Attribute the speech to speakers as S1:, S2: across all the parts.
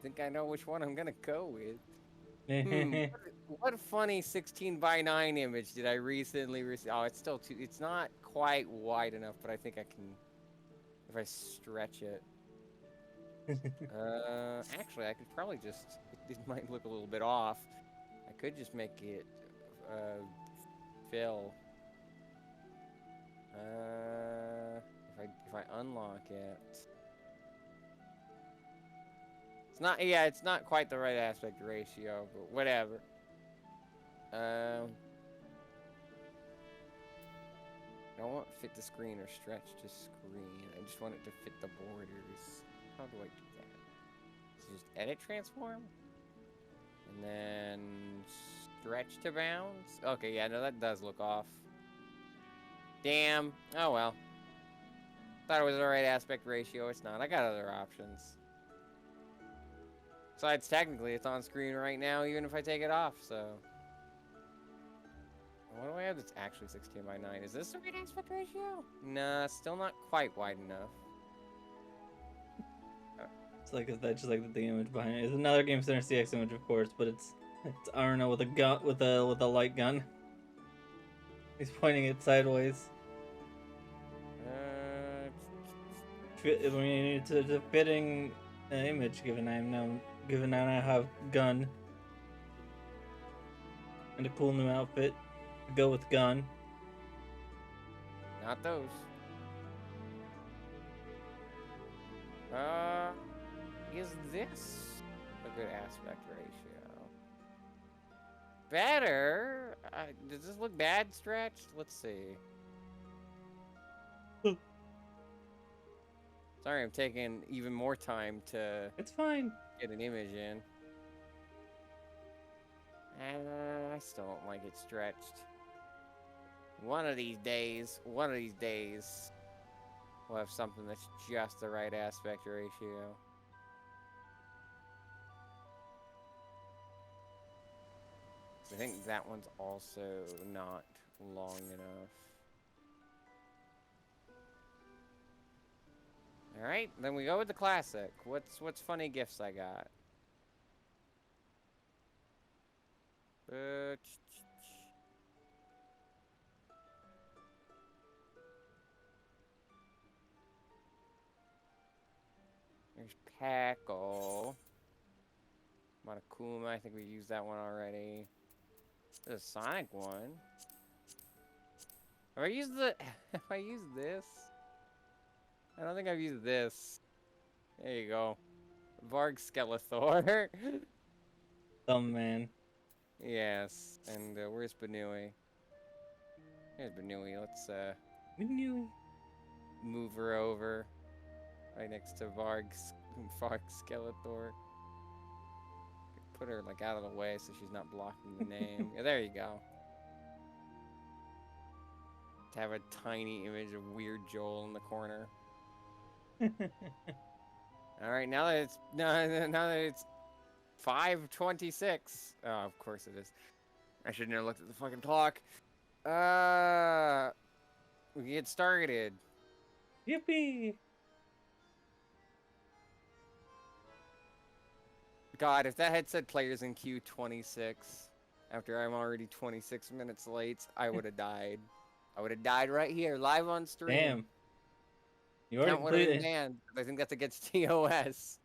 S1: think I know which one I'm gonna go with.
S2: It's
S1: What funny 16:9 image did I recently receive? Oh, it's still too. It's not quite wide enough, but I think I can if I stretch it. Actually, I could probably just. It might look a little bit off. I could just make it fill. If I unlock it, it's not. Yeah, it's not quite the right aspect ratio, but whatever. I don't want fit the screen or stretch to screen. I just want it to fit the borders. How do I do that? So just edit transform, and then stretch to bounds. Okay, yeah, no, that does look off. Damn. Oh well. Thought it was the right aspect ratio. It's not. I got other options. Besides, technically, it's on screen right now, even if I take it off, so. What do I have that's actually 16:9? Is this the right aspect ratio? Nah, still not quite wide enough.
S2: like that's just like the image behind it. It's another Game Center CX image, of course, but it's Arno with a gun with a light gun. He's pointing it sideways. I mean, it's a fitting image given I have gun and a cool new outfit to go with gun.
S1: Not those. Is this a good aspect ratio? Better? Does this look bad stretched? Let's see. Sorry, I'm taking even more time to
S2: It's fine.
S1: get an image in. I still don't like it stretched. One of these days, we'll have something that's just the right aspect ratio. I think that one's also not long enough. All right, then we go with the classic. What's funny gifts I got? There's Packle. Monokuma, I think we used that one already. There's a Sonic one. Have I used the... Have I used this? I don't think I've used this. There you go. Varg Skeletor.
S2: Dumb man.
S1: Yes. And where's Banui? Here's Banui. Let's move her over. Right next to Varg Skeletor. Put her like out of the way so she's not blocking the name. Yeah, there you go. To have a tiny image of Weird Joel in the corner. All right, now that it's 5:26. Oh, of course it is. I shouldn't have looked at the fucking clock. We get started.
S2: Yippee!
S1: God, if that had said players in queue 26, after I'm already 26 minutes late, I would have died. I would have died right here, live on stream.
S2: Damn. You already completed.
S1: I think that's against TOS.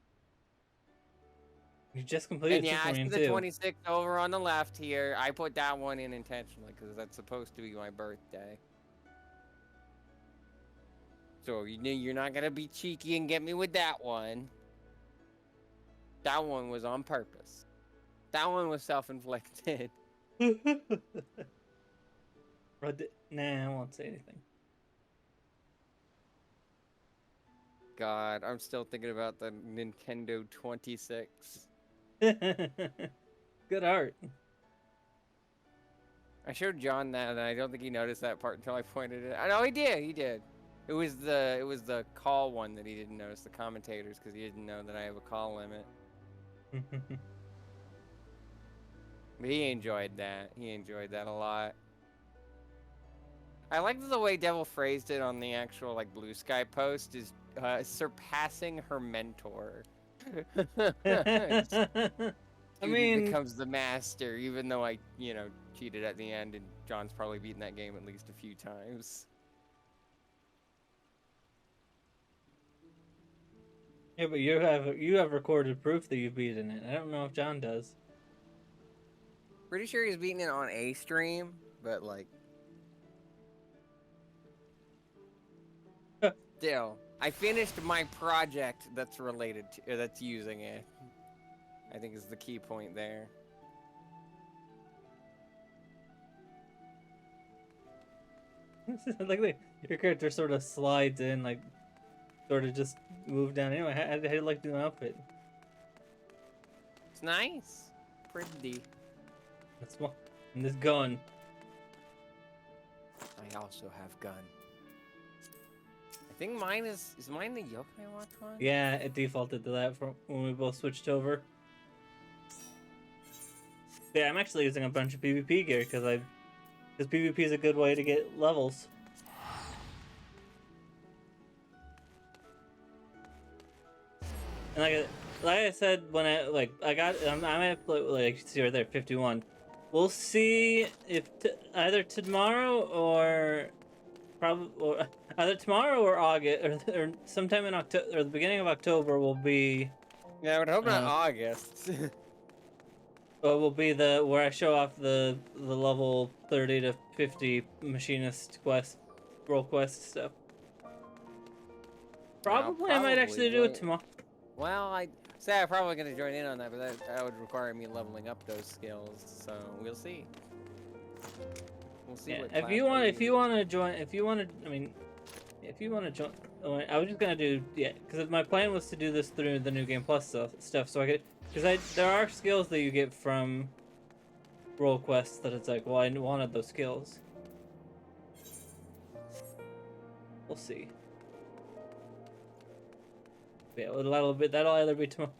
S2: You just completed.
S1: And yeah, I see the 26 over on the left here. I put that one in intentionally because that's supposed to be my birthday. So you're not gonna be cheeky and get me with that one. That one was on purpose. That one was self-inflicted.
S2: Nah, I won't say anything.
S1: God, I'm still thinking about the Nintendo 26.
S2: Good art.
S1: I showed John that, and I don't think he noticed that part until I pointed it out. No, he did. He did. It was the call one that he didn't notice, the commentators, because he didn't know that I have a call limit. But he enjoyed that. He enjoyed that a lot. I liked the way Devil phrased it on the actual like Blue Sky post is surpassing her mentor.
S2: I
S1: Student
S2: mean,
S1: becomes the master, even though I, cheated at the end, and John's probably beaten that game at least a few times.
S2: yeah, but you have recorded proof that you've beaten it. I don't know if John does.
S1: Pretty sure he's beaten it on a stream, but like, still, I finished my project that's related to, that's using it. I think is the key point there.
S2: Like your character sort of slides in, like sort of just move down. Anyway, how do you like the outfit?
S1: It's nice, pretty.
S2: That's one. And this gun.
S1: I also have gun. I think mine is mine the Yokai Watch one?
S2: Yeah, it defaulted to that from when we both switched over. Yeah, I'm actually using a bunch of PvP gear because PvP is a good way to get levels. And like I said when I'm at like see right there 51. We'll see if either tomorrow or either tomorrow or August or sometime in October or the beginning of October will be.
S1: Yeah, I would hope not August.
S2: Will be the where I show off the level 30 to 50 machinist quest, role quest stuff. Probably I might actually do it tomorrow.
S1: Well, I say I'm probably gonna join in on that, but that would require me leveling up those skills. So we'll see. We'll see.
S2: Yeah,
S1: what
S2: if you want to join, if you want to join, I was just gonna do because my plan was to do this through the New Game Plus stuff, so I could there are skills that you get from role quests that it's like, well, I wanted those skills. We'll see. Yeah, that'll either be tomorrow.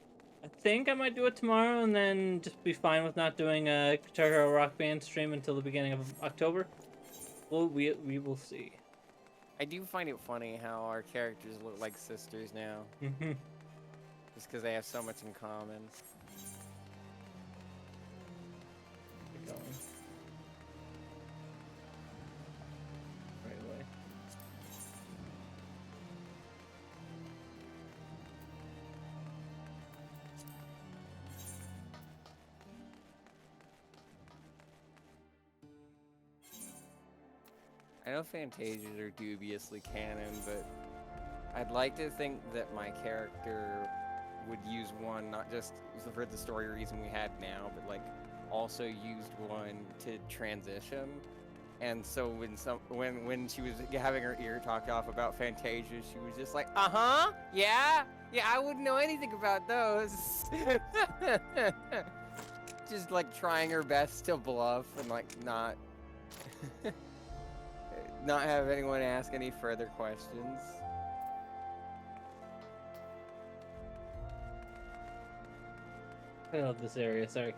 S2: I think I might do it tomorrow and then just be fine with not doing a Guitar Hero Rock Band stream until the beginning of October. Well, we will see.
S1: I do find it funny how our characters look like sisters now.
S2: Mm-hmm.
S1: Just because they have so much in common.
S2: Keep going. Right away.
S1: I know Fantasias are dubiously canon, but I'd like to think that my character would use one not just for the story reason we had now, but like also used one to transition. And so when she was having her ear talked off about Fantasia, she was just like, yeah, I wouldn't know anything about those. Just like trying her best to bluff and like not have anyone ask any further questions.
S2: I love this area. Sorry,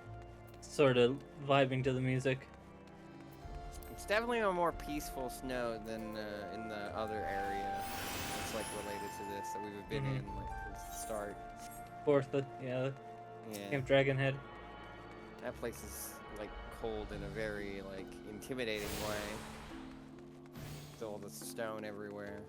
S2: sort of vibing to the music.
S1: It's definitely a more peaceful snow than in the other area. It's like related to this that we've been in like since the start.
S2: Yeah. Camp Dragonhead.
S1: That place is like cold in a very like intimidating way. With all the stone everywhere.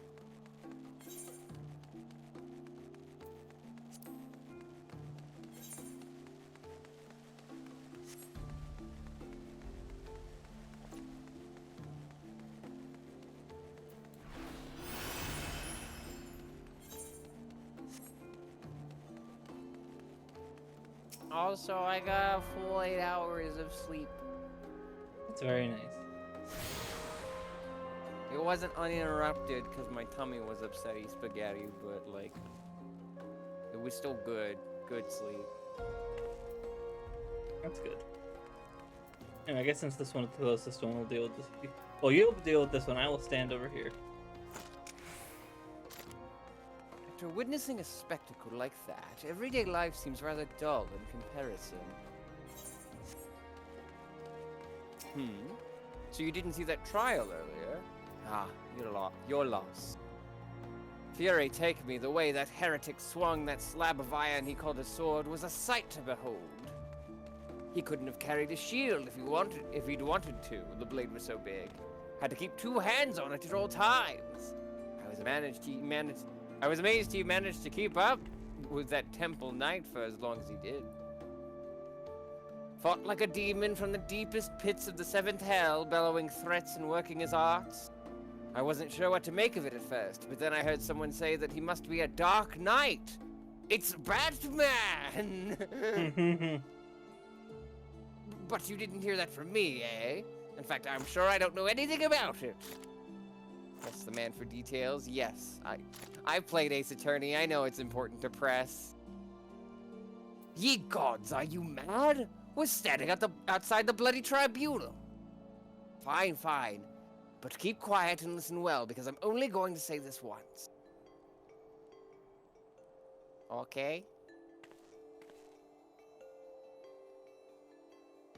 S1: Also, I got a full 8 hours of sleep.
S2: It's very nice.
S1: It wasn't uninterrupted because my tummy was upsetty spaghetti, but like, it was still good sleep.
S2: That's good. Anyway, I guess since this one is the closest one, we'll deal with this. Well, you'll deal with this one. I will stand over here.
S1: After witnessing a spectacle like that, everyday life seems rather dull in comparison. So you didn't see that trial earlier? Ah, your loss. Fury take me, the way that heretic swung that slab of iron he called a sword was a sight to behold. He couldn't have carried a shield if he'd wanted to, the blade was so big. Had to keep 2 hands on it at all times. I was amazed he managed to keep up with that temple knight for as long as he did. Fought like a demon from the deepest pits of the 7th hell, bellowing threats and working his arts. I wasn't sure what to make of it at first, but then I heard someone say that he must be a dark knight. It's Batman! But you didn't hear that from me, eh? In fact, I'm sure I don't know anything about it. That's the man for details. Yes, I've played Ace Attorney. I know it's important to press. Ye gods, are you mad? We're standing outside the bloody tribunal. Fine, fine. But keep quiet and listen well, because I'm only going to say this once. Okay?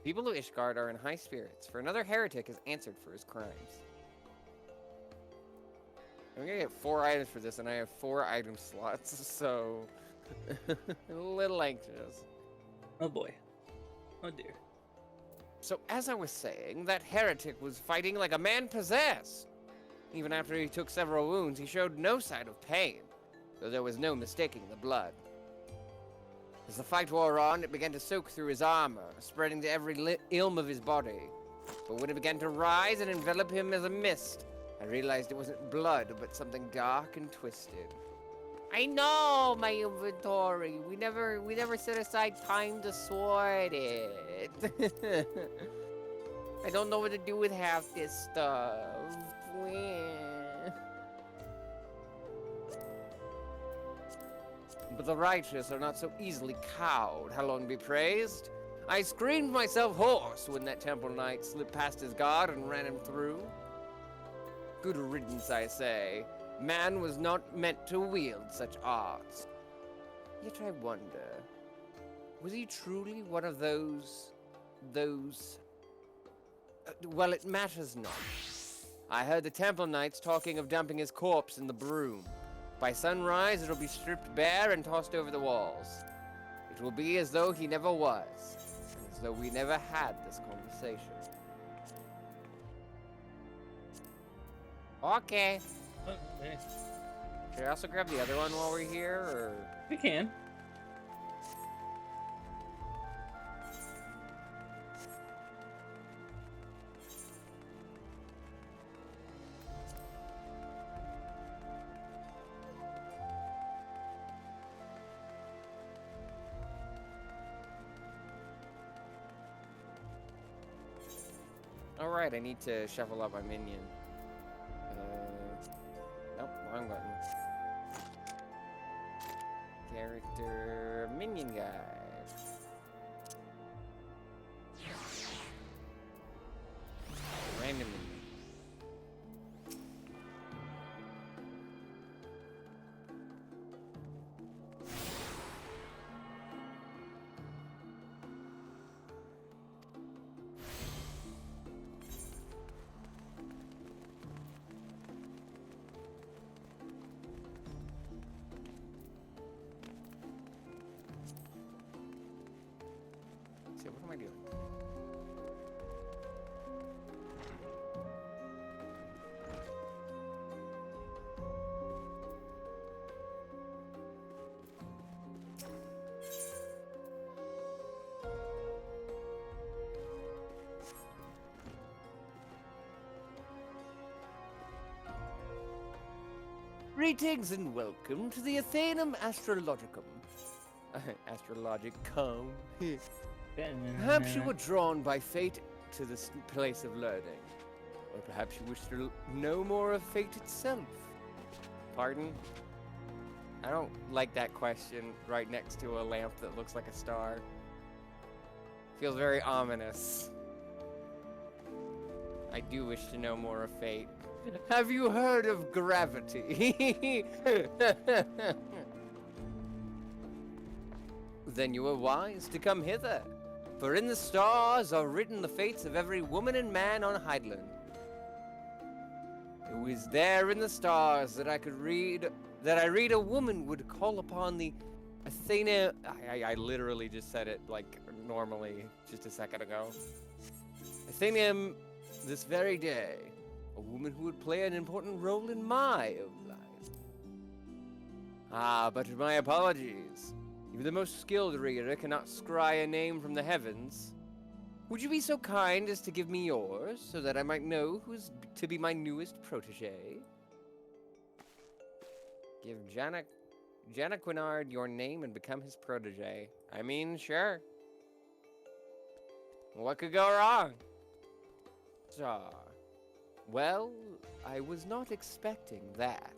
S1: People of Ishgard are in high spirits, for another heretic has answered for his crimes. I'm gonna get 4 items for this, and I have 4 item slots, so... a little anxious.
S2: Oh boy. Oh dear.
S1: So, as I was saying, that heretic was fighting like a man possessed. Even after he took several wounds, he showed no sign of pain, though there was no mistaking the blood. As the fight wore on, it began to soak through his armor, spreading to every ilm of his body. But when it began to rise and envelop him as a mist, I realized it wasn't blood, but something dark and twisted. I know, my inventory. We never set aside time to sort it. I don't know what to do with half this stuff. But the righteous are not so easily cowed, Hallon be praised. I screamed myself hoarse when that temple knight slipped past his guard and ran him through. Good riddance, I say. Man was not meant to wield such arts. Yet I wonder, was he truly one of those... well, it matters not. I heard the temple knights talking of dumping his corpse in the broom. By sunrise, it'll be stripped bare and tossed over the walls. It will be as though he never was, and as though we never had this conversation. Okay.
S2: Oh, nice.
S1: Should I also grab the other one while we're here, or...?
S2: We can.
S1: Alright, I need to shuffle up my minion. Nope, wrong button. Character minion guide. Random minion. So what am I doing? Greetings and welcome to the Athenum Astrologicum. Astrologicum. Perhaps you were drawn by fate to this place of learning. Or perhaps you wish to know more of fate itself. Pardon? I don't like that question right next to a lamp that looks like a star. Feels very ominous. I do wish to know more of fate. Have you heard of gravity? Then you are wise to come hither, for in the stars are written the fates of every woman and man on Heidland. It was there in the stars that I could read that I read a woman would call upon the Athena. I literally just said it like normally just a second ago. Athenium this very day. A woman who would play an important role in my own life. Ah, but my apologies. Even the most skilled reader cannot scry a name from the heavens. Would you be so kind as to give me yours, so that I might know who is to be my newest protege? Give Janaquinard your name and become his protege. I mean, sure. What could go wrong? Star. Well, I was not expecting that.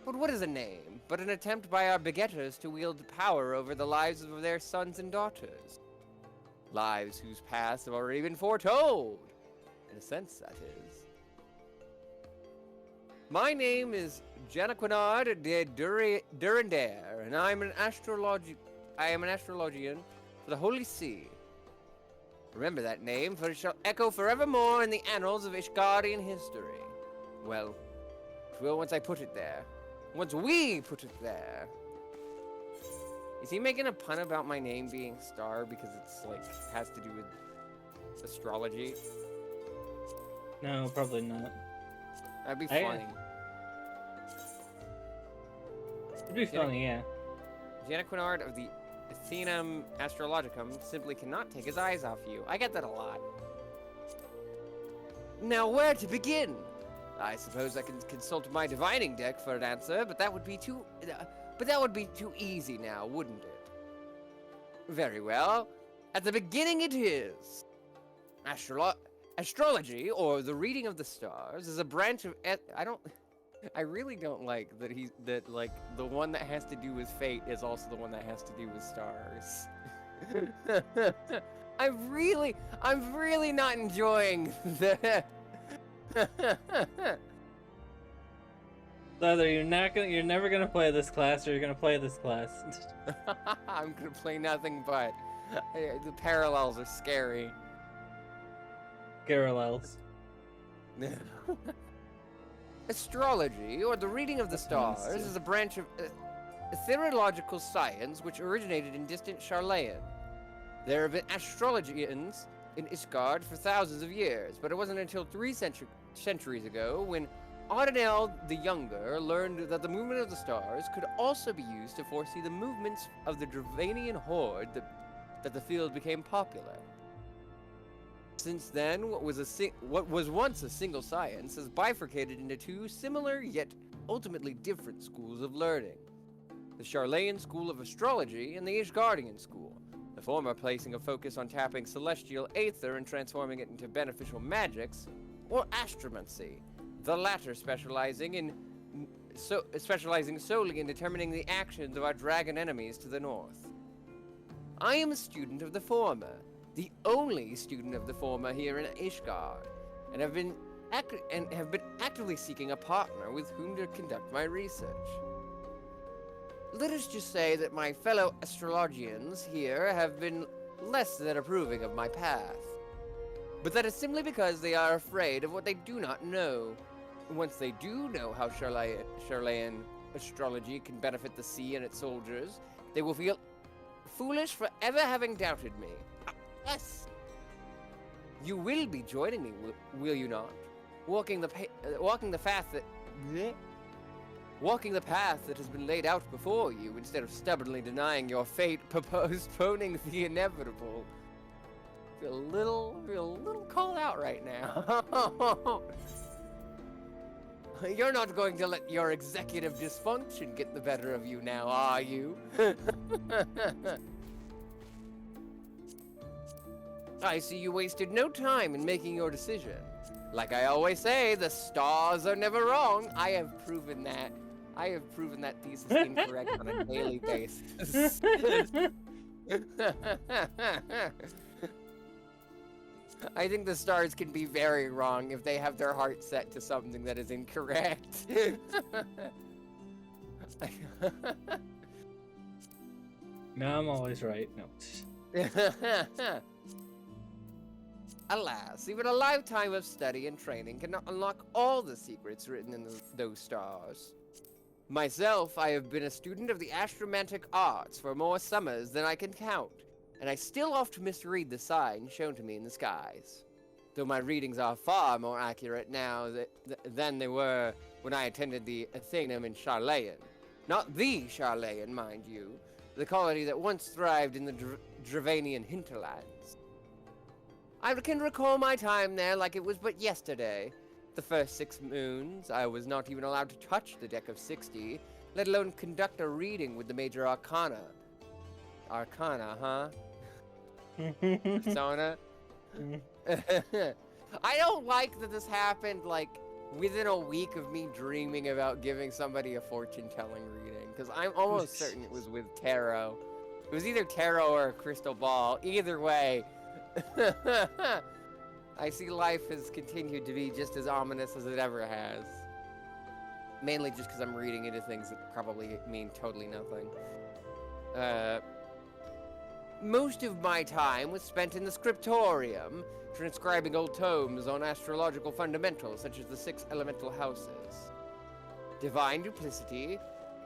S1: But what is a name but an attempt by our begetters to wield power over the lives of their sons and daughters? Lives whose paths have already been foretold. In a sense, that is. My name is Janaquinard de Durandare, and I am an astrologian for the Holy See. Remember that name, for it shall echo forevermore in the annals of Ishgardian history. Well, it will once I put it there. Once we put it there. Is he making a pun about my name being Star because it's like has to do with astrology?
S2: No, probably not.
S1: That'd be funny.
S2: It'd be funny, yeah.
S1: Janaquinard of the Athenum Astrologicum simply cannot take his eyes off you. I get that a lot. Now, where to begin? I suppose I can consult my divining deck for an answer, but that would be too easy now, wouldn't it? Very well. At the beginning it is. Astrology, or the reading of the stars, is a branch of I really don't like that like the one that has to do with fate is also the one that has to do with stars. I'm really not enjoying the
S2: Either you're never gonna play this class, or you're gonna play this class.
S1: I'm gonna play nothing but. The parallels are scary.
S2: Parallels.
S1: Astrology, or the reading of the stars, is a branch of ethereological science which originated in distant Charlayan. There have been astrologians in Ishgard for thousands of years, but it wasn't until 3 centuries ago when Audinel the Younger learned that the movement of the stars could also be used to foresee the movements of the Dravanian horde that the field became popular. Since then, what was once a single science has bifurcated into 2 similar yet ultimately different schools of learning. The Charlayan school of astrology and the Ishgardian school, the former placing a focus on tapping celestial aether and transforming it into beneficial magics, or astromancy, the latter specializing solely in determining the actions of our dragon enemies to the north. I am a student of the former, the only student of the former here in Ishgard, and have been actively seeking a partner with whom to conduct my research. Let us just say that my fellow astrologians here have been less than approving of my path. But that is simply because they are afraid of what they do not know. Once they do know how Charlayan astrology can benefit the sea and its soldiers, they will feel foolish for ever having doubted me. Yes! You will be joining me, will you not? Walking the path that has been laid out before you, instead of stubbornly denying your fate, postponing the inevitable. Feel a little called out right now. You're not going to let your executive dysfunction get the better of you now, are you? I see you wasted no time in making your decision. Like I always say, the stars are never wrong. I have proven that thesis incorrect on a daily basis. I think the stars can be very wrong if they have their heart set to something that is incorrect.
S2: No, I'm always right. No.
S1: Alas, even a lifetime of study and training cannot unlock all the secrets written in those stars. Myself, I have been a student of the astromantic arts for more summers than I can count, and I still oft misread the signs shown to me in the skies. Though my readings are far more accurate now than they were when I attended the Athenaeum in Charlayan. Not the Charlayan, mind you, the colony that once thrived in the Dravanian hinterlands. I can recall my time there like it was but yesterday. The first 6 moons, I was not even allowed to touch the deck of 60, let alone conduct a reading with the major arcana. Arcana, huh? Persona? I don't like that this happened, like, within a week of me dreaming about giving somebody a fortune-telling reading, because I'm almost certain it was with tarot. It was either tarot or a crystal ball. Either way, I see life has continued to be just as ominous as it ever has. Mainly just because I'm reading into things that probably mean totally nothing. Most of my time was spent in the scriptorium, transcribing old tomes on astrological fundamentals such as the 6 elemental houses. Divine duplicity,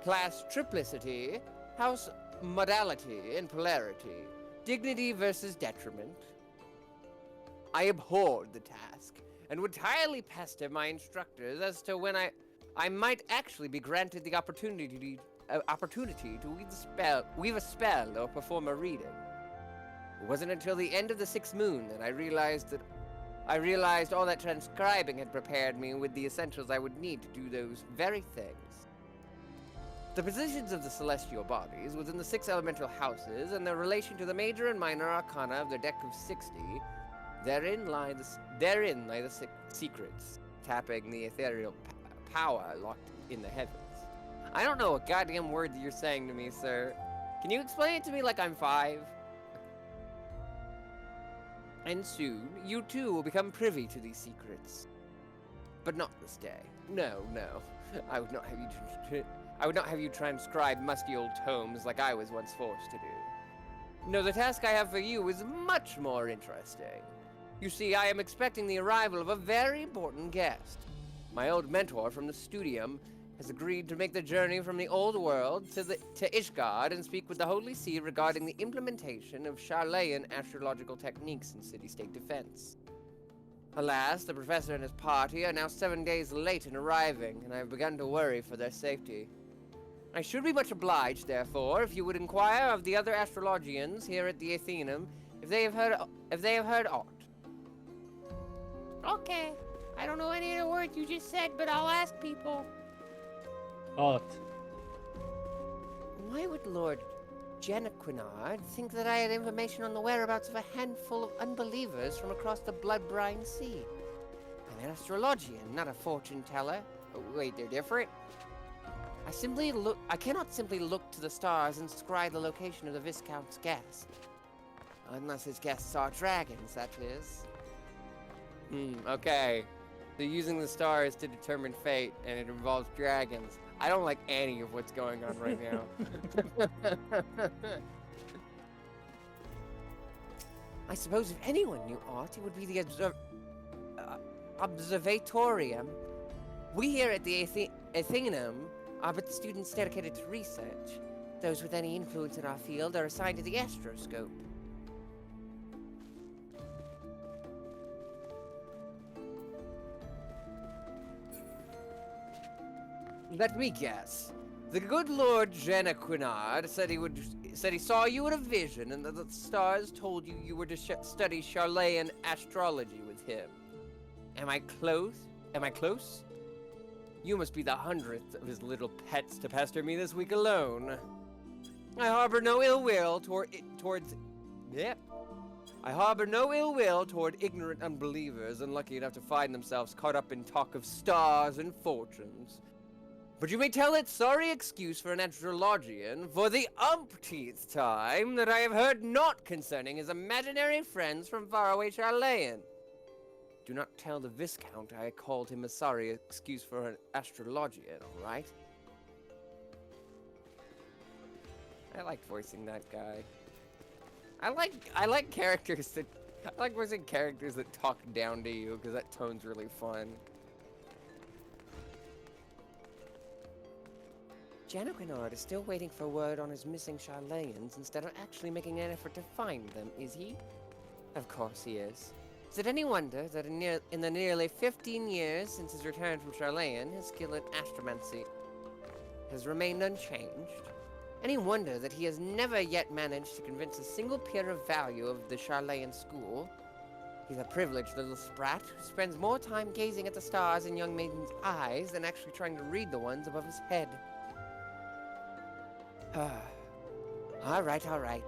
S1: class triplicity, house modality and polarity, dignity versus detriment. I abhorred the task, and would tirely pester my instructors as to when I might actually be granted the opportunity to weave a spell or perform a reading. It wasn't until the end of the 6th moon that I realized all that transcribing had prepared me with the essentials I would need to do those very things. The positions of the celestial bodies within the 6 elemental houses and their relation to the major and minor arcana of their deck of 60, therein lie the secrets, tapping the ethereal power locked in the heavens. I don't know a goddamn word that you're saying to me, sir. Can you explain it to me like I'm 5? And soon, you too will become privy to these secrets. But not this day. No. I would not have you transcribe musty old tomes like I was once forced to do. No, the task I have for you is much more interesting. You see, I am expecting the arrival of a very important guest. My old mentor from the studium has agreed to make the journey from the old world to Ishgard and speak with the Holy See regarding the implementation of Charlayan astrological techniques in city-state defense. Alas, the professor and his party are now 7 days late in arriving, and I have begun to worry for their safety. I should be much obliged, therefore, if you would inquire of the other astrologians here at the Athenaeum if they have heard aught.
S3: Okay. I don't know any of the words you just said, but I'll ask people.
S2: Ought.
S1: Why would Lord Jenaquinard think that I had information on the whereabouts of a handful of unbelievers from across the blood-brine sea? I'm an astrologian, not a fortune-teller. Oh, wait, they're different? I cannot simply look to the stars and scry the location of the Viscount's guest. Unless his guests are dragons, that is. Okay. They're using the stars to determine fate, and it involves dragons. I don't like any of what's going on right now. I suppose if anyone knew aught, it would be the Observatorium. We here at the Athenaeum are but the students dedicated to research. Those with any influence in our field are assigned to the astroscope. Let me guess. The good Lord Jenaquinard said he saw you in a vision, and that the stars told you you were to study Charlayan astrology with him. Am I close? You must be the 100th of his little pets to pester me this week alone. I harbor no ill will toward ignorant unbelievers unlucky enough to find themselves caught up in talk of stars and fortunes. But you may tell it sorry excuse for an astrologian for the umpteenth time that I have heard naught concerning his imaginary friends from faraway Charlayan. Do not tell the Viscount I called him a sorry excuse for an astrologian, all right? I like voicing that guy. I like voicing characters that talk down to you because that tone's really fun. Janokinard is still waiting for word on his missing Charlayans instead of actually making an effort to find them, is he? Of course he is. Is it any wonder that in the nearly 15 years since his return from Charlayan, his skill in astromancy has remained unchanged? Any wonder that he has never yet managed to convince a single peer of value of the Charlayan school? He's a privileged little sprat who spends more time gazing at the stars in young maidens' eyes than actually trying to read the ones above his head. All right.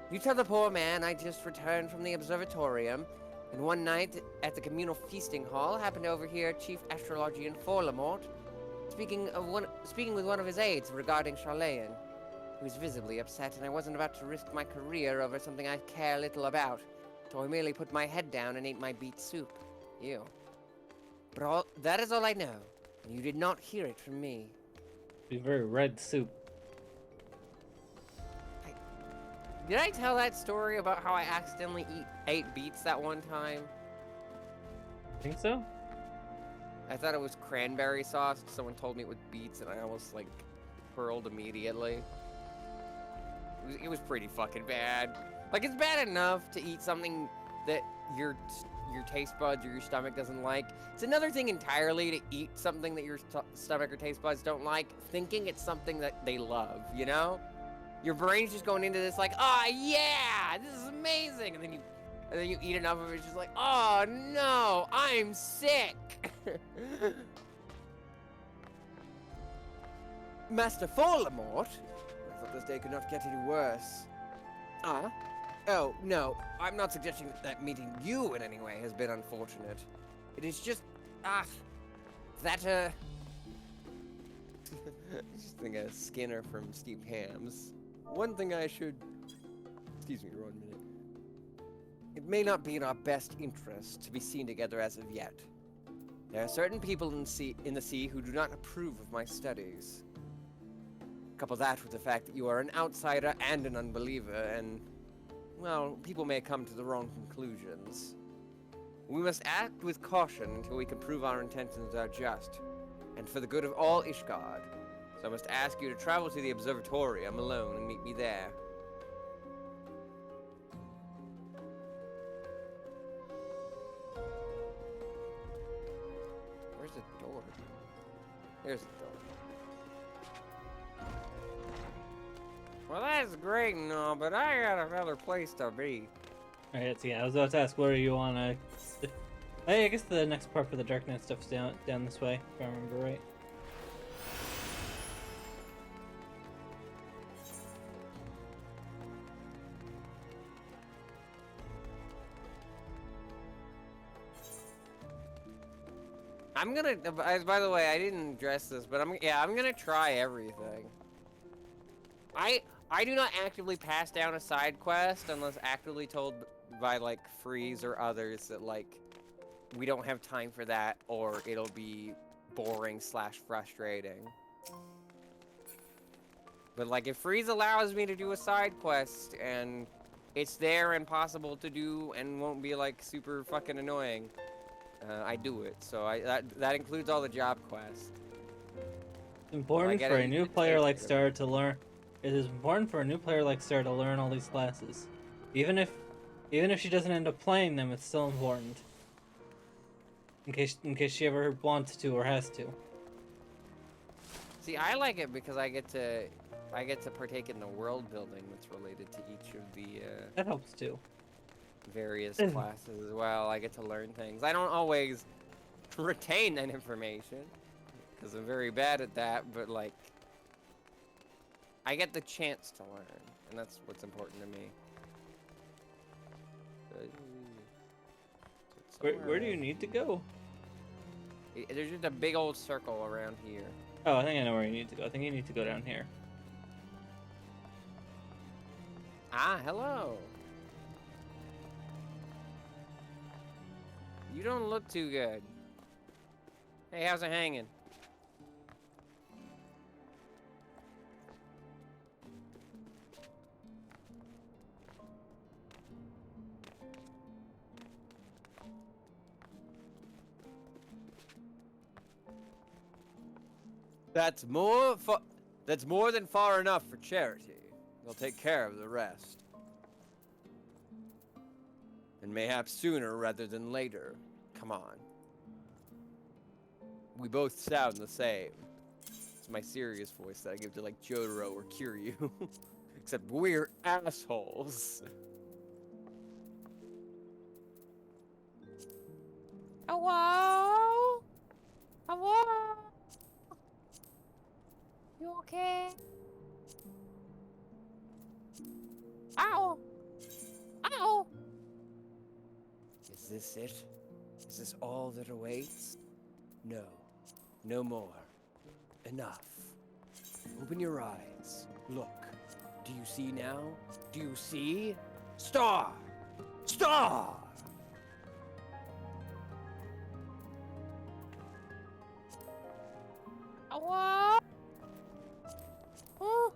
S1: You tell the poor man I just returned from the observatorium, and one night at the communal feasting hall happened to overhear Chief Astrologian Forlamort speaking with one of his aides regarding Charlayan. He was visibly upset, and I wasn't about to risk my career over something I care little about, so I merely put my head down and ate my beet soup. Ew. But that is all I know, and you did not hear it from me.
S2: Be very red soup.
S1: Did I tell that story about how I accidentally ate beets that one time?
S2: Think so?
S1: I thought it was cranberry sauce. Someone told me it was beets, and I almost, like, hurled immediately. It was pretty fucking bad. Like, it's bad enough to eat something that your taste buds or your stomach doesn't like. It's another thing entirely to eat something that your stomach or taste buds don't like, thinking it's something that they love, you know? Your brain's just going into this like, oh yeah, this is amazing, and then you eat enough of it, it's just like, oh no, I'm sick. Master Forlamort, I thought this day could not get any worse. Oh no, I'm not suggesting that meeting you in any way has been unfortunate. It is just that I just think of Skinner from Steamed Hams. One thing I should... Excuse me for 1 minute. It may not be in our best interest to be seen together as of yet. There are certain people in the sea who do not approve of my studies. Couple that with the fact that you are an outsider and an unbeliever, and, well, people may come to the wrong conclusions. We must act with caution until we can prove our intentions are just, and for the good of all Ishgard. So I must ask you to travel to the observatorium alone and meet me there. Where's the door? There's the door. Well, that's great and all, but I got another place to be.
S2: Alright, so yeah, I was about to ask where you wanna... Hey, I guess the next part for the Darknet stuff's down this way, if I remember right.
S1: I'm gonna, by the way, I didn't address this, but I'm gonna try everything. I do not actively pass down a side quest unless actively told by, like, Freeze or others that, like, we don't have time for that, or it'll be boring / frustrating. But, like, if Freeze allows me to do a side quest, and it's there and possible to do, and won't be, like, super fucking annoying, I do it. So that includes all the job quests.
S2: It's important for a new player like Star to learn. It is important for a new player like Star to learn all these classes, even if she doesn't end up playing them. It's still important, in case she ever wants to or has to.
S1: See, I like it because I get to partake in the world building that's related to each of the
S2: That helps too.
S1: Various classes as well. I get to learn things. I don't always retain that information because I'm very bad at that, but like I get the chance to learn, and that's what's important to me.
S2: Where do you need to go?
S1: There's just a big old circle around here.
S2: Oh, I think I know where you need to go. I think you need to go down here.
S1: Ah, hello. You don't look too good. Hey, how's it hanging? That's more That's more than far enough for charity. They'll take care of the rest. And mayhaps sooner rather than later. Come on. We both sound the same. It's my serious voice that I give to like Jotaro or Kiryu. Except we're assholes.
S3: Hello? Hello? You okay? Ow! Ow!
S1: Is this it? Is this all that awaits? No. No more. Enough. Open your eyes. Look. Do you see now? Do you see? Star! Star!
S3: Hello? Oh.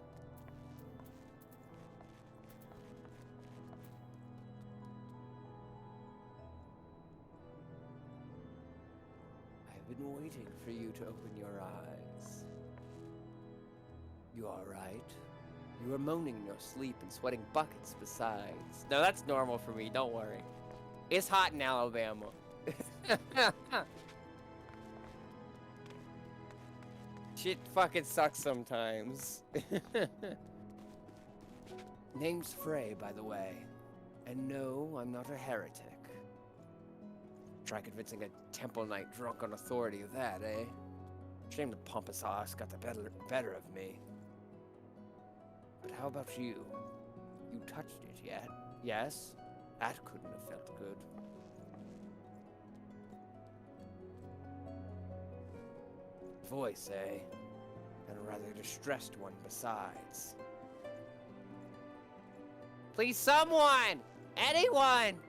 S1: I've been waiting for you to open your eyes. You all right? You are moaning in your sleep and sweating buckets besides. No, that's normal for me, don't worry. It's hot in Alabama. Shit fucking sucks sometimes. Name's Frey, by the way. And no, I'm not a heretic. Try convincing a temple knight drunk on authority of that, eh? Shame the pompous ass got the better of me. But how about you? You touched it yet? Yes? That couldn't have felt good. Voice, eh? And a rather distressed one besides. Please, someone! Anyone!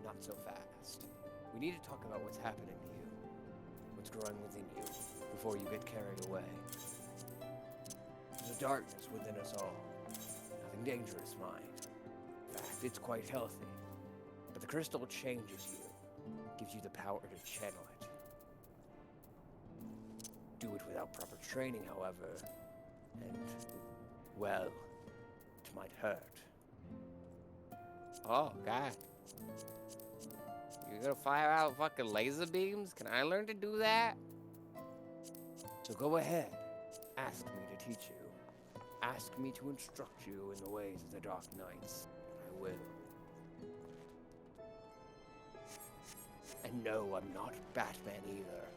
S1: Not so fast. We need to talk about what's happening to you. What's growing within you, before you get carried away. There's a darkness within us all. Nothing dangerous, mind. In fact, it's quite healthy. But the crystal changes you. Gives you the power to channel it. Do it without proper training, however. And, well, it might hurt. Oh, God. You're gonna fire out fucking laser beams? Can I learn to do that? So go ahead. Ask me to teach you. Ask me to instruct you in the ways of the Dark Knights. I will. And no, I'm not Batman either.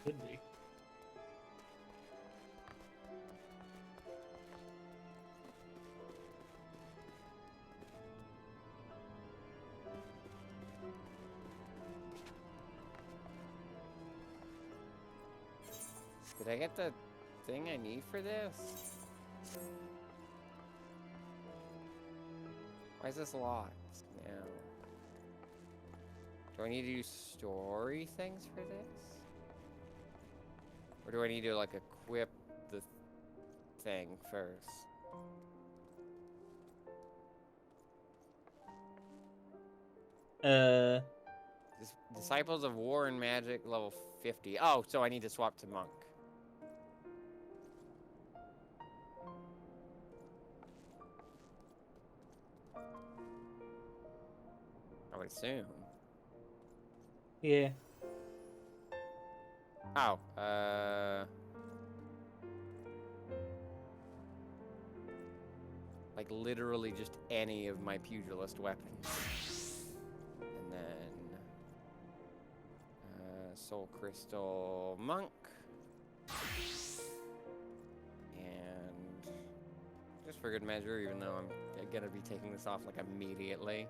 S2: Could be.
S1: Did I get the thing I need for this? Why is this locked now? Do I need to do story things for this? Or do I need to, like, equip the thing first? Disciples of War and Magic, level 50. Oh, so I need to swap to Monk. I would assume.
S2: Yeah.
S1: Oh, like literally just any of my pugilist weapons. And then, Soul Crystal Monk. And just for good measure, even though I'm gonna be taking this off like immediately.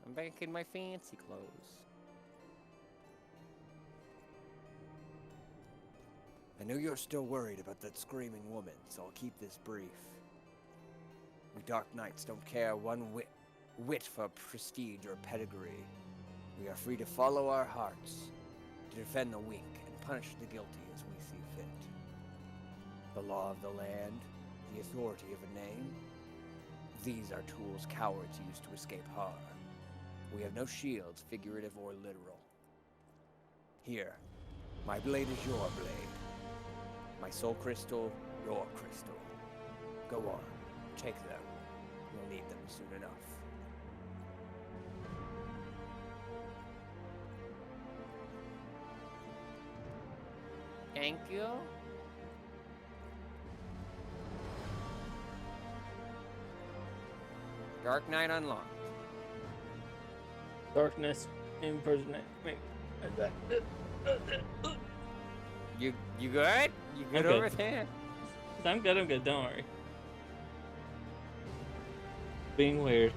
S1: I'm back in my fancy clothes. I know you're still worried about that screaming woman, so I'll keep this brief. We Dark Knights don't care one whit for prestige or pedigree. We are free to follow our hearts, to defend the weak and punish the guilty as we see fit. The law of the land, the authority of a name, These are tools cowards use to escape harm. We have no shields, figurative or literal. Here, my blade is your blade. My soul crystal, your crystal. Go on, take them. You'll need them soon enough.
S3: Thank you.
S1: Dark Knight unlocked.
S2: Darkness impersonate. Wait.
S1: You good? You good
S2: I'm
S1: over
S2: good.
S1: there?
S2: I'm good, don't worry. Being weird.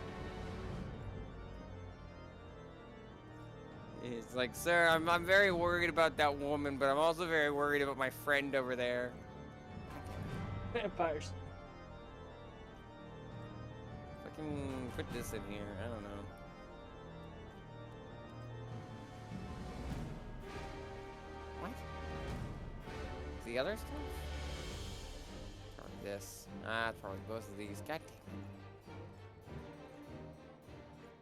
S1: He's like, sir, I'm very worried about that woman, but I'm also very worried about my friend over there.
S2: Vampires.
S1: Fucking put this in here. I don't know. What? The other stuff? Probably this. Ah, it's probably both of these. God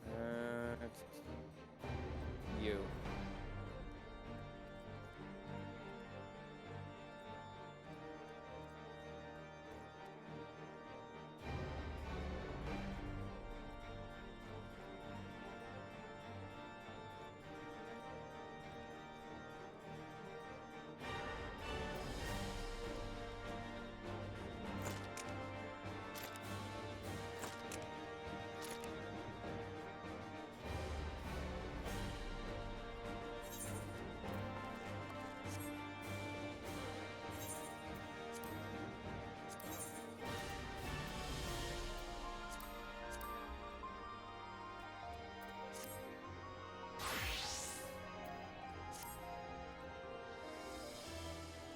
S1: damn it. You.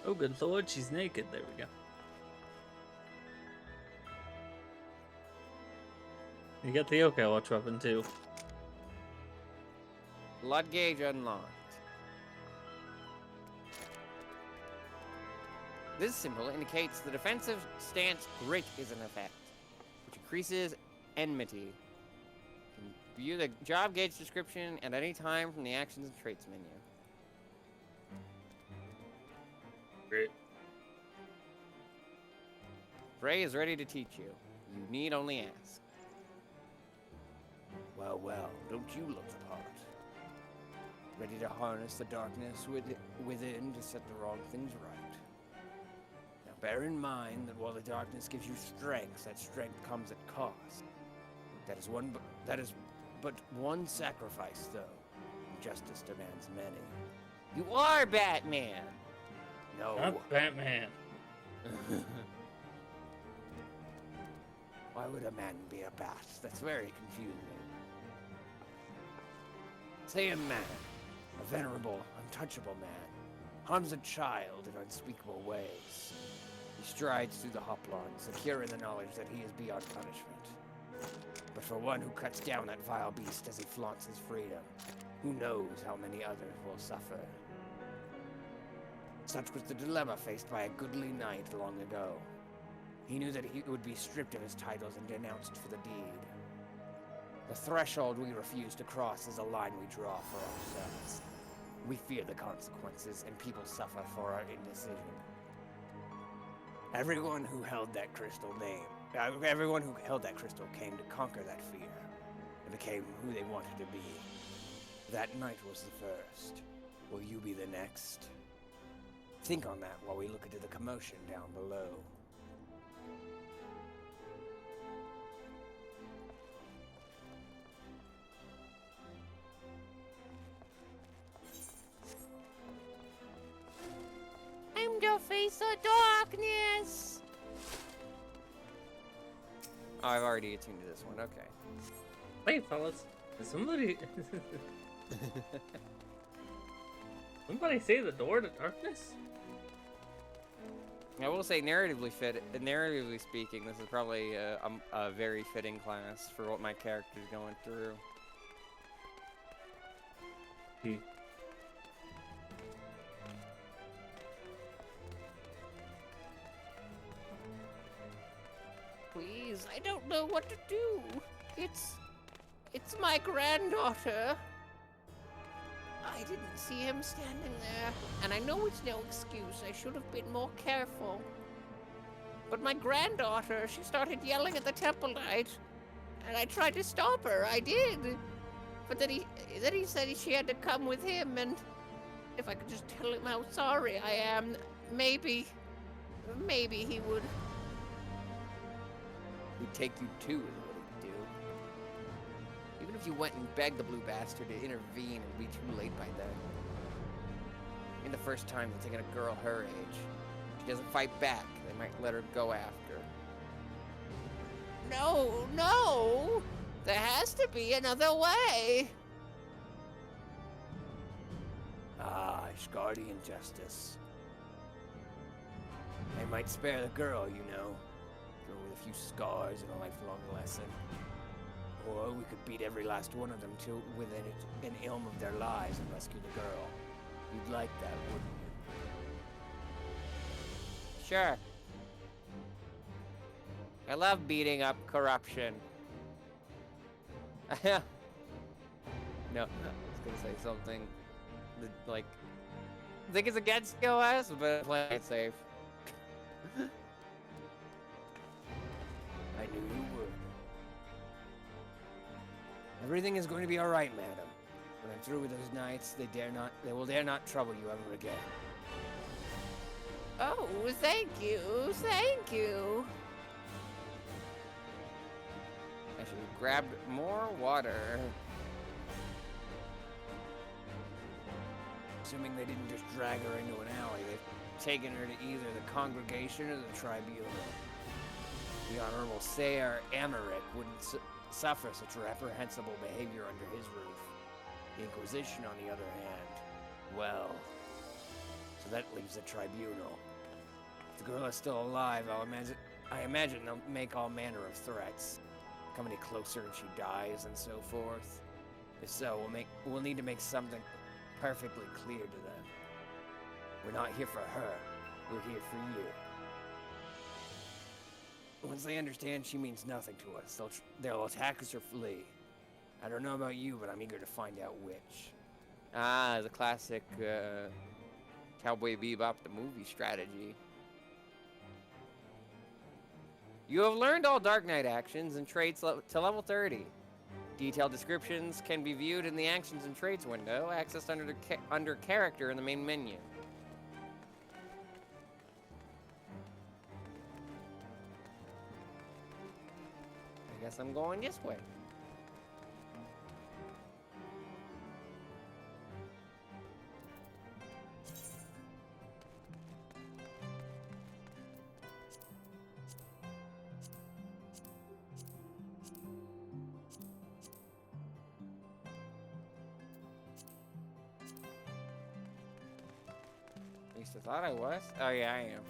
S2: Oh, good lord, she's naked. There we go. You got the yokai watch weapon too.
S1: Blood gauge unlocked. This symbol indicates the defensive stance grit is in effect, which increases enmity. You can view the job gauge description at any time from the actions and traits menu.
S2: Great.
S1: Frey is ready to teach you. You need only ask. Well, well, don't you look the part? Ready to harness the darkness within to set the wrong things right. Now bear in mind that while the darkness gives you strength, that strength comes at cost. That is but one sacrifice, though. Justice demands many. You are Batman! No.
S2: Not Batman.
S1: Why would a man be a bat? That's very confusing. Say a man, a venerable, untouchable man, harms a child in unspeakable ways. He strides through the hoplon, secure in the knowledge that he is beyond punishment. But for one who cuts down that vile beast as he flaunts his freedom, who knows how many others will suffer? Such was the dilemma faced by a goodly knight long ago. He knew that he would be stripped of his titles and denounced for the deed. The threshold we refuse to cross is a line we draw for ourselves. We fear the consequences, and people suffer for our indecision. Everyone who held that crystal came to conquer that fear, and became who they wanted to be. That night was the first. Will you be the next? Think on that while we look into the commotion down below.
S3: I'm the face of darkness.
S1: Oh, I've already attuned to this one, okay.
S2: Wait, fellas. Did somebody... somebody say the door to darkness?
S1: I will say, narratively speaking, this is probably a very fitting class for what my character's going through.
S3: Please is. I don't know what to do. It's my granddaughter. I didn't see him standing there, and I know it's no excuse. I should have been more careful. But my granddaughter, she started yelling at the temple knight, and I tried to stop her. I did. But then he said she had to come with him, and if I could just tell him how sorry I am, maybe he would.
S1: He'd take you too, is what he'd do. Even if you went and begged the blue bastard to intervene, it'd be too late by then. In the first time, they're taking a girl her age. If she doesn't fight back, they might let her go after.
S3: No! There has to be another way!
S1: Ah, Ishgardian justice. They might spare the girl, you know. Girl with a few scars and a lifelong lesson. Or we could beat every last one of them to within an ilm of their lives and rescue the girl. You'd like that, wouldn't you? Sure. I love beating up corruption. No, I was gonna say something that, like, I think it's against OS, but play it safe. I knew you would. Everything is going to be all right, madam. When I'm through with those knights, they will dare not trouble you ever again.
S3: Oh, thank you.
S1: I should have grabbed more water. Assuming they didn't just drag her into an alley, they've taken her to either the congregation or the tribunal. The Honorable Sayer Amaric wouldn't suffer such reprehensible behavior under his roof. The Inquisition, on the other hand, well, so that leaves the tribunal. If the girl is still alive, I imagine they'll make all manner of threats. Come any closer and she dies and so forth. If so, we'll need to make something perfectly clear to them. We're not here for her. We're here for you. Once they understand she means nothing to us, they'll attack us or flee. I don't know about you, but I'm eager to find out which. Ah, the classic Cowboy Bebop the movie strategy. You have learned all Dark Knight actions and traits to level 30. Detailed descriptions can be viewed in the Actions and Traits window, accessed under Character in the main menu. I guess I'm going this way. At least I thought I was. Oh yeah, I am.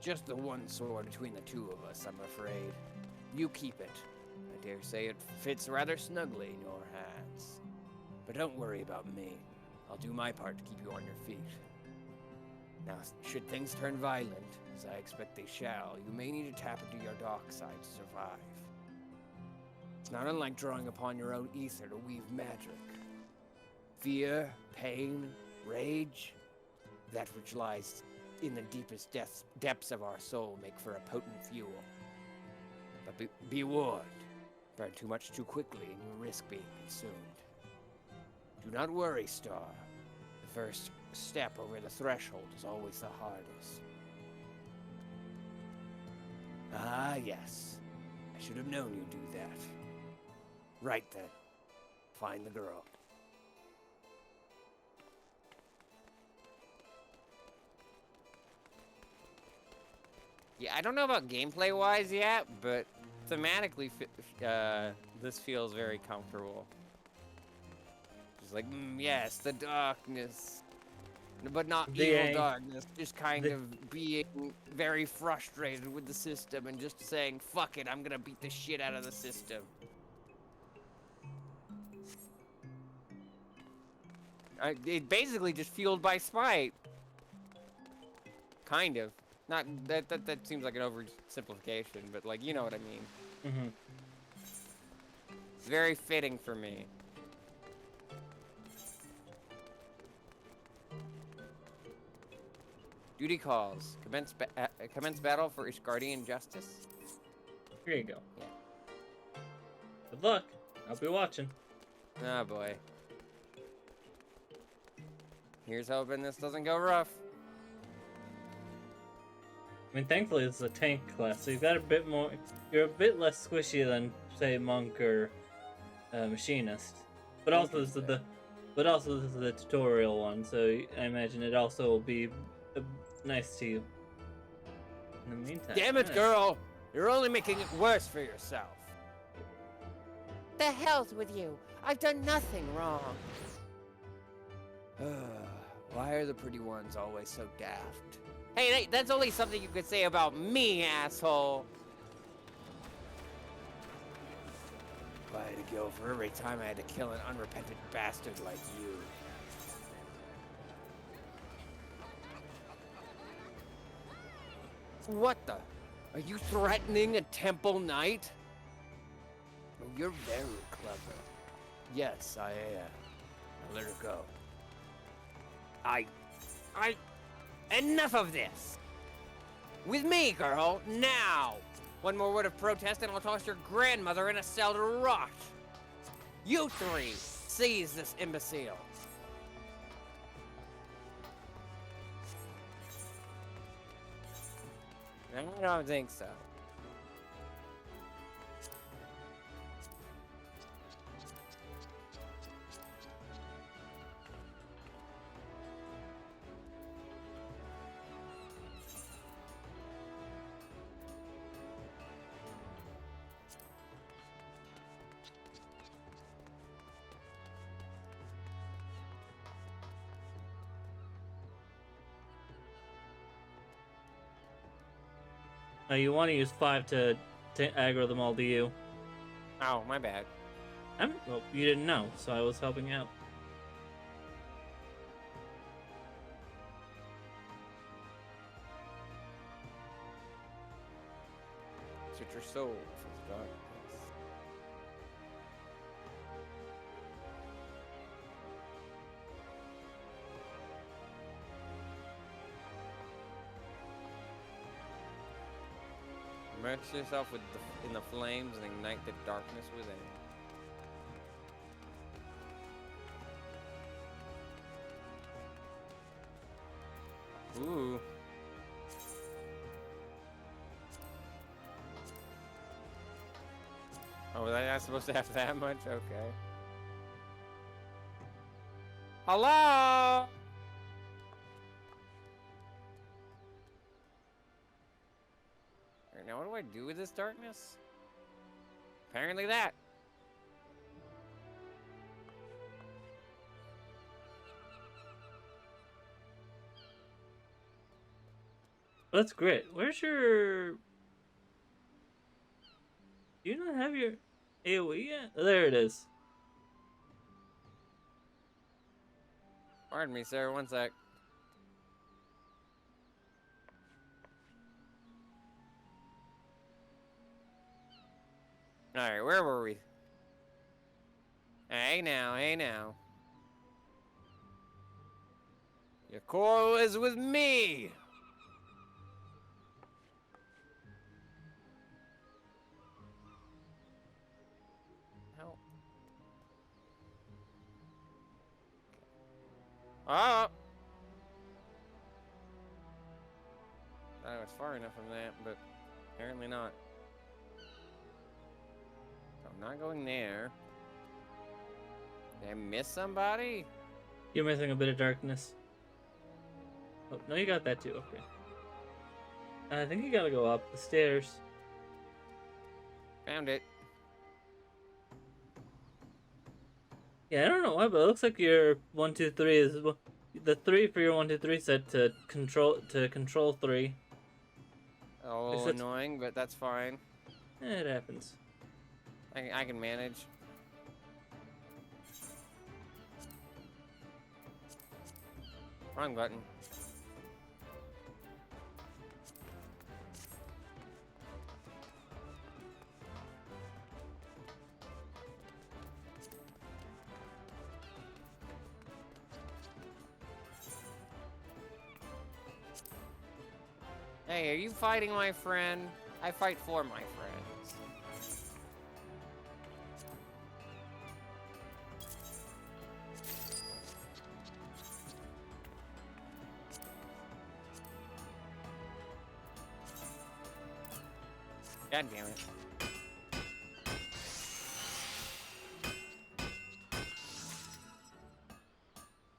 S1: Just the one sword between the two of us, I'm afraid. You keep it. I dare say it fits rather snugly in your hands. But don't worry about me. I'll do my part to keep you on your feet. Now, should things turn violent, as I expect they shall, you may need to tap into your dark side to survive. It's not unlike drawing upon your own ether to weave magic. Fear, pain, rage, that which lies in the deepest depths of our soul make for a potent fuel. But be warned, burn too much too quickly and you risk being consumed. Do not worry, Star. The first step over the threshold is always the hardest. Ah, yes. I should have known you'd do that. Right then. Find the girl. Yeah, I don't know about gameplay-wise yet, but thematically, this feels very comfortable. Just like, yes, the darkness. But not evil darkness, just kind of being very frustrated with the system and just saying, fuck it, I'm gonna beat the shit out of the system. It basically just fueled by spite. Kind of. Not that seems like an oversimplification, but like you know what I mean.
S2: Mm-hmm.
S1: It's very fitting for me. Duty calls. Commence battle for Ishgardian justice.
S2: Here you go.
S1: Yeah.
S2: Good luck. I'll be watching.
S1: Oh boy. Here's hoping this doesn't go rough.
S2: I mean, thankfully it's a tank class, so you've got a bit more. You're a bit less squishy than, say, monk or machinist. But also this is the tutorial one, so I imagine it also will be nice to you. In the meantime.
S1: Damn it, girl! You're only making it worse for yourself.
S3: The hell's with you? I've done nothing wrong.
S1: Why are the pretty ones always so daft? Hey, that's only something you could say about me, asshole. If I had to go for every time I had to kill an unrepentant bastard like you. What the? Are you threatening a temple knight? Oh, you're very clever. Yes, I am. Now let her go. Enough of this! With me, girl, now! One more word of protest and I'll toss your grandmother in a cell to rot! You three, seize this imbecile! I don't think so.
S2: You want to use 5 to aggro them all to you.
S1: Oh, my bad.
S2: Well, you didn't know, so I was helping out.
S1: Suit your soul for the darkness. Immerse yourself in the flames and ignite the darkness within. Ooh. Oh, was I not supposed to have that much? Okay. Hello? Alright, now what do I do with this darkness? Apparently that.
S2: That's great. Where's your... Do you not have your AoE yet? Oh, there it is.
S1: Pardon me, sir. One sec. Alright, where were we? Hey now, hey now. Your quarrel is with me! Help. Oh! I was far enough from that, but apparently not. So I'm not going there. Did I miss somebody?
S2: You're missing a bit of darkness. Oh, no, you got that too. Okay. I think you gotta go up the stairs.
S1: Found it.
S2: Yeah, I don't know why, but it looks like your 1, 2, 3 is the 3 for your 1, 2, 3 set to control 3.
S1: Oh, annoying, but that's fine.
S2: It happens.
S1: I can manage. Wrong button. Hey, are you fighting my friend? I fight for my friends. God damn it.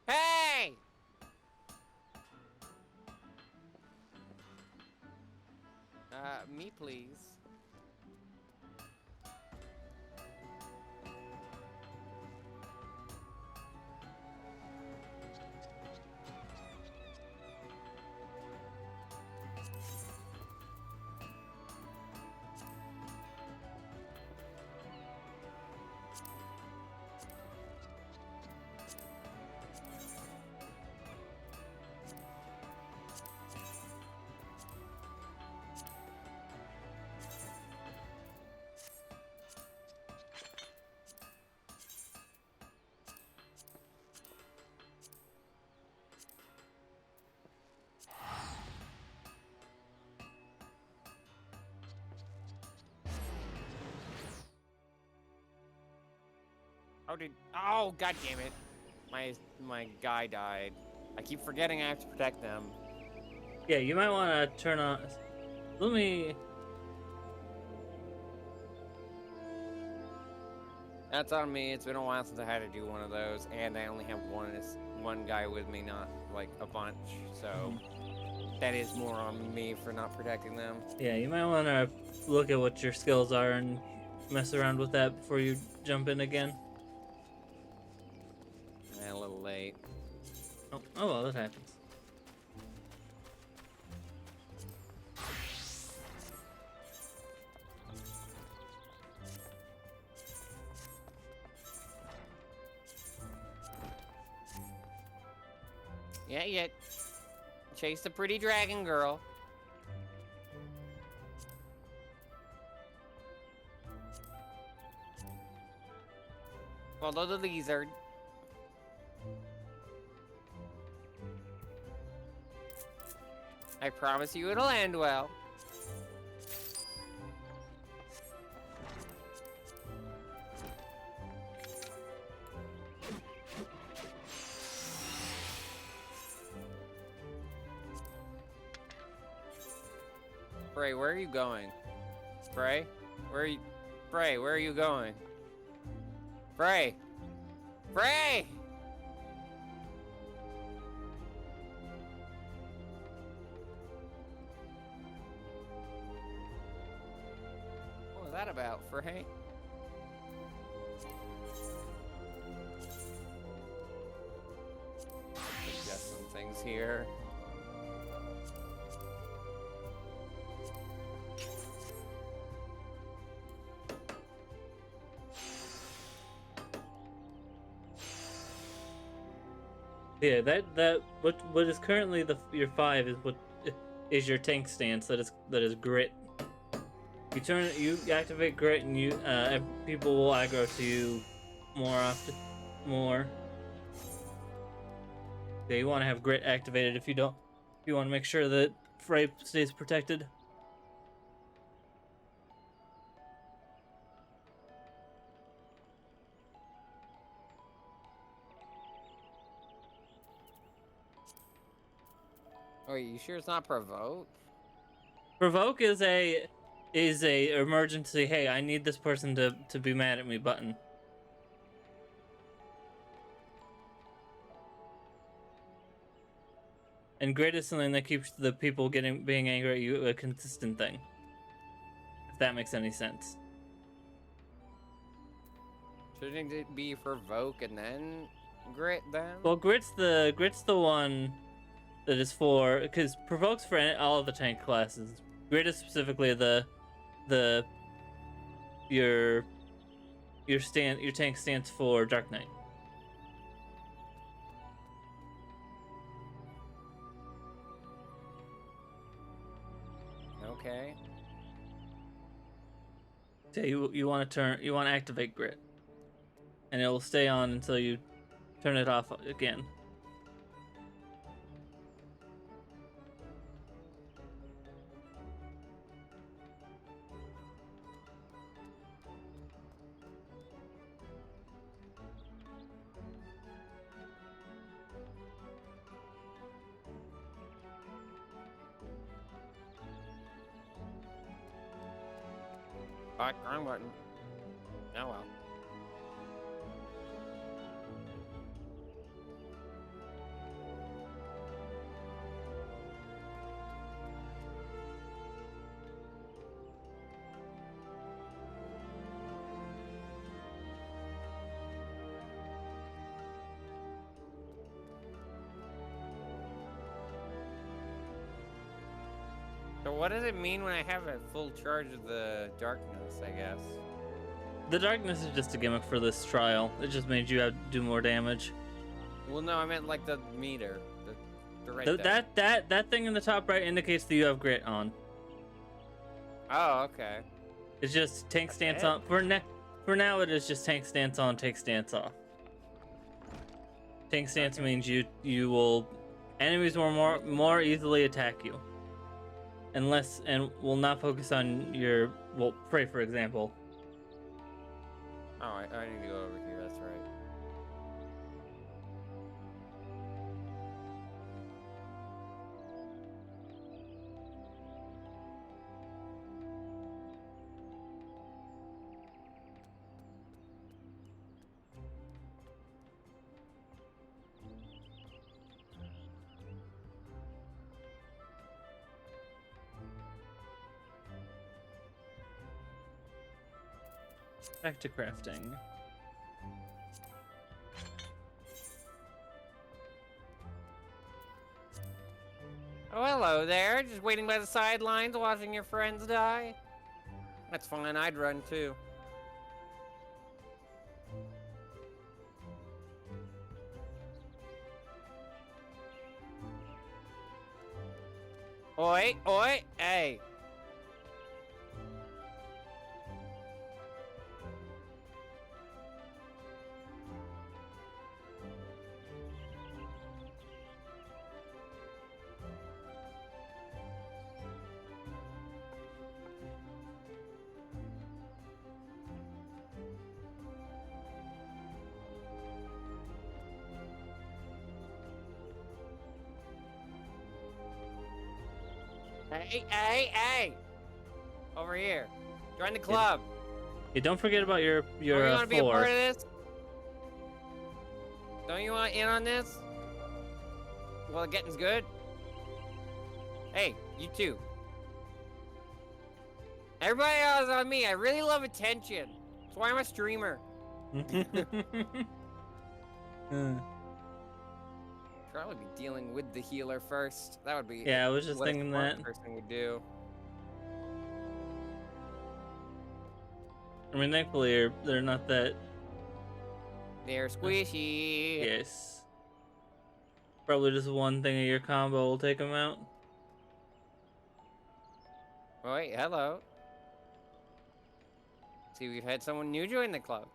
S1: Hey! Me please. Oh, god damn it. My guy died. I keep forgetting I have to protect them.
S2: Yeah, you might want to turn on. Let me.
S1: That's on me. It's been a while since I had to do one of those, and I only have one guy with me, not like a bunch. So that is more on me for not protecting them.
S2: Yeah, you might want to look at what your skills are and mess around with that before you jump in again.
S1: A little late.
S2: Oh well, that happens.
S1: Yeah. Chase the pretty dragon girl. Follow the lizard. I promise you it'll end well. Bray, where are you going? Bray? Bray, where are you going? Bray! Bray! What was that about, Bray? Adjust some things here.
S2: Yeah, what is currently your 5 is what is your tank stance. That is grit. You activate grit, and people will aggro to you more. Yeah, you want to have grit activated if you don't. You want to make sure that Frey stays protected.
S1: Oh, are you sure it's not provoke?
S2: Provoke is a emergency. Hey, I need this person to be mad at me button. And grit is something that keeps the people being angry at you a consistent thing. If that makes any sense.
S1: Shouldn't it be provoke and then grit then?
S2: Well, grit's the one that is for, because provoke's for all of the tank classes. Grit is specifically your tank stance for Dark Knight.
S1: Okay.
S2: So you want to activate grit, and it will stay on until you turn it off again.
S1: Wrong button. Oh well. So what does it mean when I have a full charge of the darkness, I guess?
S2: The darkness is just a gimmick for this trial. It just made you have to do more damage.
S1: Well, no, I meant like the meter. The right there.
S2: That thing in the top right indicates that you have grit on.
S1: Oh, okay.
S2: It's just tank stance
S1: it?
S2: on. For now, it is just tank stance on, tank stance off. Tank stance means you will enemies will more easily attack you. And will not focus on your prey, for example.
S1: Oh, I need to go over here. That's right.
S2: Back to crafting.
S1: Oh, hello there. Just waiting by the sidelines, watching your friends die. That's fine. I'd run too. Oi, oi, hey. Hey! Over here. Join the club.
S2: Yeah, don't forget about your
S1: Don't you want to be a
S2: floor.
S1: part of this? Don't you want in on this? Well, the getting's good. Hey, you too. Everybody else on me. I really love attention. That's why I'm a streamer. Probably be dealing with the healer first. That would be
S2: Yeah, I was just
S1: what a
S2: thinking
S1: smart
S2: that.
S1: person would do.
S2: I mean, thankfully they're not that.
S1: They're squishy.
S2: Yes. Probably just one thing of your combo will take them out.
S1: Wait, hello. See, we've had someone new join the club.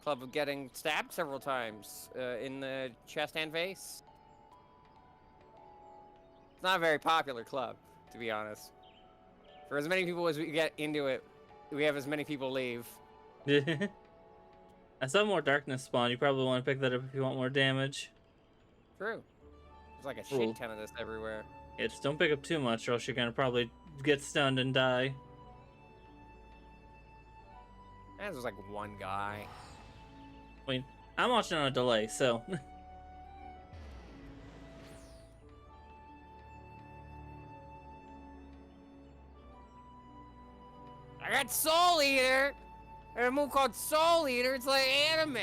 S1: Club of getting stabbed several times in the chest and face. It's not a very popular club, to be honest. For as many people as we get into it, we have as many people leave.
S2: I saw more darkness spawn. You probably want to pick that up if you want more damage.
S1: True. There's like a
S2: Cool.
S1: shit ton of this everywhere.
S2: Yeah, just don't pick up too much or else you're gonna probably get stunned and die.
S1: That was like one guy.
S2: I mean, I'm watching on a delay, so.
S1: I got Soul Eater! I got a move called Soul Eater. It's like anime.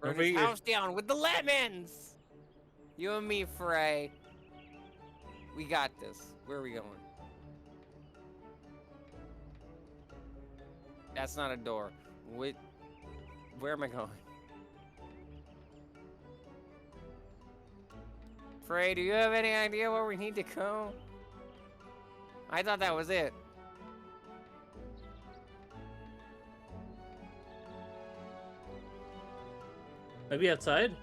S1: Burn
S2: Over
S1: his
S2: here.
S1: house down with the lemons! You and me, Frey. We got this. Where are we going? That's not a door. Where am I going? Frey, do you have any idea where we need to go? I thought that was it.
S2: Maybe outside?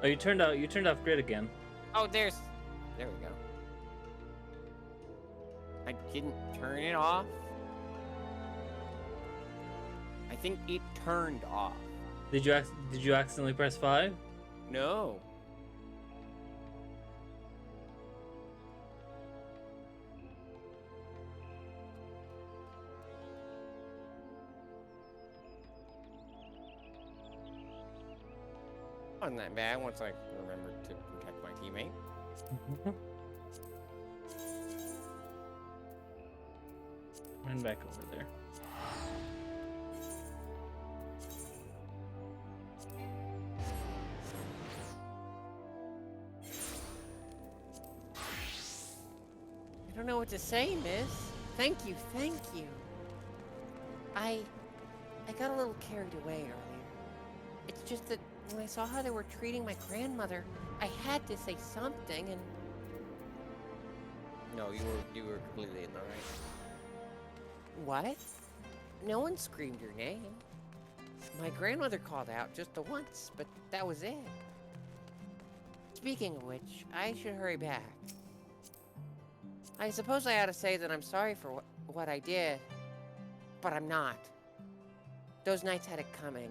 S2: Oh, you turned off grid again.
S1: Oh, there we go. I didn't turn it off. I think it turned off.
S2: Did you accidentally press 5?
S1: No. Wasn't that bad once I remembered to protect my teammate.
S2: Run back over there.
S3: I don't know what to say, miss. Thank you, thank you. I got a little carried away earlier. It's just that when I saw how they were treating my grandmother, I had to say something, and
S1: No, you were completely in the right.
S3: what? No one screamed your name. My grandmother called out just the once, but that was it. Speaking of which, I should hurry back. I suppose I ought to say that I'm sorry for what I did, but I'm not. Those nights had it coming.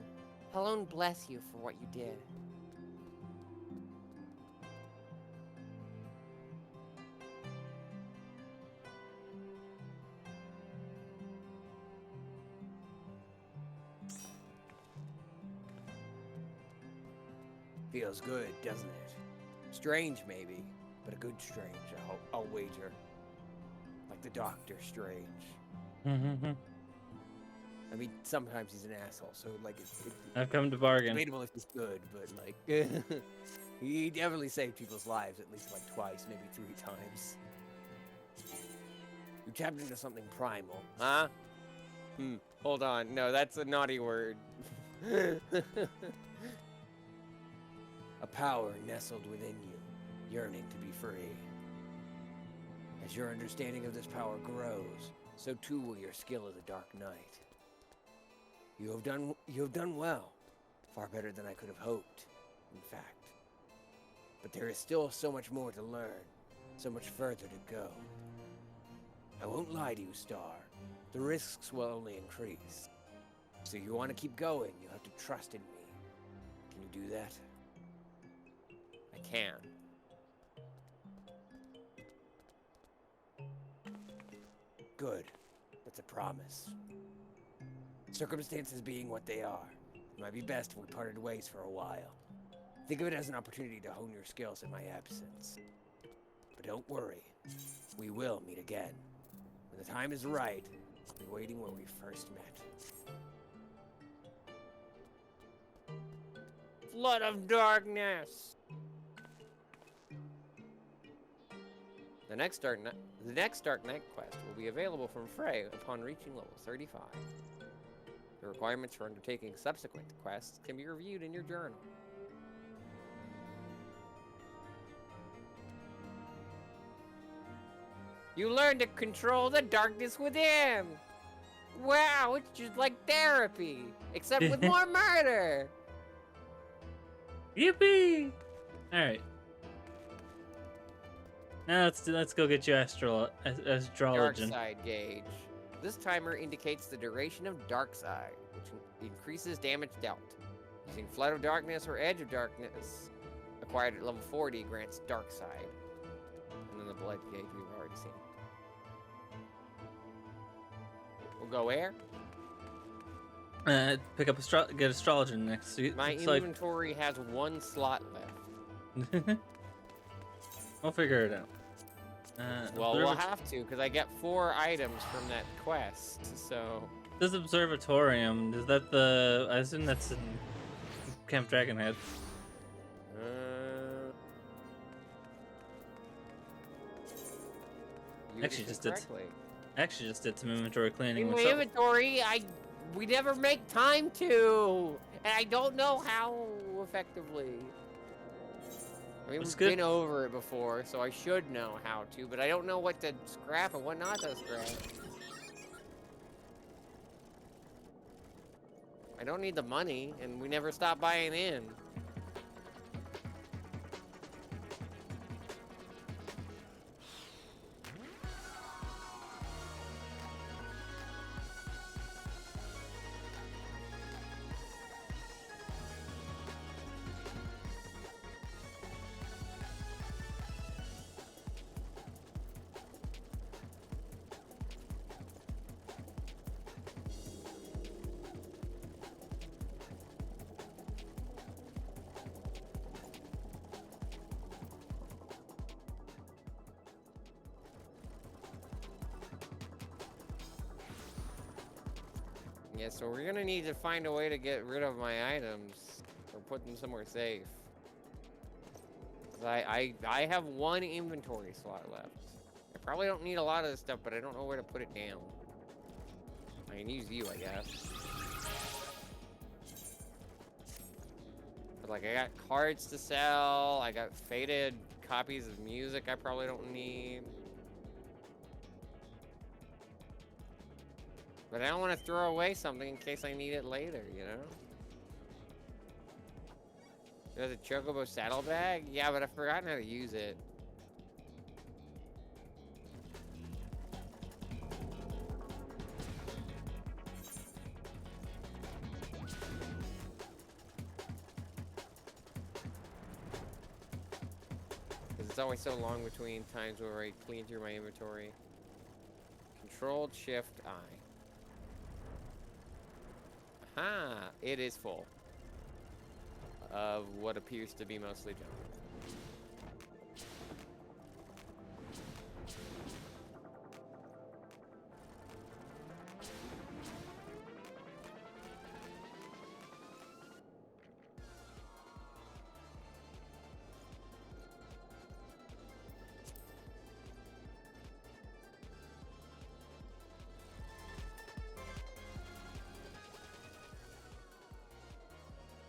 S3: Alone bless you for what you did.
S1: Feels good, doesn't it? Strange, maybe, but a good strange, I'll wager. Like the Doctor Strange. I mean, sometimes he's an asshole, so like
S2: I've come to bargain.
S1: debatable if he's good, but like he definitely saved people's lives at least like twice, maybe 3 times. You tapped into something primal, huh? Hold on, no, that's a naughty word. A power nestled within you, yearning to be free. As your understanding of this power grows, so too will your skill as a Dark Knight. You have done well, far better than I could have hoped, in fact. But there is still so much more to learn, so much further to go. I won't lie to you, Star. The risks will only increase. So if you want to keep going, you have to trust in me. Can you do that? I can. Good. That's a promise. Circumstances being what they are, it might be best if we parted ways for a while. Think of it as an opportunity to hone your skills in my absence. But don't worry, we will meet again. When the time is right, I'll be waiting where we first met. Flood of darkness! The next Dark Knight quest will be available from Frey upon reaching level 35. The requirements for undertaking subsequent quests can be reviewed in your journal. You learn to control the darkness within! Wow, it's just like therapy, except with more murder!
S2: Yippee! Alright. Now let's go get you astrologian.
S1: Darkside gauge. This timer indicates the duration of Darkside, which increases damage dealt. Using Flood of Darkness or Edge of Darkness, acquired at level 40, grants Darkside. And then the Blood gauge we've already seen. We'll go where?
S2: Pick up get astrologian next.
S1: My inventory has 1 slot left.
S2: We'll figure it out.
S1: Well, we'll have to, because I get 4 items from that quest, so...
S2: This observatorium, is that the... I assume that's in Camp Dragonhead. Actually just did some inventory cleaning
S3: In my
S2: myself.
S3: inventory, we never make time to, and I don't know how effectively.
S1: I mean,
S2: It's
S1: we've
S2: good.
S1: been over it before, so I should know how to, but I don't know what to scrap and what not to scrap. I don't need the money, and we never stop buying in. Yeah, so we're gonna need to find a way to get rid of my items or put them somewhere safe. 'Cause I have one inventory slot left. I probably don't need a lot of this stuff, but I don't know where to put it down. I can use you, I guess. But like, I got cards to sell. I got faded copies of music I probably don't need. But I don't want to throw away something in case I need it later, you know? There's a Chocobo saddlebag? Yeah, but I've forgotten how to use it. Because it's always so long between times where I clean through my inventory. Controlled Shift I. Aha! It is full of what appears to be mostly junk.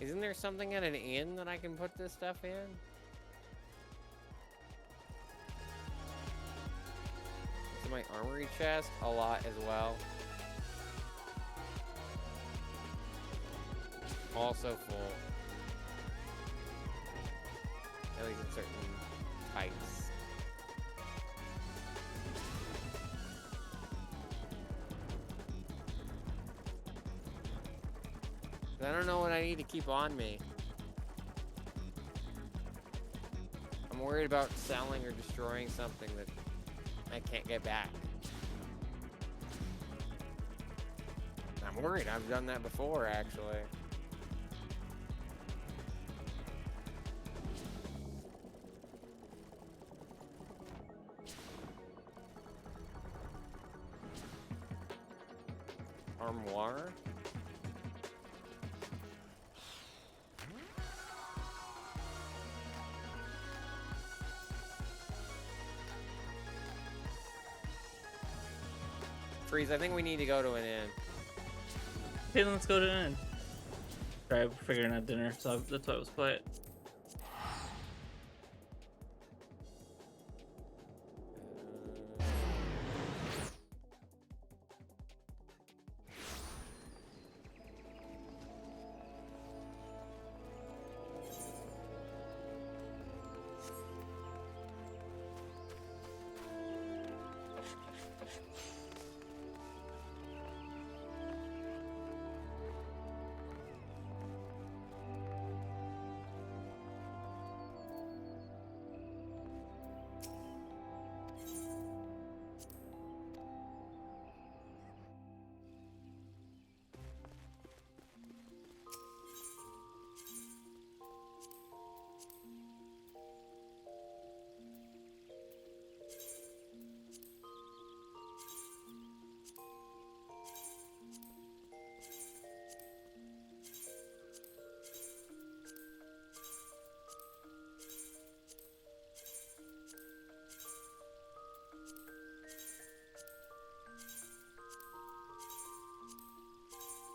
S1: Isn't there something at an inn that I can put this stuff in? It's in my armory chest a lot as well. Also full. At least in certain types. I don't know what I need to keep on me. I'm worried about selling or destroying something that I can't get back. I'm worried. I've done that before, actually. Armoire? Freeze, I think we need to go to an inn.
S2: Okay, let's go to an inn. Sorry, we're figuring out dinner, so that's why it was quiet.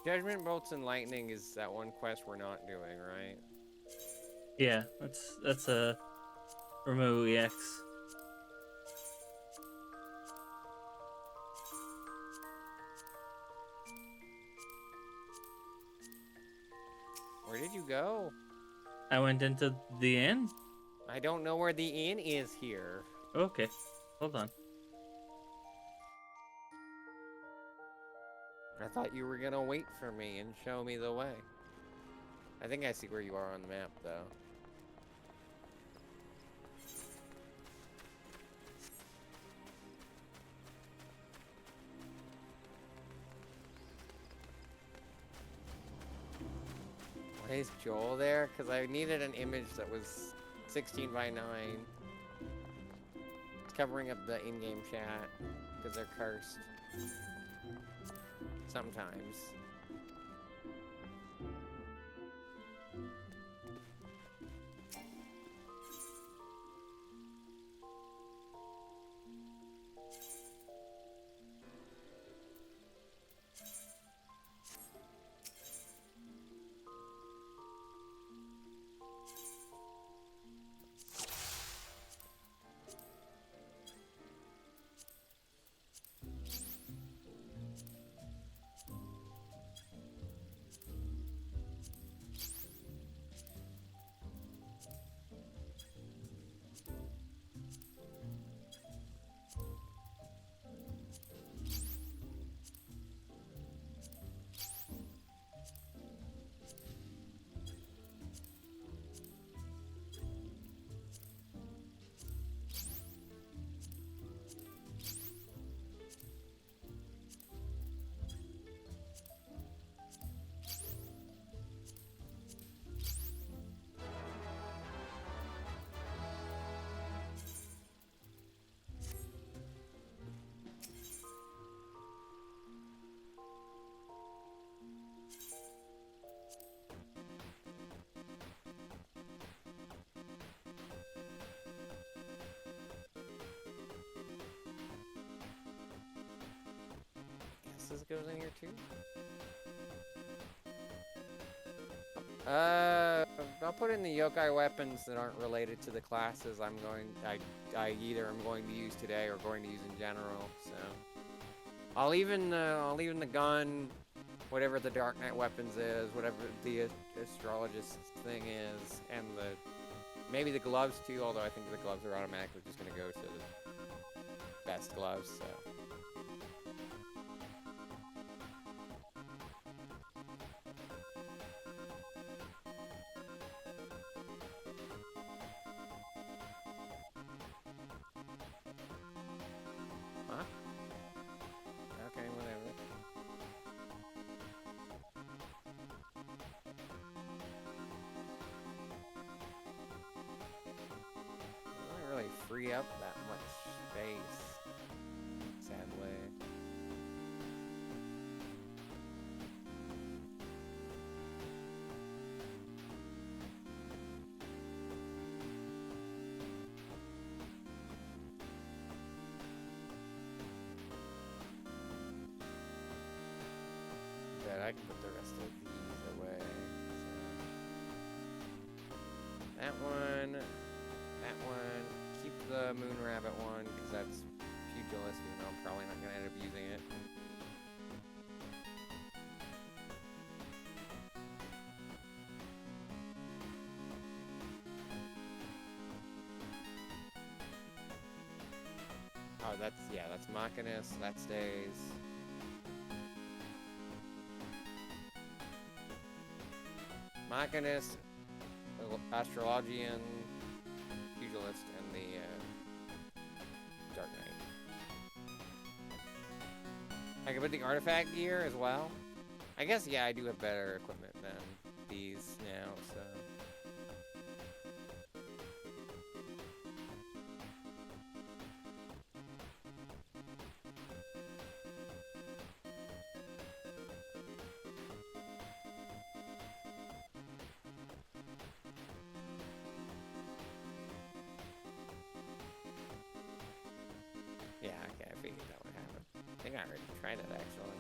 S1: Judgment Bolts and Lightning is that one quest we're not doing, right?
S2: Yeah, that's a remove EX.
S1: Where did you go?
S2: I went into the inn.
S1: I don't know where the inn is here.
S2: Okay, hold on.
S1: I thought you were gonna wait for me and show me the way. I think I see where you are on the map, though. Why is Joel there? Because I needed an image that was 16 by 9. It's covering up the in-game chat because they're cursed. Sometimes. classes goes in here too? I'll put in the yokai weapons that aren't related to the classes I either am going to use today or going to use in general. So I'll even the gun, whatever the Dark Knight weapons is, whatever the astrologist thing is, and maybe the gloves too. Although I think the gloves are automatically just gonna go to the best gloves. So. Huh? Okay, whatever. Doesn't really free up that much space, sadly. But I can put the rest of these away. So. That one. Keep the moon rabbit one, because that's pugilist, even though I'm probably not going to end up using it. Oh, that's Machinus, that stays. Machinus, Astrologian, Pugilist, and the Dark Knight. I can put the artifact gear as well. I guess, yeah, I do have better equipment than these now, so. Yeah, okay, I figured that would happen. I think I already tried it, actually.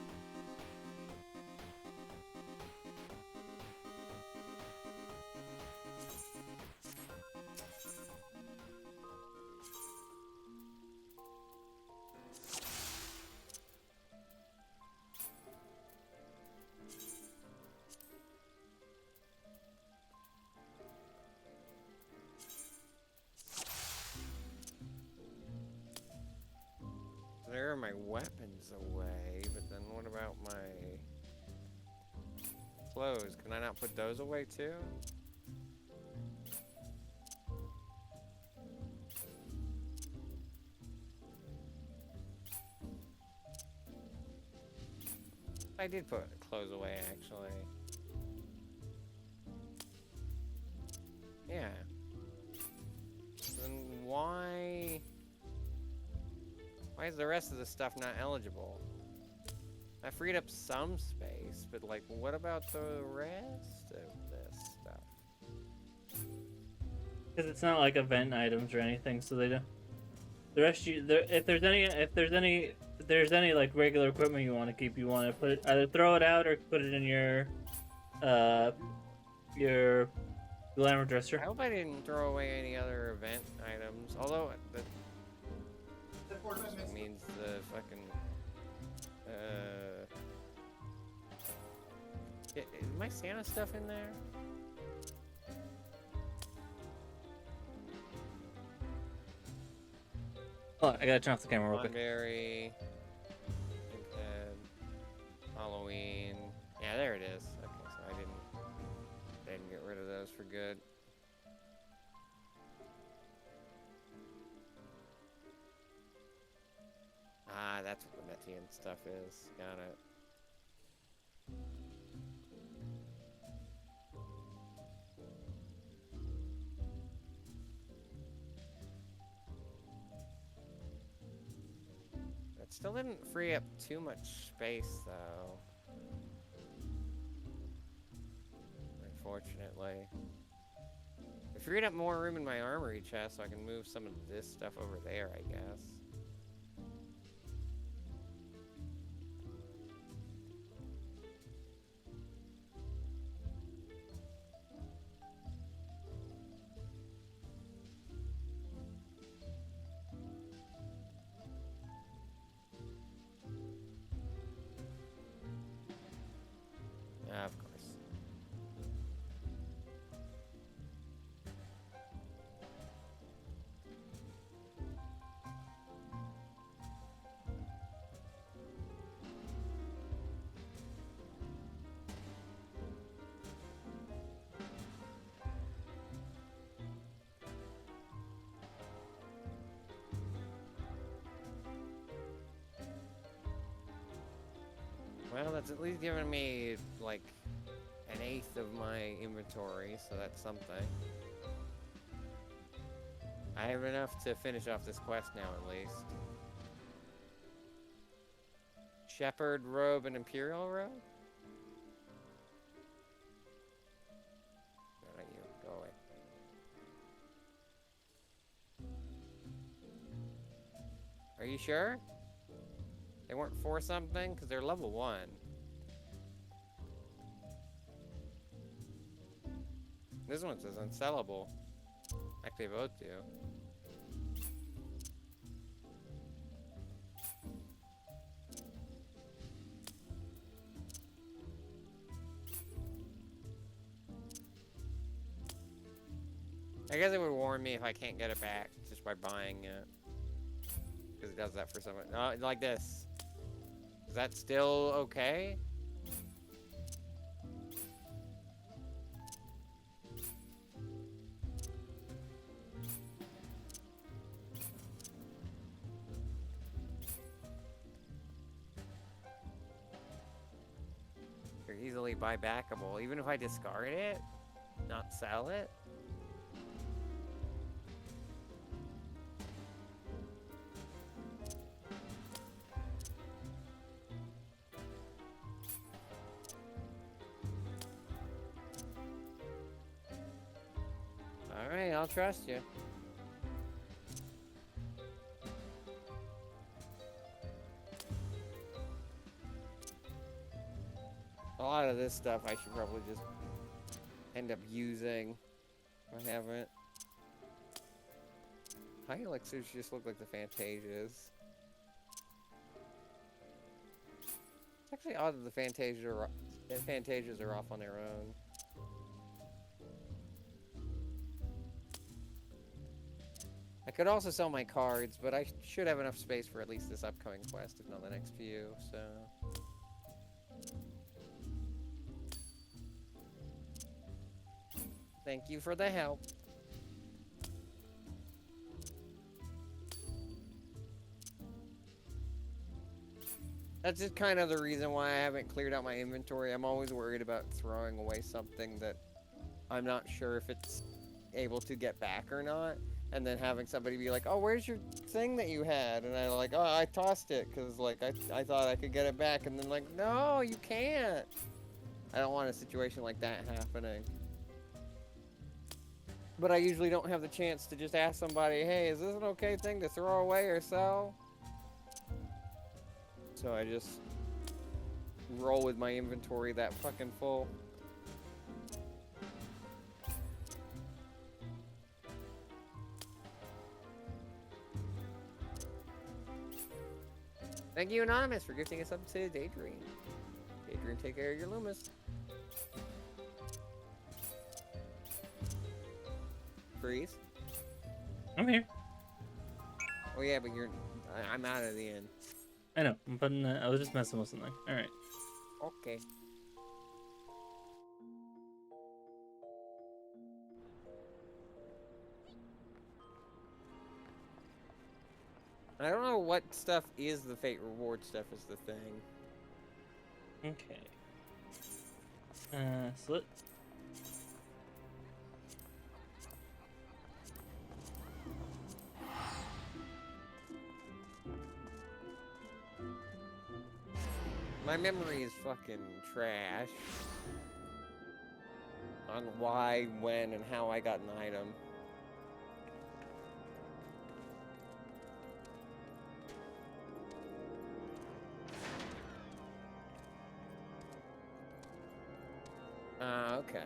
S1: There are my weapons away, but then what about my clothes? Can I not put those away too? I did put clothes away, actually. Yeah. Then why is the rest of the stuff not eligible? I freed up some space, but like, what about the rest of this stuff?
S2: Because it's not like event items or anything, so they don't. The rest if there's any like regular equipment you want to keep, you want to put it, either throw it out or put it in your glamour dresser.
S1: I hope I didn't throw away any other event items, although that means the fucking is my Santa stuff in there?
S2: Oh, I gotta turn off the camera real quick.
S1: Thornberry, Halloween. Yeah, there it is. Okay, so I didn't get rid of those for good. Ah, that's what the Metian stuff is. Got it. It still didn't free up too much space, though. Unfortunately. It freed up more room in my armory chest, so I can move some of this stuff over there, I guess. Well, that's at least giving me, like, an eighth of my inventory, so that's something. I have enough to finish off this quest now, at least. Shepherd robe and Imperial robe? No, not you. Go away. Are you sure? They weren't for something? Because they're level 1. This one says unsellable. Actually, both do. I guess it would warn me if I can't get it back just by buying it. Because it does that for someone. Like this. Is that still okay? They're easily buybackable. Even if I discard it, not sell it. Alright, I'll trust you. A lot of this stuff I should probably just end up using. I haven't. High elixirs just look like the Fantasias. It's actually odd that the Fantasias are off on their own. I could also sell my cards, but I should have enough space for at least this upcoming quest, if not the next few, so... Thank you for the help. That's just kind of the reason why I haven't cleared out my inventory. I'm always worried about throwing away something that I'm not sure if it's able to get back or not. And then having somebody be like, oh, where's your thing that you had? And I'm like, oh, I tossed it because, like, I thought I could get it back. And then, like, no, you can't. I don't want a situation like that happening. But I usually don't have the chance to just ask somebody, hey, is this an okay thing to throw away or sell? So I just roll with my inventory that fucking full. Thank you, Anonymous, for gifting us up to Daydream. Daydream, take care of your Loomis. Freeze?
S2: I'm here.
S1: Oh yeah, but I'm out of the inn.
S2: I know, but I was just messing with something. All right.
S1: Okay. I don't know what stuff is the fate reward stuff is the thing.
S2: Okay. So let's...
S1: My memory is fucking trash on why, when, and how I got an item. Okay.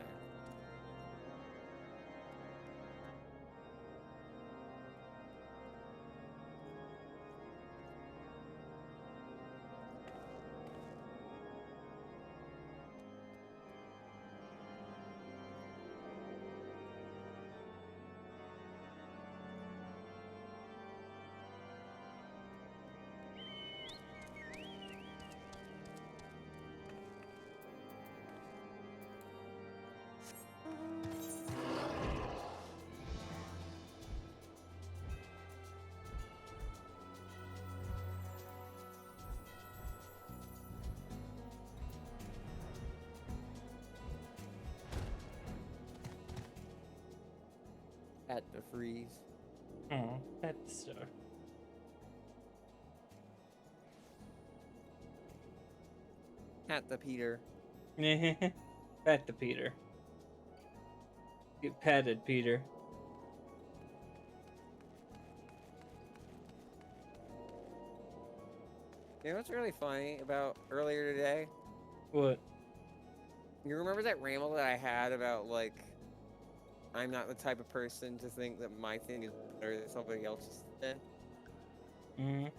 S1: At the freeze.
S2: Oh, that's so.
S1: At the Peter.
S2: Pat the Peter. Get patted, Peter.
S1: You know what's really funny about earlier today?
S2: What?
S1: You remember that ramble that I had about, like, I'm not the type of person to think that my thing is better than somebody else's thing?
S2: Mm-hmm.
S1: It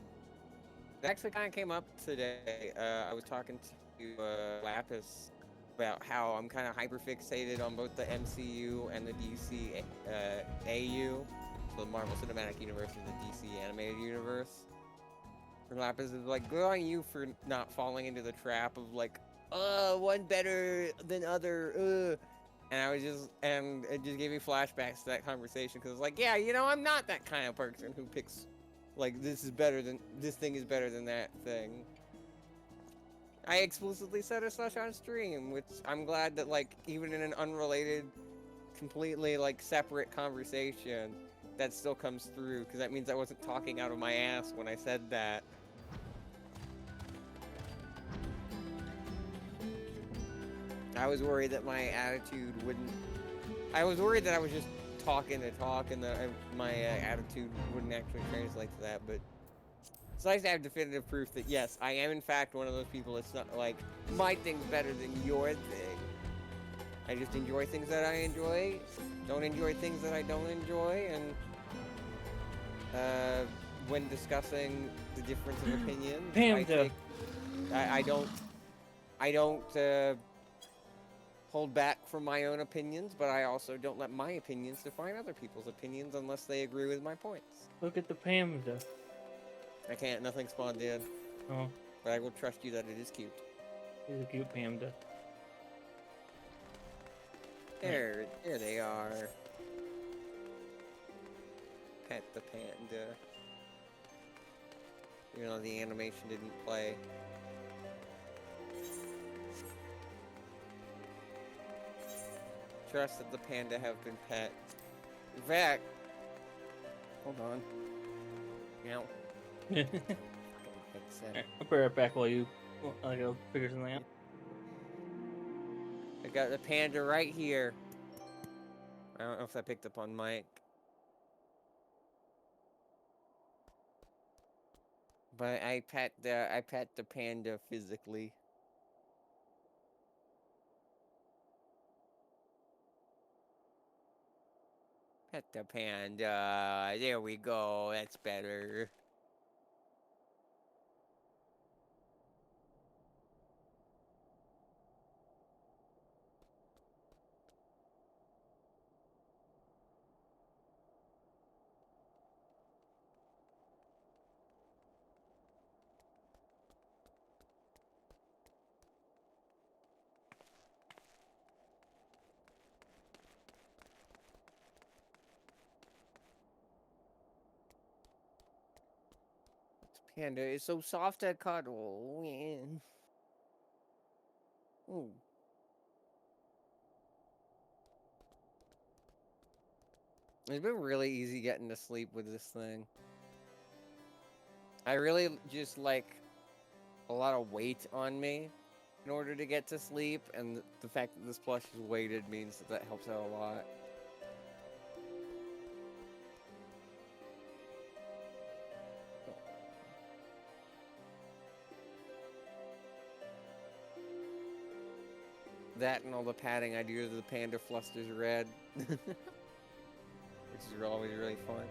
S1: actually kind of came up today. I was talking to Lapis about how I'm kind of hyperfixated on both the MCU and the DC AU, so the Marvel Cinematic Universe and the DC Animated Universe. And Lapis is like, good on you for not falling into the trap of like, one better than other, And I was just, and it just gave me flashbacks to that conversation, because it's like, yeah, you know, I'm not that kind of person who picks, like, this thing is better than that thing. I explicitly said as such on stream, which I'm glad that, like, even in an unrelated, completely, like, separate conversation, that still comes through, because that means I wasn't talking out of my ass when I said that. I was worried that my attitude wouldn't... I was worried that I was just talking to talk, and that my attitude wouldn't actually translate to that, but... It's nice to have definitive proof that, yes, I am in fact one of those people. It's not like, my thing's better than your thing. I just enjoy things that I enjoy, don't enjoy things that I don't enjoy, and when discussing the difference of opinions, I don't hold back from my own opinions, but I also don't let my opinions define other people's opinions unless they agree with my points.
S2: Look at the panda.
S1: I can't, nothing spawned in.
S2: Oh.
S1: But I will trust you that it is cute.
S2: He's a cute panda.
S1: There they are. Pet the panda. Even though the animation didn't play. Trust that the panda have been pet. In fact, hold on. Meow.
S2: Alright, I'll be right back while you I'll go figure something out.
S1: I got the panda right here. I don't know if I picked up on mic. But I pet the panda physically. Pet the panda. There we go. That's better. Panda is so soft to cuddle. Man. Ooh. It's been really easy getting to sleep with this thing. I really just like a lot of weight on me in order to get to sleep, and the fact that this plush is weighted means that helps out a lot. That and all the patting I do to the panda flusters red. Which is always really fun.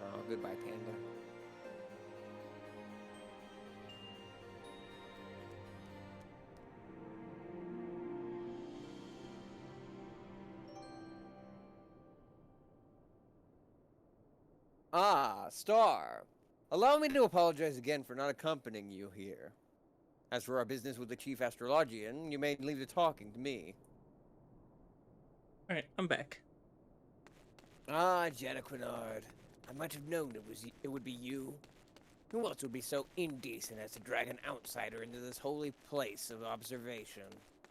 S1: Oh, goodbye, panda. Ah, Star. Allow me to apologize again for not accompanying you here. As for our business with the Chief Astrologian, you may leave the talking to me.
S2: Alright, I'm back.
S1: Ah, Jenna Quinard. I might have known it would be you. Who else would be so indecent as to drag an outsider into this holy place of observation?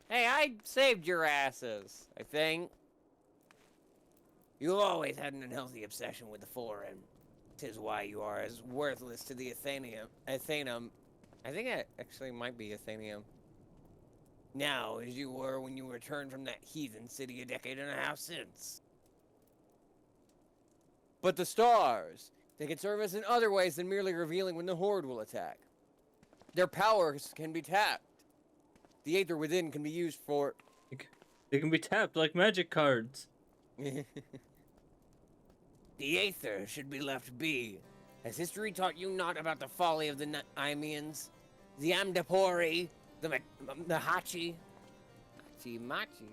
S1: Hey, I saved your asses, I think. You've always had an unhealthy obsession with the foreign. 'Tis why you are as worthless to the Athenum. I think it actually might be Athenium. Now, as you were when you returned from that heathen city a decade and a half since. But the stars, they can serve us in other ways than merely revealing when the Horde will attack. Their powers can be tapped. The Aether within can be used for...
S2: They can be tapped like magic cards.
S1: The Aether should be left be. Has history taught you not about the folly of the Imeans, the Amdapori, the Hachi? Hachi-machi?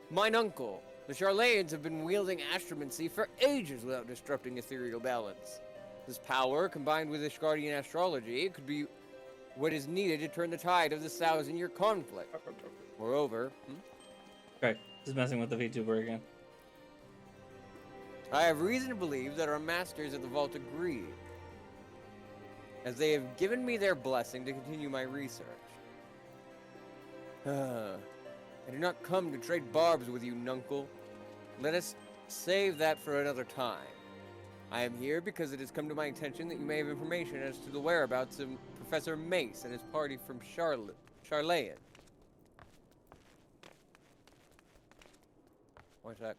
S1: Mine uncle, the Charlayans have been wielding astromancy for ages without disrupting ethereal balance. This power, combined with Ishgardian astrology, could be what is needed to turn the tide of this 1,000-year conflict. Moreover...
S2: Right, just messing with the VTuber again.
S1: I have reason to believe that our masters at the Vault agree, as they have given me their blessing to continue my research. I do not come to trade barbs with you, Nuncle. Let us save that for another time. I am here because it has come to my attention that you may have information as to the whereabouts of Professor Mace and his party from Charlayan. One sec.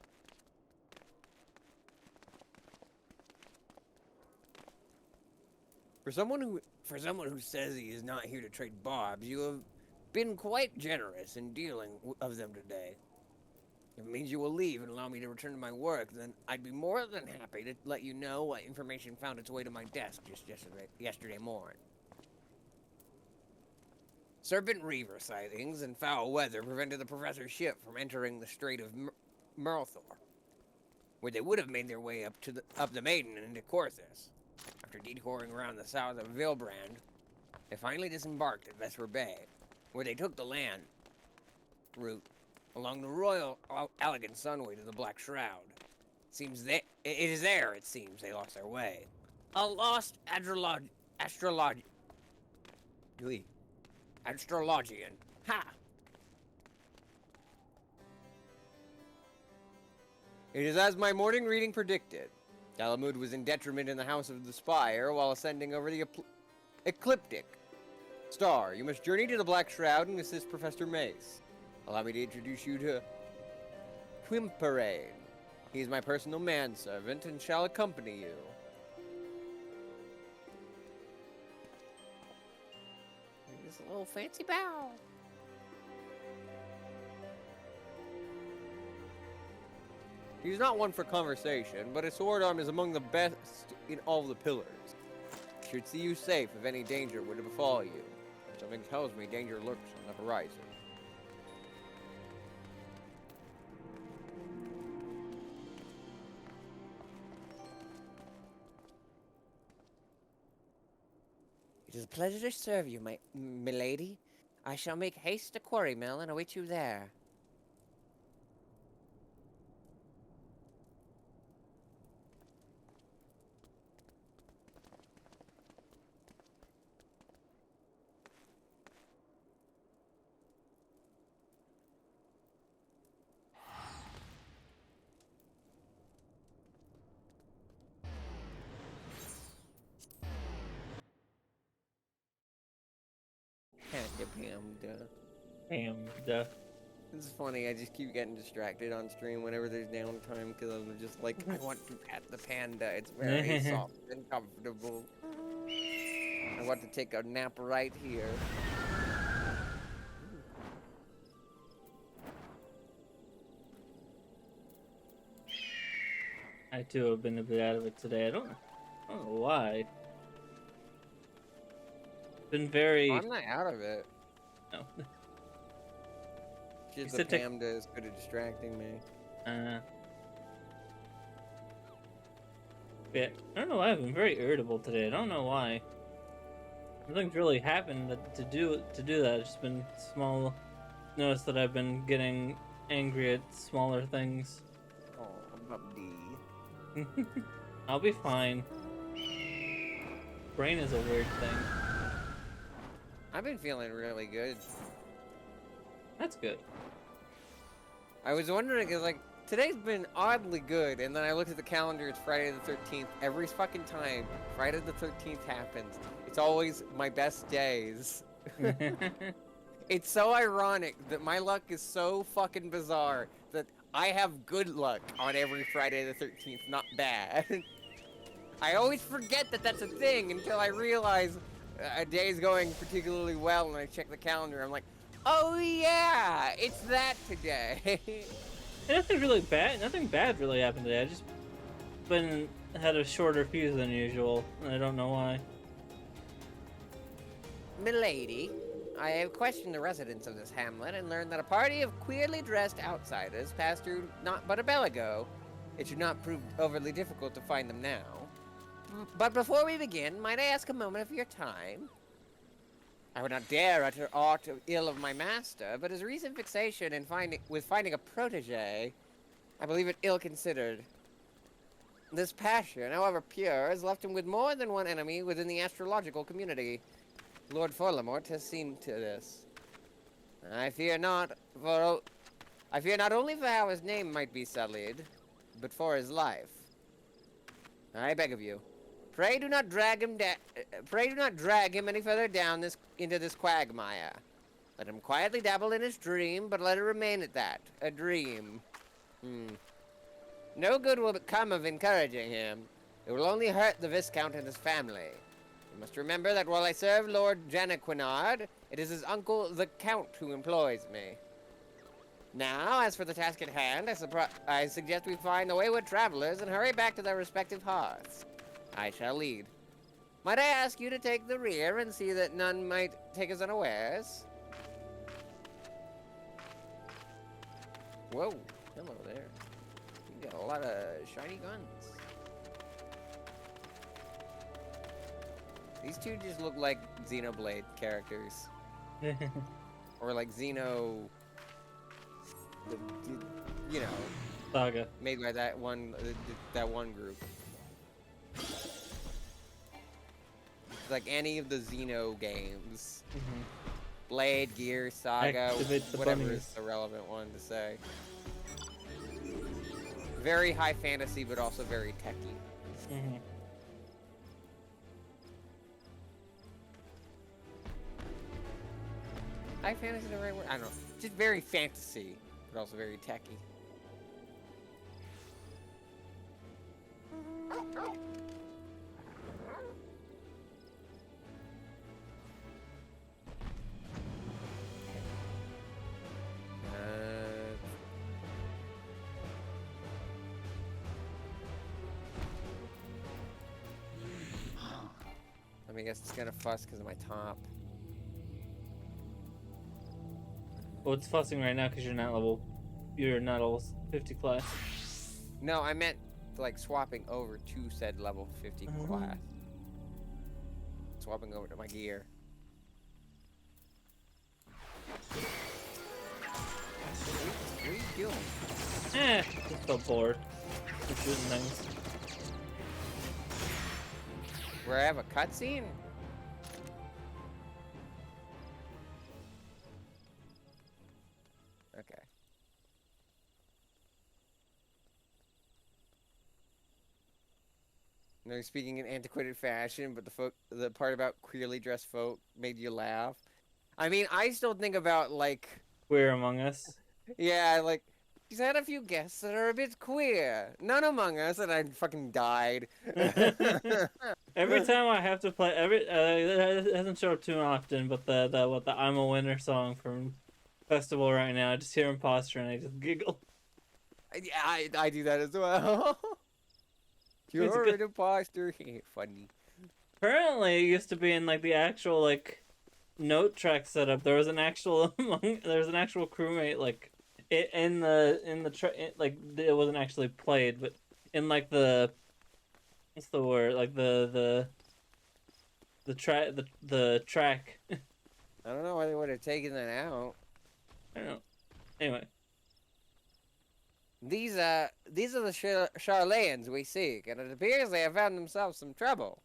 S1: For someone who says he is not here to trade barbs, you have been quite generous in dealing of them today. If it means you will leave and allow me to return to my work, then I'd be more than happy to let you know what information found its way to my desk just yesterday morning. Serpent Reaver sightings and foul weather prevented the professor's ship from entering the Strait of Merlthor, where they would have made their way up the Maiden and into Corthus. After detouring around the south of Vilbrand, they finally disembarked at Vesper Bay, where they took the land route along the Royal Elegant Sunway to the Black Shroud. It is there, it seems, they lost their way. A lost astrologian. Ha! It is as my morning reading predicted. Dalamud was in detriment in the House of the Spire while ascending over the ecliptic star. You must journey to the Black Shroud and assist Professor Mace. Allow me to introduce you to Quimperane. He is my personal manservant and shall accompany you. Just a little fancy bow. He's not one for conversation, but his sword arm is among the best in all the pillars. Should see you safe if any danger were to befall you. Something tells me danger lurks on the horizon. It is a pleasure to serve you, milady. I shall make haste to Quarry Mill and await you there.
S2: Damn.
S1: This is funny, I just keep getting distracted on stream whenever there's downtime because I'm just like, I want to pet the panda. It's very soft and comfortable. I want to take a nap right here.
S2: I too have been a bit out of it today. I don't know why. Been very...
S1: I'm not out of it.
S2: No.
S1: Just the panda is good at distracting me.
S2: Yeah, I don't know why I've been very irritable today. I don't know why. Nothing's really happened to do that. It's just been small. Notice that I've been getting angry at smaller things.
S1: Oh, Bubby.
S2: I'll be fine. brain is a weird thing.
S1: I've been feeling really good.
S2: That's good.
S1: I was wondering, cause like today's been oddly good, and then I looked at the calendar. It's Friday the 13th. Every fucking time Friday the 13th happens, it's always my best days. It's so ironic that my luck is so fucking bizarre that I have good luck on every Friday the 13th, not bad. I always forget that that's a thing until I realize a day's going particularly well and I check the calendar. I'm like, oh yeah, it's that today.
S2: Nothing really bad. Nothing bad really happened today. I just had a shorter fuse than usual, and I don't know why.
S1: Milady, I have questioned the residents of this hamlet and learned that a party of queerly dressed outsiders passed through not but a bell ago. It should not prove overly difficult to find them now. But before we begin, might I ask a moment of your time? I would not dare utter aught ill of my master, but his recent fixation in finding a protege, I believe it ill-considered. This passion, however pure, has left him with more than one enemy within the astrological community. Lord Forlamort has seen to this. I fear not only for how his name might be sullied, but for his life. I beg of you, pray do not drag him any further down into this quagmire. Let him quietly dabble in his dream, but let it remain at that, a dream. No good will come of encouraging him. It will only hurt the Viscount and his family. You must remember that while I serve Lord Janaquinard, it is his uncle, the Count, who employs me. Now, as for the task at hand, I suggest we find the wayward travelers and hurry back to their respective hearths. I shall lead. Might I ask you to take the rear and see that none might take us unawares? Whoa, hello there. You got a lot of shiny guns. These two just look like Xenoblade characters. Or like Xeno... you know,
S2: Saga.
S1: made by that one group. Like any of the Xeno games. Blade, Gear, Saga, whatever is the relevant one to say. Very high fantasy, but also very techy. High fantasy is the right word? I don't know. Just very fantasy, but also very techy. I guess it's gonna fuss because of my top.
S2: Well, it's fussing right now because you're not level 50 class.
S1: No, I meant like swapping over to said level 50 class. Swapping over to my gear. What are you doing?
S2: Just so bored. Just shooting things.
S1: Where I have a cutscene? Okay. No, you're speaking in antiquated fashion, but the part about queerly dressed folk made you laugh. I mean, I still think about like
S2: Queer Among Us.
S1: Yeah, like he's had a few guests that are a bit queer. None among us, and I fucking died.
S2: Every time I have to play, it hasn't showed up too often, but the I'm a Winner song from Festival right now, I just hear imposter and I just giggle.
S1: Yeah, I do that as well. You're an imposter. Funny.
S2: Apparently, it used to be in like the actual like note track setup. There was an actual crewmate like it like it wasn't actually played, but in like the what's the word, like the track.
S1: I don't know why they would have taken that out.
S2: I don't know. Anyway.
S1: These are the Charlayans we seek, and it appears they have found themselves some trouble.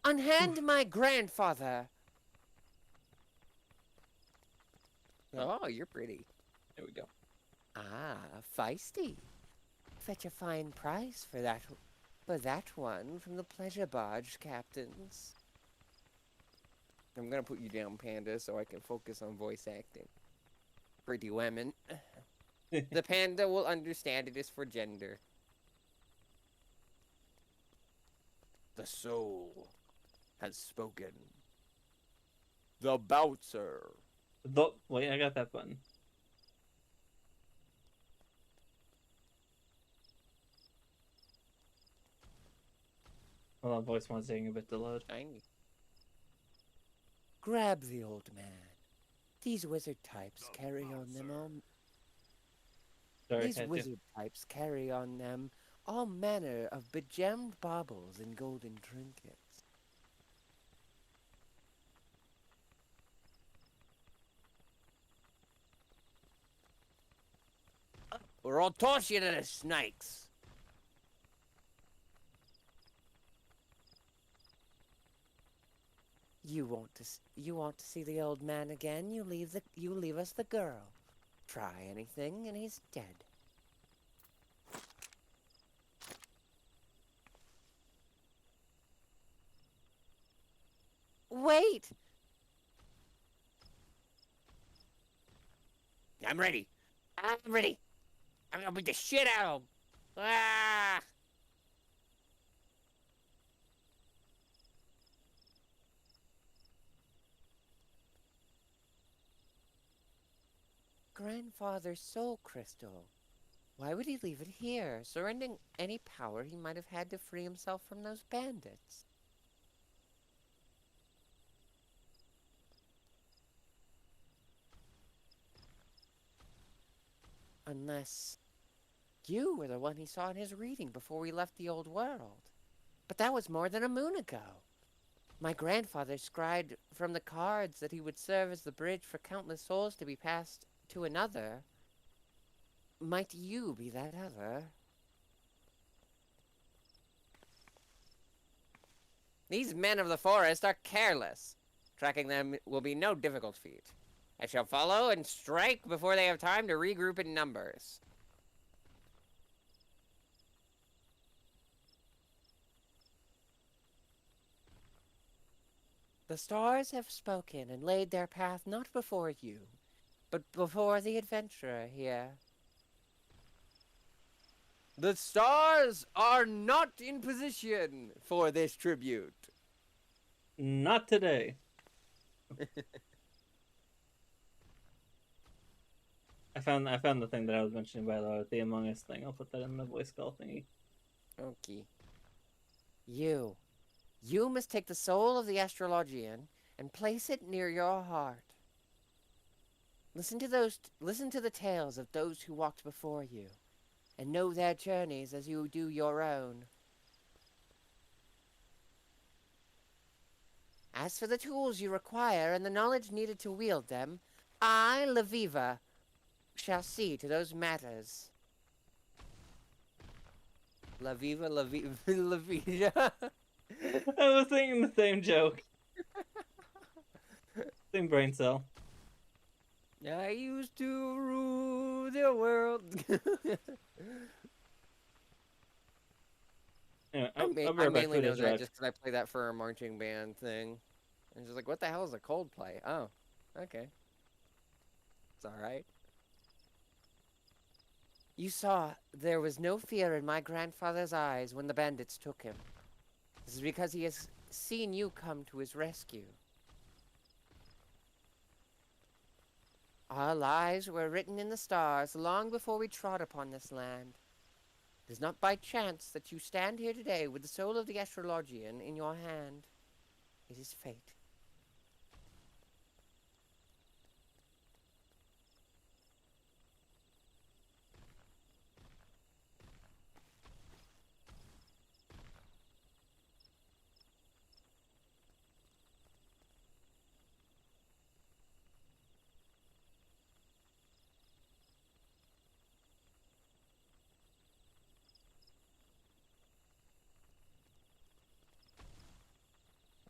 S3: Unhand my grandfather.
S1: Oh, you're pretty.
S2: There we go.
S3: Ah, feisty. Fetch a fine price for that one from the pleasure barge captains.
S1: I'm gonna put you down, Panda, so I can focus on voice acting. Pretty women. The panda will understand it is for gender. The soul has spoken. The bouncer.
S2: Wait, I got that button. Hold on, voice one's taking a bit to load.
S1: Tiny.
S3: Grab the old man. These wizard types carry on them all.
S2: Sorry,
S3: These
S2: had to.
S3: wizard types carry on them all manner of begemmed baubles and golden trinkets.
S1: Or I'll toss you to the snakes.
S3: You want to see the old man again? You leave us the girl. Try anything, and he's dead. Wait!
S1: I'm ready. I'm ready. I'm gonna beat the shit out of him. Ah!
S3: Grandfather's soul crystal. Why would he leave it here, surrendering any power he might have had to free himself from those bandits? Unless you were the one he saw in his reading before we left the old world. But that was more than a moon ago. My grandfather scried from the cards that he would serve as the bridge for countless souls to be passed to another. Might you be that other?
S1: These men of the forest are careless. Tracking them will be no difficult feat. I shall follow and strike before they have time to regroup in numbers.
S3: The stars have spoken and laid their path not before you, but before the adventurer here.
S1: The stars are not in position for this tribute.
S2: Not today. I found the thing that I was mentioning, by the way, with the Among Us thing. I'll put that in the voice call thingy.
S1: Okay.
S3: You must take the soul of the astrologian and place it near your heart. Listen to the tales of those who walked before you, and know their journeys as you do your own. As for the tools you require and the knowledge needed to wield them, I, Laviva, shall see to those matters.
S1: La Viva, La Viva, La Vida.
S2: I was thinking the same joke. Same brain cell.
S1: I used to rule the world.
S2: Anyway,
S1: I
S2: I'll be
S1: I
S2: right back.
S1: mainly
S2: Food
S1: know
S2: has
S1: that
S2: arrived.
S1: just because I play that for a marching band thing. And just like, what the hell is a Coldplay? Oh, okay. It's alright.
S3: You saw there was no fear in my grandfather's eyes when the bandits took him. This is because he has seen you come to his rescue. Our lives were written in the stars long before we trod upon this land. It is not by chance that you stand here today with the soul of the astrologian in your hand. It is fate.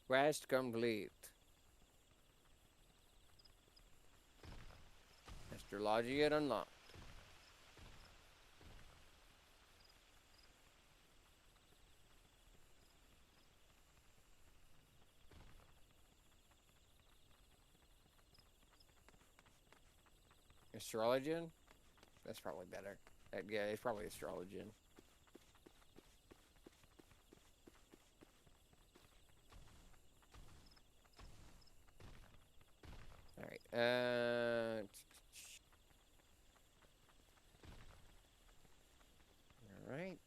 S1: Quest complete. Astrology unlocked. Astrologian? That's probably better. Yeah, it's probably Astrologian. Alright, Alright.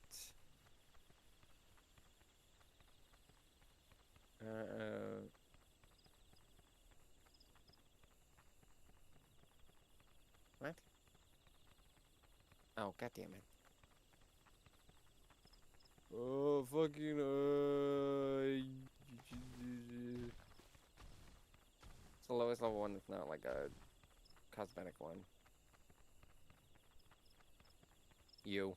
S1: What? Oh, god damn it. Oh, fucking, It's the lowest level one, it's not like a cosmetic one. You.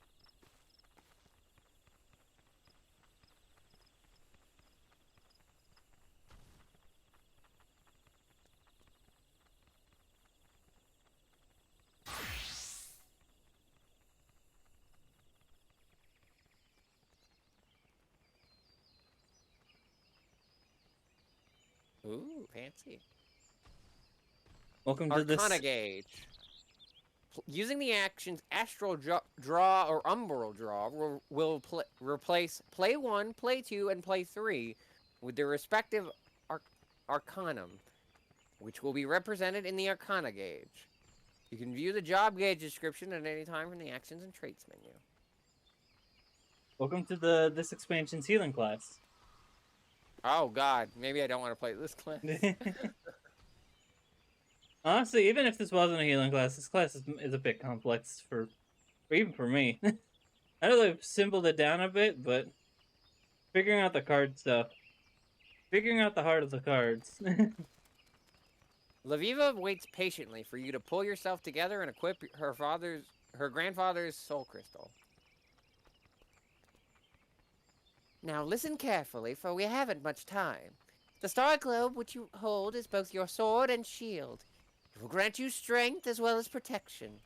S1: Ooh, fancy.
S2: Welcome to
S1: Arcana
S2: this.
S1: gauge. Using the actions Astral Draw or Umbral Draw will replace Play 1, Play 2, and Play 3 with their respective Arcanum, which will be represented in the Arcana gauge. You can view the job gauge description at any time from the Actions and Traits menu.
S2: Welcome to this expansion's healing class.
S1: Oh god, maybe I don't want to play this class.
S2: Honestly, even if this wasn't a healing class, this class is a bit complex for even for me. I know they've simpled it down a bit, but figuring out the card stuff, figuring out the heart of the cards.
S1: Laviva waits patiently for you to pull yourself together and equip her grandfather's soul crystal. Now listen carefully, for we haven't much time. The star globe which you hold is both your sword and shield. It will grant you strength as well as protection.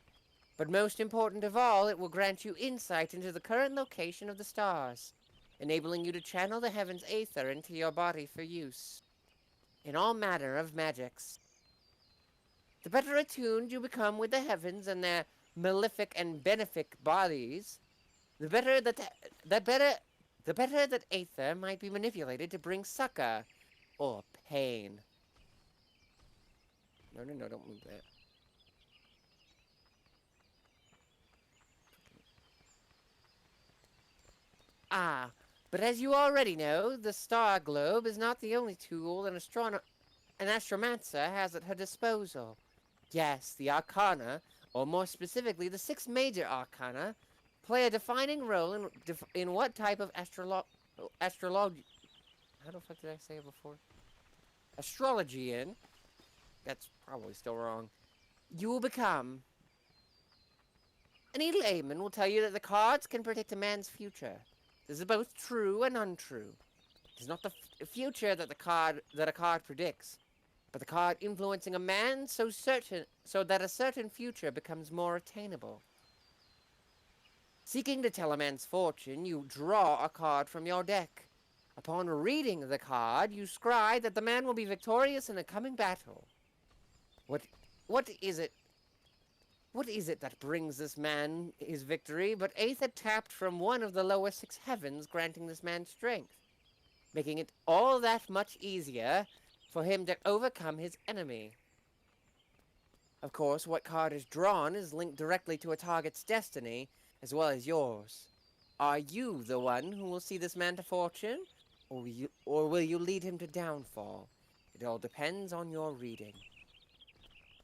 S1: But most important of all, it will grant you insight into the current location of the stars, enabling you to channel the heavens' aether into your body for use in all manner of magics. The better attuned you become with the heavens and their malefic and benefic bodies, the better that aether might be manipulated to bring succor or pain. No, don't move that. Ah, but as you already know, the star globe is not the only tool an astromancer has at her disposal. Yes, the arcana, or more specifically the 6 major arcana, play a defining role in what type of astrology... How the fuck did I say it before? Astrologian, that's probably still wrong, you will become. Any layman will tell you that the cards can predict a man's future. This is both true and untrue. It is not the future that a card predicts, but the card influencing a man so that a certain future becomes more attainable. Seeking to tell a man's fortune, you draw a card from your deck. Upon reading the card, you scry that the man will be victorious in a coming battle. What is it? What is it that brings this man his victory but aether tapped from one of the lower 6 heavens, granting this man strength, making it all that much easier for him to overcome his enemy? Of course, what card is drawn is linked directly to a target's destiny, as well as yours. Are you the one who will see this man to fortune, or will you lead him to downfall? It all depends on your reading.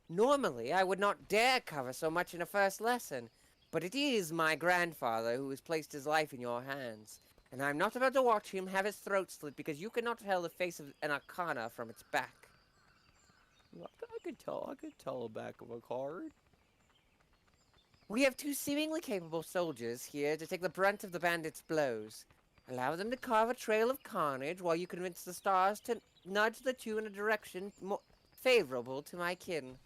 S1: Normally, I would not dare cover so much in a first lesson, but it is my grandfather who has placed his life in your hands, and I'm not about to watch him have his throat slit because you cannot tell the face of an arcana from its back. I could tell the back of a card. We have 2 seemingly capable soldiers here to take the brunt of the bandits' blows.
S3: Allow them to carve a trail of carnage while you convince the stars to nudge the two in a direction more favorable to my kin.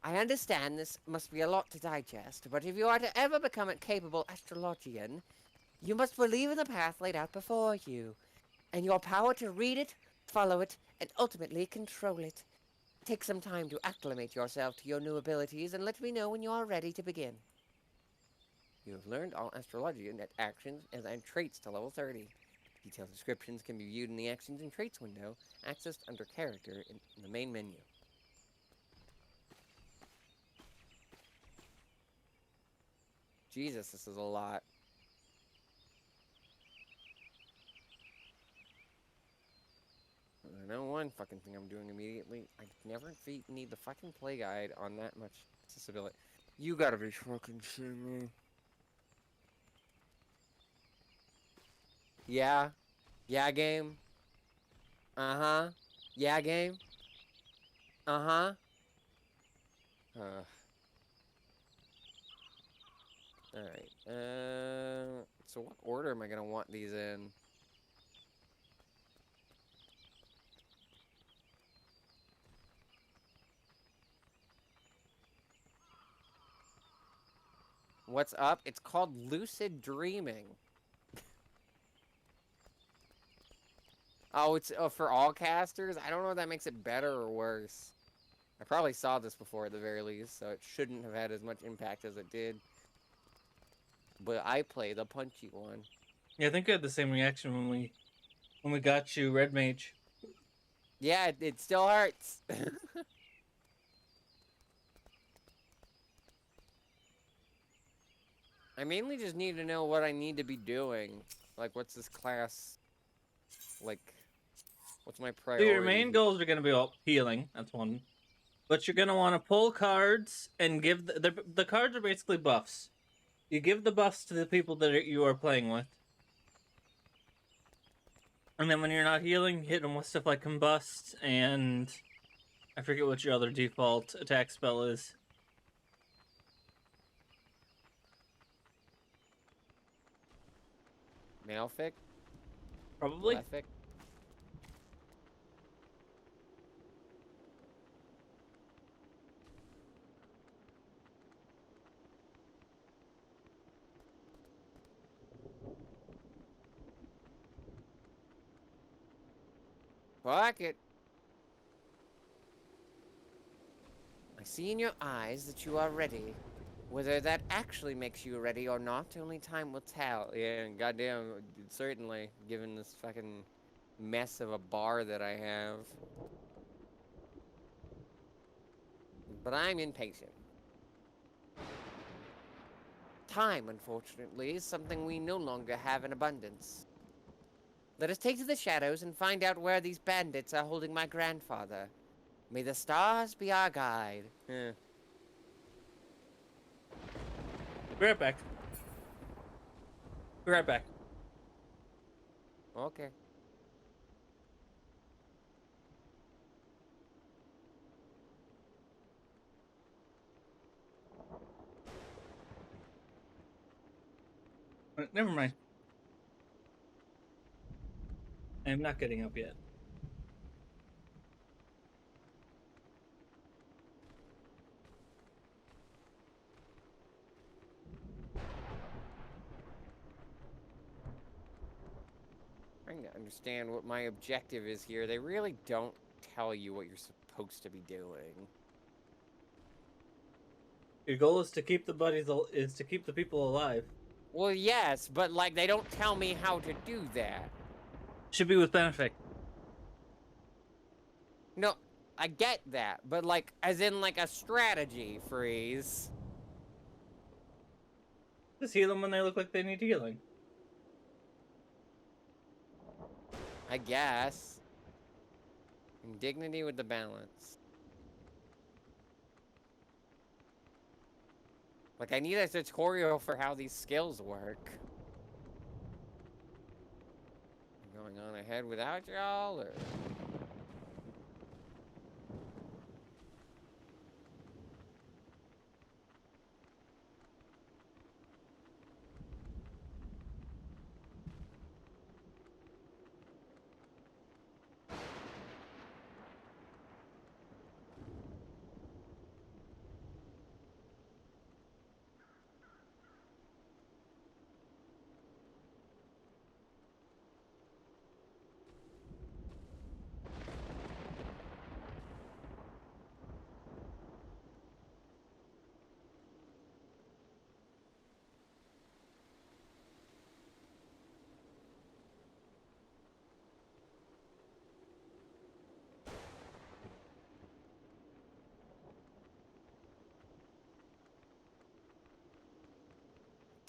S3: I understand this must be a lot to digest, but if you are to ever become a capable astrologian, you must believe in the path laid out before you, and your power to read it, follow it, and ultimately control it. Take some time to acclimate yourself to your new abilities, and let me know when you are ready to begin. You have learned all astrologian actions and traits to level 30. Detailed descriptions can be viewed in the Actions and Traits window, accessed under Character in the main menu. Jesus, this is a lot. I know one fucking thing I'm doing immediately. I never need the fucking play guide on that much accessibility. You gotta be fucking shitting me. Yeah. Yeah, game. Uh-huh. Yeah, game. Uh-huh. Alright. So what order am I gonna want these in? What's up? It's called lucid dreaming. Oh, it's for all casters? I don't know if that makes it better or worse. I probably saw this before at the very least, so it shouldn't have had as much impact as it did. But I play the punchy one.
S2: Yeah, I think I had the same reaction when we got you Red Mage.
S3: Yeah, it still hurts. I mainly just need to know what I need to be doing. Like, what's this class? Like, what's my
S2: So
S3: priority?
S2: your main goals are going to be all healing. That's one. But you're going to want to pull cards and give the cards are basically buffs. You give the buffs to the people that you are playing with. And then when you're not healing, hit them with stuff like Combust and I forget what your other default attack spell is.
S3: Malefic?
S2: Probably.
S3: Malefic? Fuck it. I see in your eyes that you are ready. Whether that actually makes you ready or not, only time will tell. Yeah, and goddamn, certainly, given this fucking mess of a bar that I have. But I'm impatient. Time, unfortunately, is something we no longer have in abundance. Let us take to the shadows and find out where these bandits are holding my grandfather. May the stars be our guide.
S2: Be right back. Be right back.
S3: Okay.
S2: Never mind. I'm not getting up yet.
S3: Trying to understand what my objective is here. They really don't tell you what you're supposed to be doing.
S2: Your goal is to keep the people alive.
S3: Well, yes, but like they don't tell me how to do that.
S2: Should be with benefit.
S3: No, I get that, but like as in like a strategy freeze.
S2: Just heal them when they look like they need healing.
S3: I guess. Indignity with the balance. Like I need a tutorial for how these skills work. Going on ahead without y'all, or?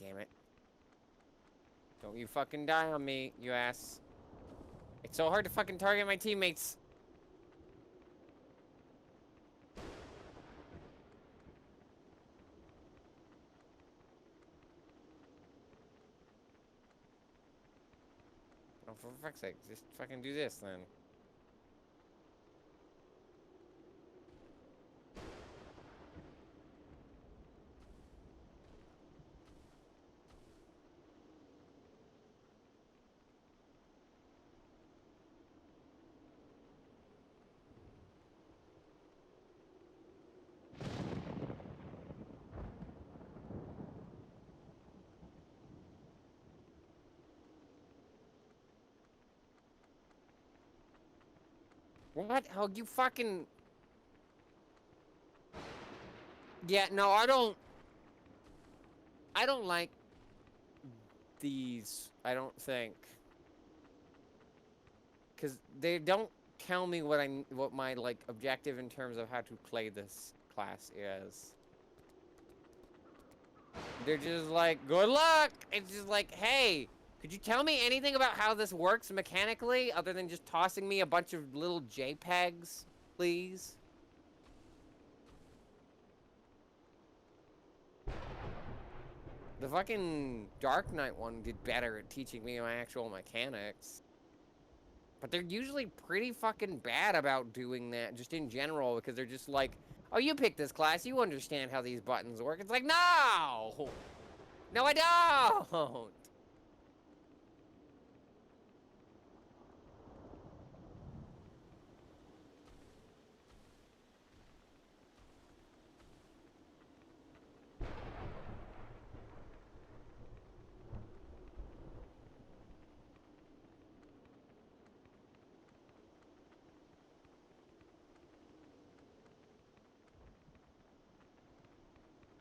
S1: damn it. Don't you fucking die on me, you ass. It's so hard to fucking target my teammates. Oh, for fuck's sake, just fucking do this then. What? Oh, you fucking... Yeah, no, I don't like these, I don't think. Because they don't tell me what my, like, objective in terms of how to play this class is. They're just like, good luck! It's just like, hey, could you tell me anything about how this works mechanically, other than just tossing me a bunch of little JPEGs, please? The fucking Dark Knight one did better at teaching me my actual mechanics. But they're usually pretty fucking bad about doing that, just in general, because they're just like, oh, you picked this class, you understand how these buttons work. It's like, no! No, I don't!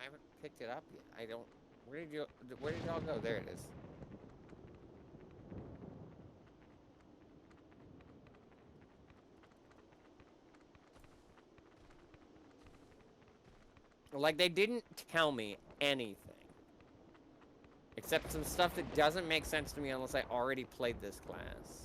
S1: I haven't picked it up yet. I don't... where did y'all go? There it is. Like, they didn't tell me anything. Except some stuff that doesn't make sense to me unless I already played this class.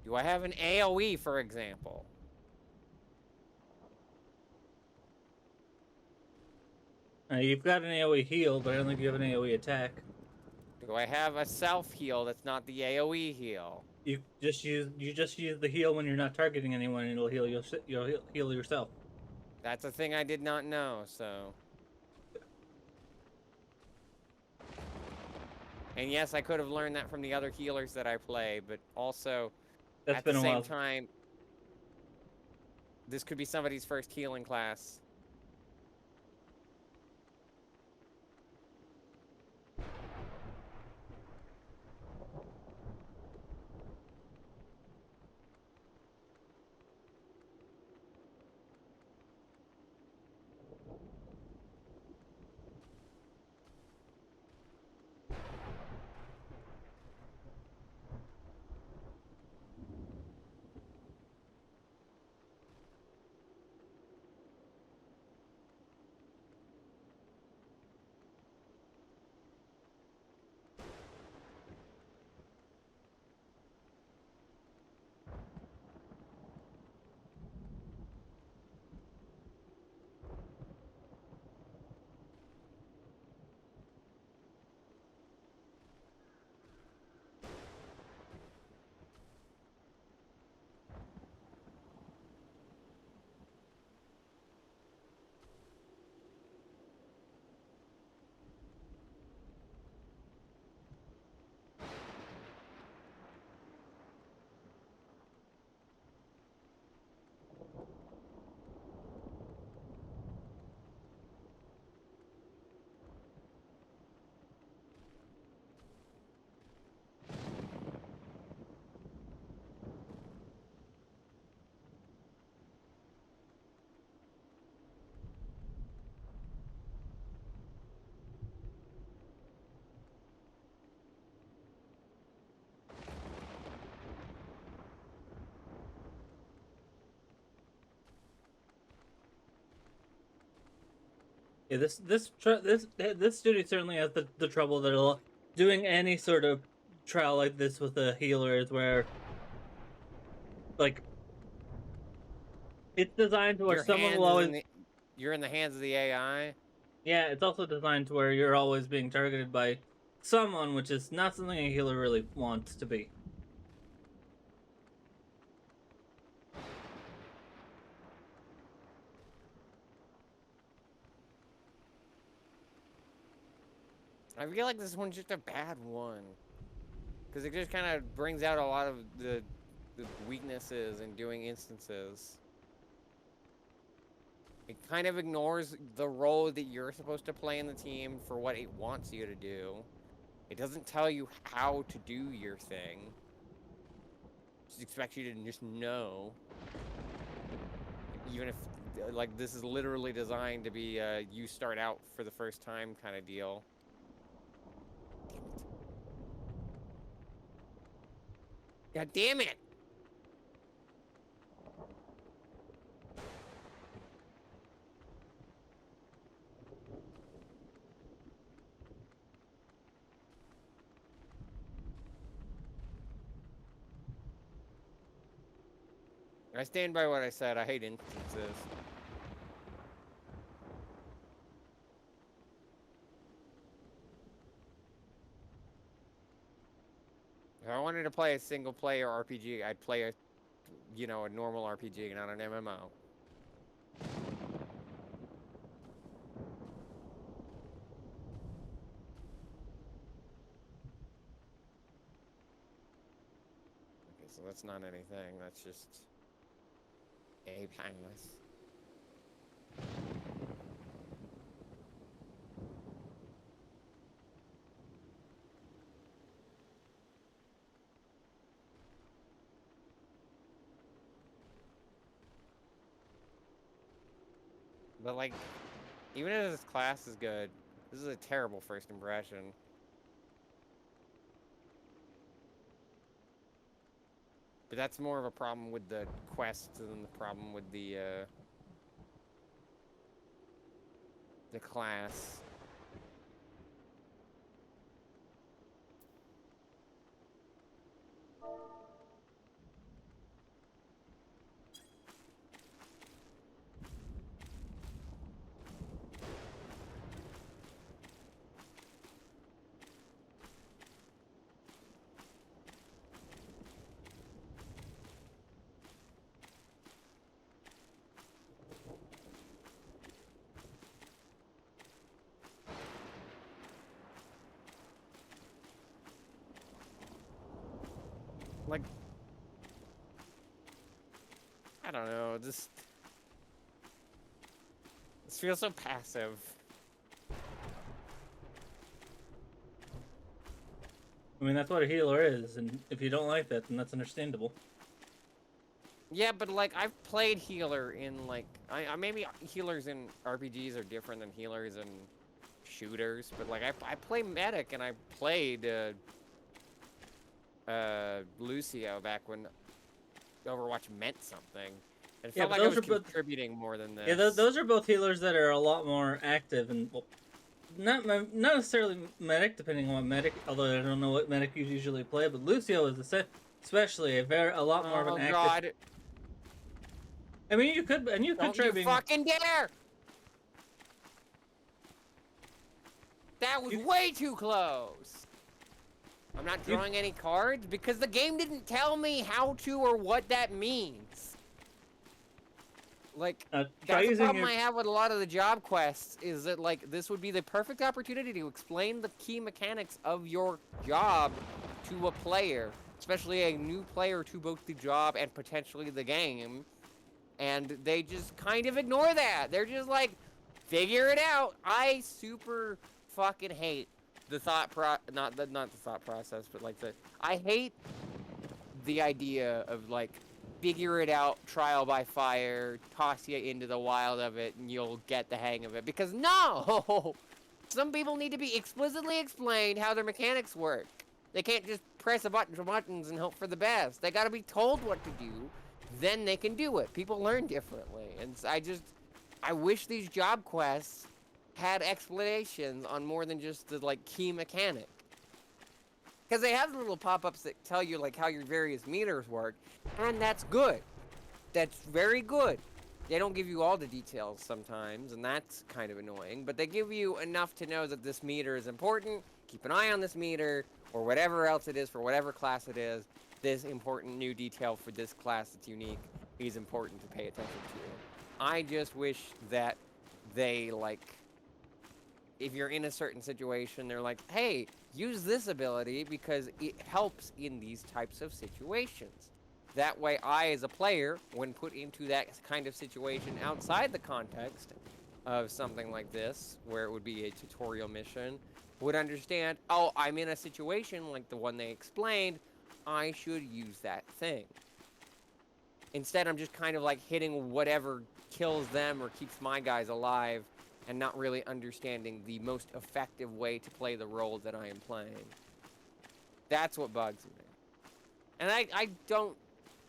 S1: Do I have an AoE, for example?
S2: You've got an AoE heal, but I don't think you have an AoE attack.
S1: Do I have a self-heal that's not the AoE heal?
S2: You just use the heal when you're not targeting anyone, and it'll heal yourself.
S1: That's a thing I did not know, so... And yes, I could have learned that from the other healers that I play, but also,
S2: That's
S1: at
S2: been
S1: the
S2: a
S1: same
S2: while.
S1: time, this could be somebody's first healing class.
S2: Yeah, this studio certainly has the trouble that doing any sort of trial like this with a healer is where like it's designed to where
S1: Your
S2: someone will
S1: hands is
S2: always
S1: in the. You're in the hands of the AI.
S2: yeah, it's also designed to where you're always being targeted by someone, which is not something a healer really wants to be.
S1: I feel like this one's just a bad one. Because it just kind of brings out a lot of the weaknesses in doing instances. It kind of ignores the role that you're supposed to play in the team for what it wants you to do. It doesn't tell you how to do your thing. It just expects you to just know. Even if, like, this is literally designed to be you start out for the first time kind of deal. God damn it! I stand by what I said. I hate instances. If I wanted to play a single player RPG, I'd play a, you know, a normal RPG, not an MMO. Okay, so that's not anything. That's just a painless. But like, even if this class is good, this is a terrible first impression. But that's more of a problem with the quests than the problem with the class. Like, I don't know, this feels so passive.
S2: I mean, that's what a healer is, and if you don't like that, then that's understandable.
S1: Yeah, but like I've played healer in like I maybe healers in RPGs are different than healers in shooters, but like I play medic and I played Lucio back when Overwatch meant something. It
S2: Yeah,
S1: felt
S2: but
S1: like I
S2: those
S1: was
S2: are both
S1: contributing more than this.
S2: yeah, those are both healers that are a lot more active and well, not necessarily medic, depending on what medic. Although I don't know what medic you usually play, but Lucio is especially a lot more of
S1: Oh
S2: an active.
S1: God!
S2: I mean, you could
S1: Don't
S2: try
S1: you
S2: being.
S1: fucking dare! That was way too close. I'm not drawing any cards because the game didn't tell me how to or what that means. Like,
S2: Try
S1: that's the
S2: using
S1: problem
S2: your.
S1: I have with a lot of the job quests is that, like, this would be the perfect opportunity to explain the key mechanics of your job to a player, especially a new player to both the job and potentially the game. And they just kind of ignore that. They're just like, figure it out. I super fucking hate the not the thought process, but like I hate the idea of like figure it out, trial by fire, toss you into the wild of it, and you'll get the hang of it. Because no, some people need to be explicitly explained how their mechanics work. They can't just press a bunch of buttons and hope for the best. They got to be told what to do, then they can do it. People learn differently, and I wish these job quests had explanations on more than just the like key mechanic. Because they have the little pop-ups that tell you like how your various meters work, and that's good. That's very good. They don't give you all the details sometimes, and that's kind of annoying, but they give you enough to know that this meter is important, keep an eye on this meter, or whatever else it is for whatever class it is. This important new detail for this class that's unique is important to pay attention to. I just wish that they, like, if you're in a certain situation, they're like, hey, use this ability because it helps in these types of situations. That way, I, as a player, when put into that kind of situation outside the context of something like this, where it would be a tutorial mission, would understand, oh, I'm in a situation like the one they explained, I should use that thing. Instead, I'm just kind of like hitting whatever kills them or keeps my guys alive and not really understanding the most effective way to play the role that I am playing. That's what bugs me. And I don't...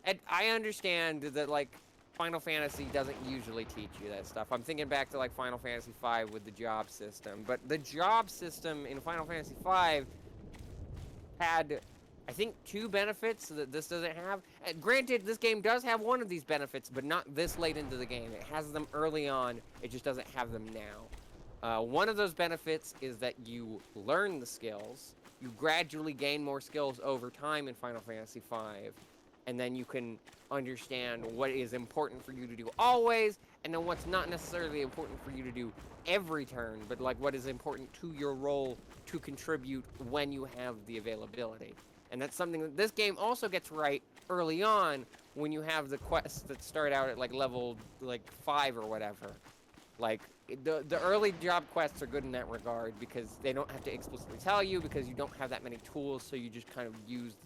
S1: And I understand that, like, Final Fantasy doesn't usually teach you that stuff. I'm thinking back to, like, Final Fantasy V with the job system. But the job system in Final Fantasy V had, I think, 2 benefits that this doesn't have. Granted, this game does have one of these benefits, but not this late into the game. It has them early on. It just doesn't have them now. One of those benefits is that you learn the skills. You gradually gain more skills over time in Final Fantasy V. And then you can understand what is important for you to do always, and then what's not necessarily important for you to do every turn, but like what is important to your role to contribute when you have the availability. And that's something that this game also gets right early on when you have the quests that start out at like level like 5 or whatever. Like, the early job quests are good in that regard because they don't have to explicitly tell you because you don't have that many tools, so you just kind of use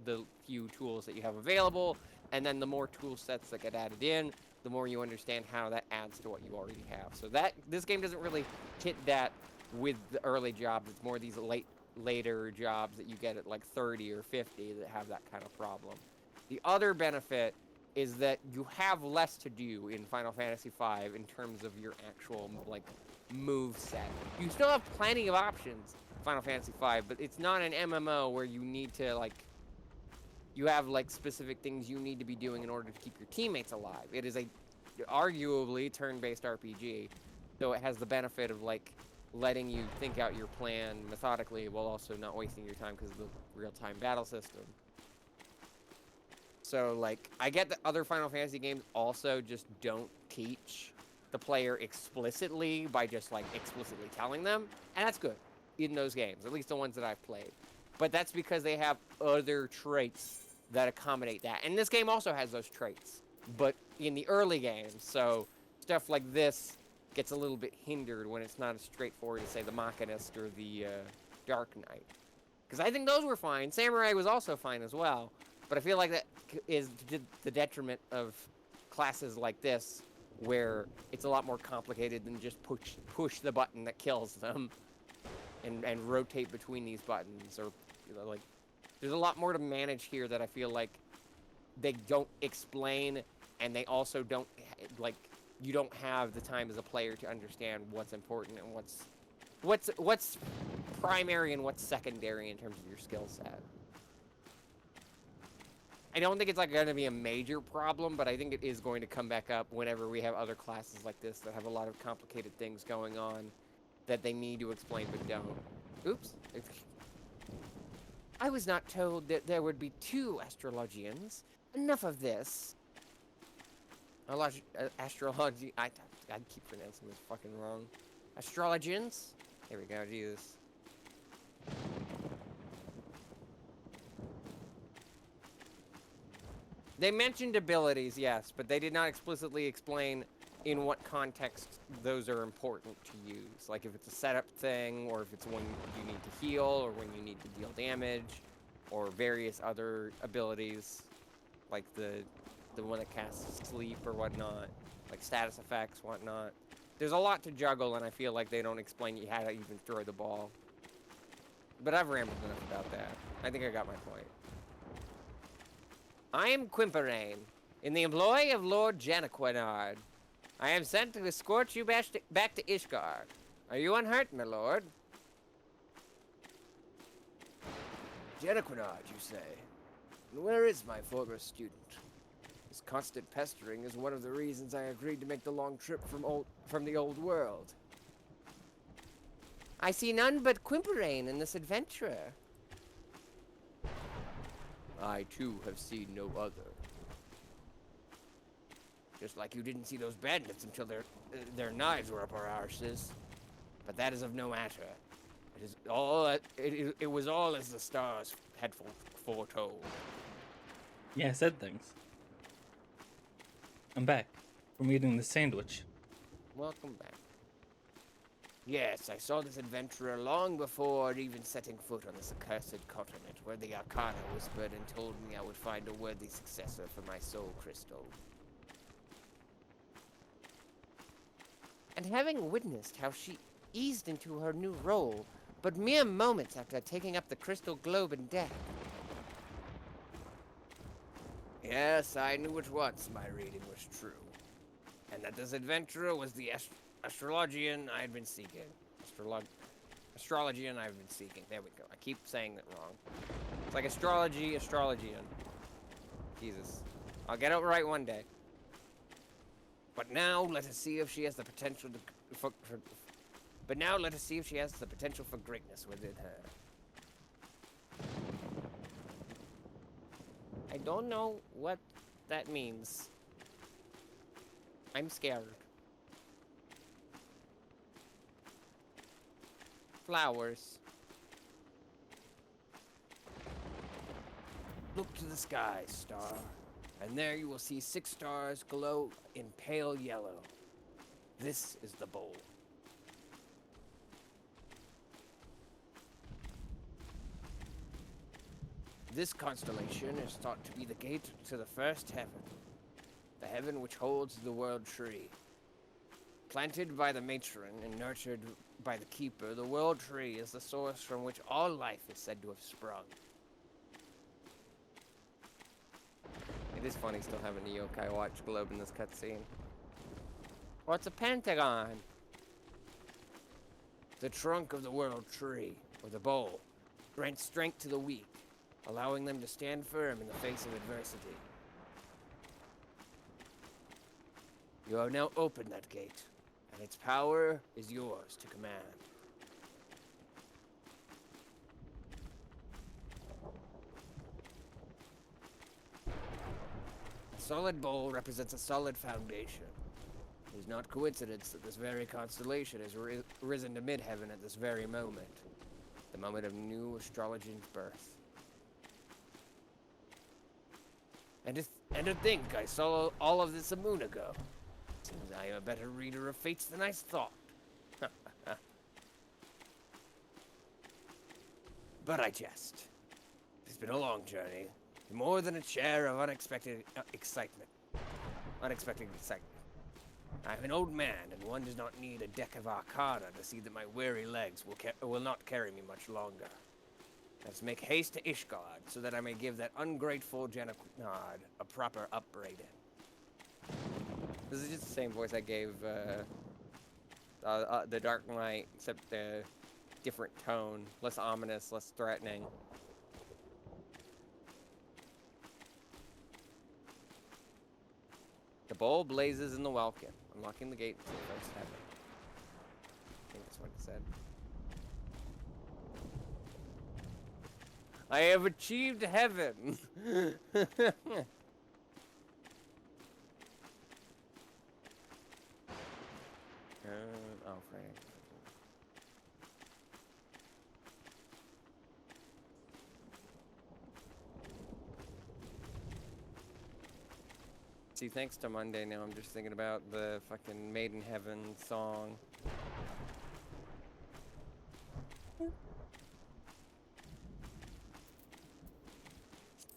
S1: the few tools that you have available, and then the more tool sets that get added in, the more you understand how that adds to what you already have. So this game doesn't really hit that with the early jobs. It's more these later jobs that you get at like 30 or 50 that have that kind of problem. The other benefit is that you have less to do in Final Fantasy V in terms of your actual, like, move set. You still have plenty of options in Final Fantasy V, but it's not an MMO where you need to, like, you have, like, specific things you need to be doing in order to keep your teammates alive. It is a, arguably, turn-based RPG, so it has the benefit of, like, letting you think out your plan methodically while also not wasting your time because of the real-time battle system. So, like, I get that other Final Fantasy games also just don't teach the player explicitly by just, like, explicitly telling them. And that's good in those games, at least the ones that I've played. But that's because they have other traits that accommodate that. And this game also has those traits, but in the early games. So stuff like this gets a little bit hindered when it's not as straightforward as, say, the Machinist or the Dark Knight. Because I think those were fine. Samurai was also fine as well. But I feel like that is to the detriment of classes like this, where it's a lot more complicated than just push the button that kills them, and rotate between these buttons, or, you know, like, there's a lot more to manage here that I feel like they don't explain, and they also don't, like, you don't have the time as a player to understand what's important and what's primary and what's secondary in terms of your skill set. I don't think it's like going to be a major problem, but I think it is going to come back up whenever we have other classes like this that have a lot of complicated things going on that they need to explain but don't. Oops. I was not told that there would be 2 astrologians. Enough of this. Astrology. I keep pronouncing this fucking wrong. Astrologians? Here we go, Jesus. They mentioned abilities, yes, but they did not explicitly explain in what context those are important to use. Like if it's a setup thing, or if it's when you need to heal, or when you need to deal damage, or various other abilities, like the one that casts sleep or whatnot, like status effects, whatnot. There's a lot to juggle, and I feel like they don't explain you how to even throw the ball. But I've rambled enough about that. I think I got my point. I am Quimperane, in the employ of Lord Janaquinard. I am sent to escort you back to Ishgard. Are you unhurt, my lord? Janequinard, you say? And where is my former student? His constant pestering is one of the reasons I agreed to make the long trip from the old world.
S3: I see none but Quimperain in this adventurer.
S1: I, too, have seen no other. Just like you didn't see those bandits until their knives were up our arses. But that is of no matter. It is all. It was all as the stars had foretold.
S2: Yeah, I said things. I'm back from eating the sandwich.
S1: Welcome back. Yes, I saw this adventurer long before even setting foot on this accursed continent, where the Arcana whispered and told me I would find a worthy successor for my soul crystal.
S3: And having witnessed how she eased into her new role, but mere moments after taking up the crystal globe in death.
S1: Yes, I knew at once my reading was true, and that this adventurer was the astrologian I had been seeking. Astrologian I've been seeking. There we go. I keep saying that wrong. It's like astrologian. Jesus. I'll get it right one day. But now let us see if she has the potential But now let us see if she has the potential for greatness within her.
S3: I don't know what that means. I'm scared. Flowers.
S1: Look to the sky, star, and there you will see 6 stars glow in pale yellow. This is the bowl. This constellation is thought to be the gate to the first heaven, the heaven which holds the world tree. Planted by the matron and nurtured by the keeper, the world tree is the source from which all life is said to have sprung. It is funny still having the yokai watch globe in this cutscene.
S3: What's a pentagon?
S1: The trunk of the world tree, or the bowl, grants strength to the weak, allowing them to stand firm in the face of adversity. You have now opened that gate, and its power is yours to command. A solid bowl represents a solid foundation. It is not coincidence that this very constellation has risen to midheaven at this very moment, the moment of new astrologian's birth. And to think I saw all of this a moon ago. Seems I am a better reader of fates than I thought. But I jest. It's been a long journey. More than a share of unexpected excitement. I'm an old man, and one does not need a deck of Arcana to see that my weary legs will not carry me much longer. Let's make haste to Ishgard, so that I may give that ungrateful Janequinard a proper upbraiding.
S3: This is just the same voice I gave the Dark Knight, except a different tone, less ominous, less threatening. The bowl blazes in the welkin, unlocking the gate to the first heaven. I think that's what it said.
S1: I have achieved heaven!
S3: Oh, Frank. See, thanks to Monday now, I'm just thinking about the fucking Made in Heaven song.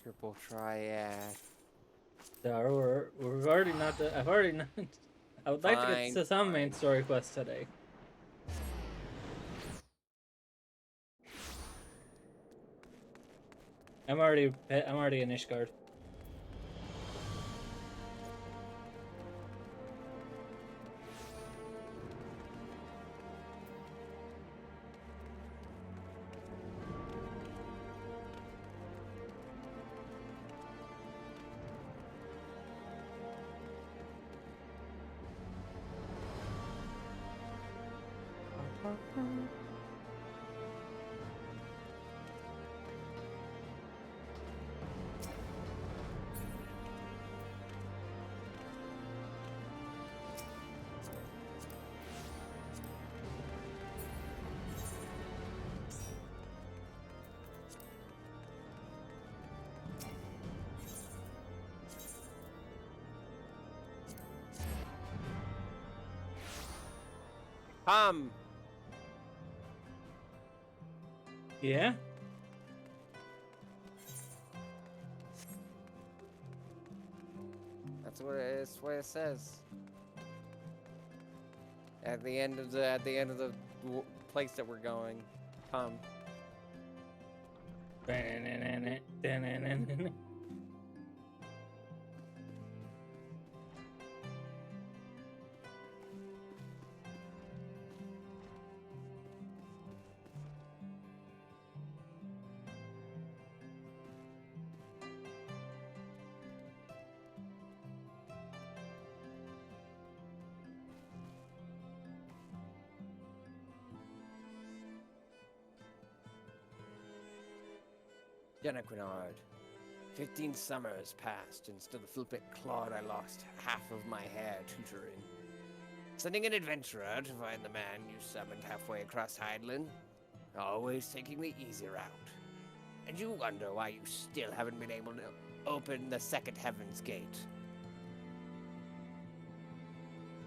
S3: Triple triad.
S2: So we've already not. I've already not. I would like to
S3: Fine,
S2: get to some main story quests today. I'm already in Ishgard.
S1: Come.
S2: Yeah?
S1: That's what it says. At the end of the place that we're going. Come. Jenna Quinard. 15 summers passed, and still the flippant clod I lost half of my hair tutoring. Sending an adventurer to find the man you summoned halfway across Hydeland, always taking the easy route. And you wonder why you still haven't been able to open the second Heaven's Gate.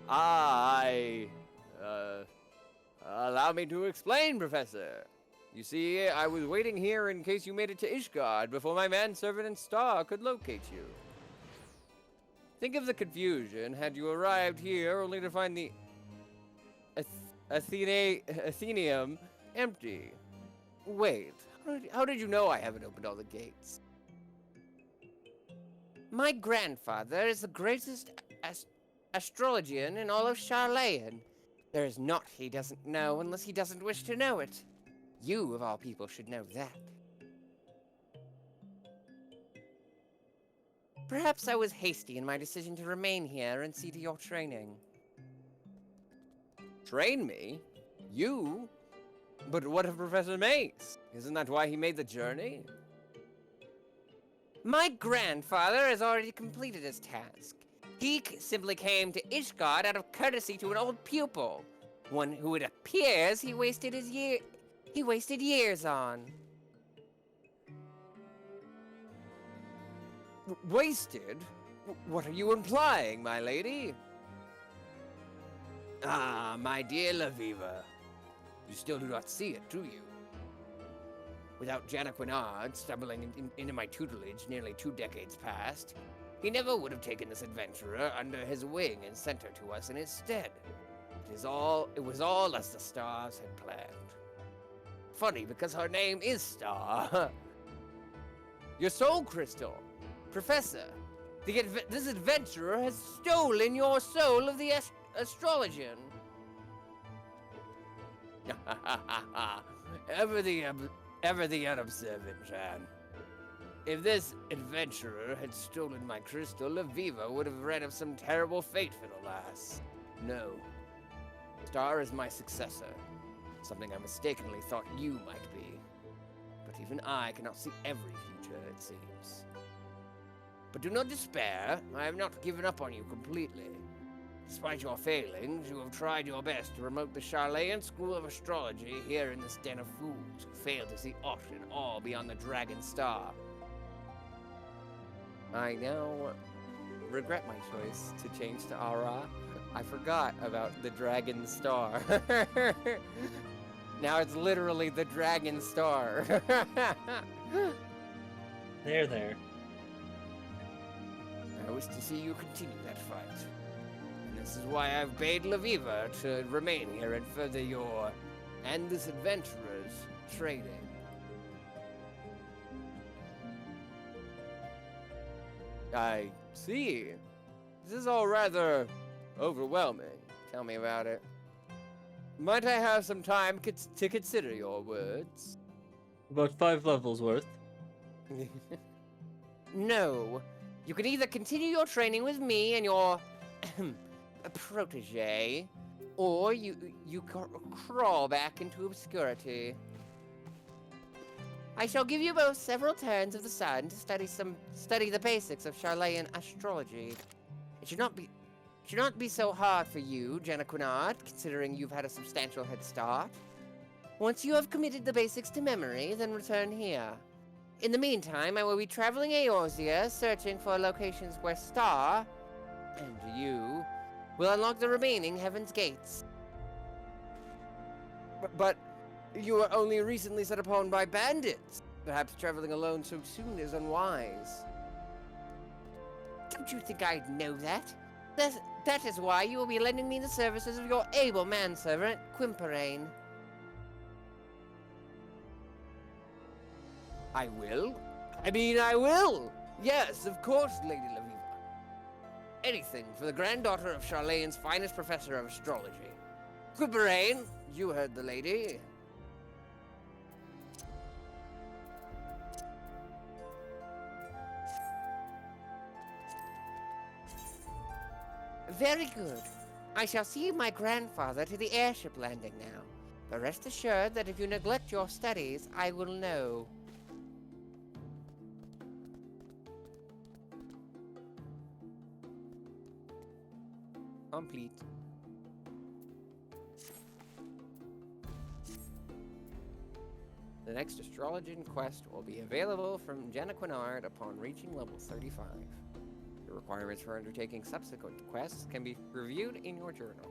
S1: Allow me to explain, Professor. You see, I was waiting here in case you made it to Ishgard before my manservant and star could locate you. Think of the confusion had you arrived here only to find the Athenaeum empty. Wait, how did you know I haven't opened all the gates? My grandfather is the greatest astrologian in all of Charlayan. There is naught he doesn't know unless he doesn't wish to know it. You, of all people, should know that. Perhaps I was hasty in my decision to remain here and see to your training. Train me? You? But what of Professor Mace? Isn't that why he made the journey? My grandfather has already completed his task. He simply came to Ishgard out of courtesy to an old pupil, one who it appears he wasted years on. Wasted? What are you implying, my lady? Ah, my dear Laviva. You still do not see it, do you? Without Janna Quinard stumbling into my tutelage nearly 2 decades past, he never would have taken this adventurer under his wing and sent her to us in his stead. It was all as the stars had planned. Funny, because her name is Star. Your soul crystal. Professor, this adventurer has stolen your soul of the astrologian. Ever the unobservant, Jan. If this adventurer had stolen my crystal, Laviva would have read of some terrible fate for the lass. No. Star is my successor. Something I mistakenly thought you might be. But even I cannot see every future, it seems. But do not despair. I have not given up on you completely. Despite your failings, you have tried your best to promote the Charlayan School of Astrology here in this den of fools who fail to see aught and all beyond the Dragon Star. I now regret my choice to change to Ara. I forgot about the Dragon Star. Now it's literally the Dragon Star.
S2: There.
S1: I wish to see you continue that fight. And this is why I've bade Laviva to remain here and further your and this adventurer's training. I see. This is all rather overwhelming. Tell me about it. Might I have some time to consider your words?
S2: About 5 levels worth.
S1: No. You can either continue your training with me and your protege, or you crawl back into obscurity. I shall give you both several turns of the sun to study the basics of Charlayan astrology. It should not be so hard for you, Janna Quinard, considering you've had a substantial head start. Once you have committed the basics to memory, then return here. In the meantime, I will be traveling Eorzea, searching for locations where Star, and you, will unlock the remaining Heaven's Gates. But you were only recently set upon by bandits. Perhaps traveling alone so soon is unwise.
S3: Don't you think I'd know that? That is why you will be lending me the services of your able manservant, Quimperain.
S1: I will? I will! Yes, of course, Lady Laviva. Anything for the granddaughter of Charlane's finest professor of astrology. Quimperain, you heard the lady.
S3: Very good. I shall see my grandfather to the airship landing now. But rest assured that if you neglect your studies, I will know.
S1: Complete. The next astrologian quest will be available from Jenna Quinard upon reaching level 35. The requirements for undertaking subsequent quests can be reviewed in your journal.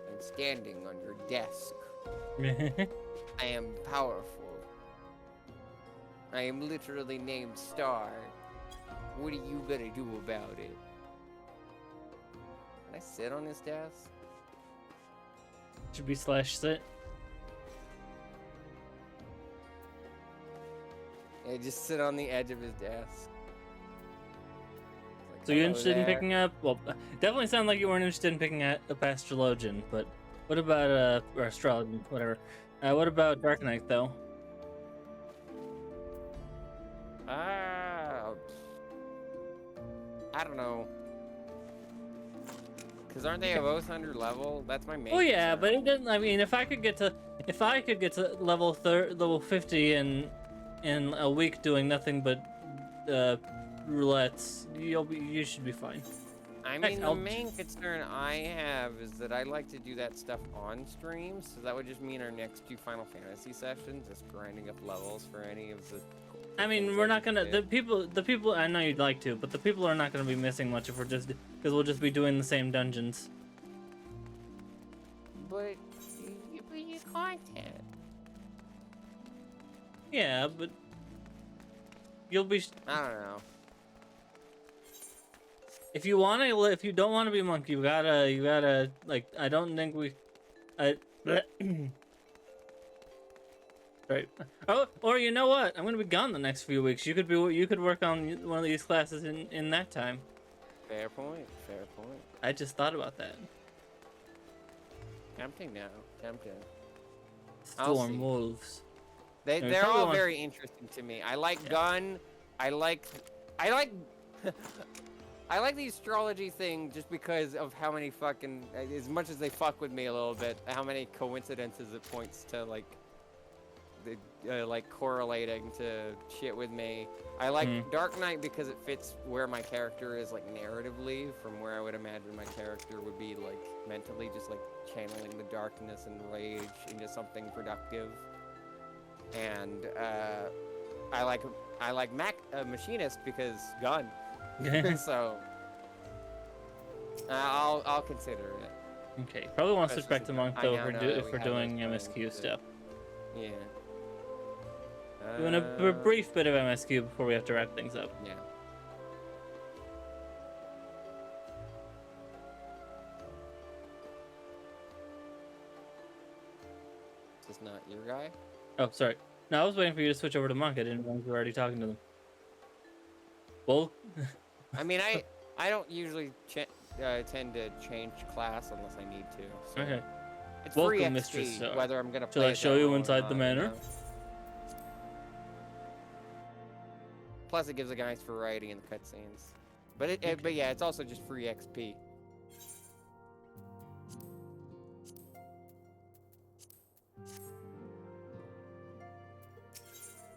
S1: I'm standing on your desk. I am powerful. I am literally named Star. What are you gonna do about it? Can I sit on his desk?
S2: Should be /sit.
S1: Yeah, just sit on the edge of his desk. Like,
S2: So you're
S1: hello
S2: interested in
S1: there.
S2: picking up? Well, definitely sound like you weren't interested in picking up astrologian, but what about or astrology, whatever. What about Dark Knight though?
S1: I don't know. Cause aren't they both under level? That's my main.
S2: Oh yeah,
S1: concern.
S2: but it didn't. I mean, if I could get to level 50 in a week doing nothing but roulettes, you should be fine.
S1: I mean, the
S2: I'll-
S1: main concern I have is that I like to do that stuff on stream, so that would just mean our next 2 Final Fantasy sessions is grinding up levels for any of the.
S2: I mean,
S1: things
S2: we're
S1: I
S2: not
S1: can
S2: gonna.
S1: do.
S2: The people. I know you'd like to, but the people are not gonna be missing much if we're just because we'll just be doing the same dungeons.
S3: But you content.
S2: Yeah, but you'll be.
S1: I don't know.
S2: If you don't want to be a monk, you gotta like. I don't think we. Right. Oh, or you know what? I'm gonna be gone the next few weeks. You could work on one of these classes in that time.
S1: Fair point. Fair point.
S2: I just thought about that.
S1: Tempting now. Tempting. I'll see.
S2: Storm wolves.
S1: They're
S2: probably
S1: all
S2: want-
S1: very interesting to me. I like gun. I like I like the astrology thing just because of how many fucking, as much as they fuck with me a little bit, how many coincidences it points to, like, the, like, correlating to shit with me. I like Dark Knight because it fits where my character is, like, narratively, from where I would imagine my character would be, like, mentally, just, like, channeling the darkness and rage into something productive. And, I like Machinist because gun. So I'll consider it.
S2: Okay, probably want to switch back
S1: Especially
S2: to monk
S1: I
S2: though
S1: now
S2: if
S1: know
S2: we're,
S1: that
S2: if
S1: we
S2: we're
S1: have
S2: doing
S1: those
S2: MSQ
S1: plans,
S2: stuff.
S1: Yeah.
S2: Doing a brief bit of MSQ before we have to wrap things up.
S1: Yeah. Is this not your guy?
S2: Oh, sorry. No, I was waiting for you to switch over to monk. I didn't know you were already talking to them. Well,
S1: I mean, I don't usually tend to change class unless I need to. So.
S2: okay.
S1: It's
S2: Welcome,
S1: free XP,
S2: Mistress Star.
S1: whether I'm gonna
S2: Shall
S1: play
S2: I
S1: it
S2: show
S1: that
S2: you
S1: role or
S2: inside
S1: not,
S2: the
S1: you
S2: manor?
S1: know? Plus, it gives a nice variety in the cutscenes. But but yeah, it's also just free XP.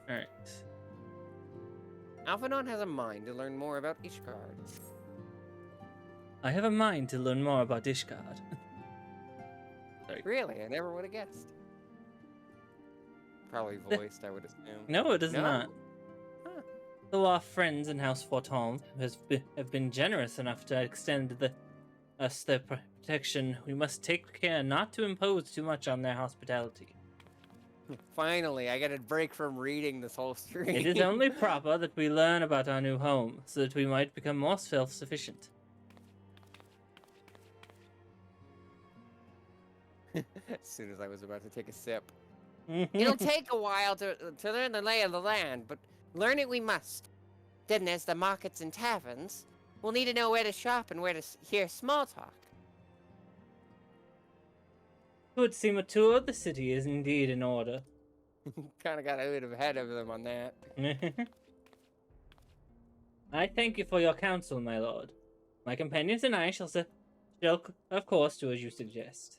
S2: Alright.
S1: Alphanon has a mind to learn more about Ishgard.
S2: I have a mind to learn more about Ishgard. Sorry.
S1: Really, I never would have guessed. Probably voiced, I would assume.
S2: No, it is
S1: No?
S2: not.
S1: Huh.
S2: Though our friends in House Forton have been generous enough to extend us their protection, we must take care not to impose too much on their hospitality.
S1: Finally, I get a break from reading this whole stream.
S2: It is only proper that we learn about our new home, so that we might become more self-sufficient.
S1: As soon as I was about to take a sip.
S3: It'll take a while to learn the lay of the land, but learn it we must. Then there's the markets and taverns. We'll need to know where to shop and where to hear small talk.
S2: It would seem a tour of the city is indeed in order.
S1: Kind of got a bit ahead of them on that.
S2: I thank you for your counsel, my lord. My companions and I shall, of course, do as you suggest.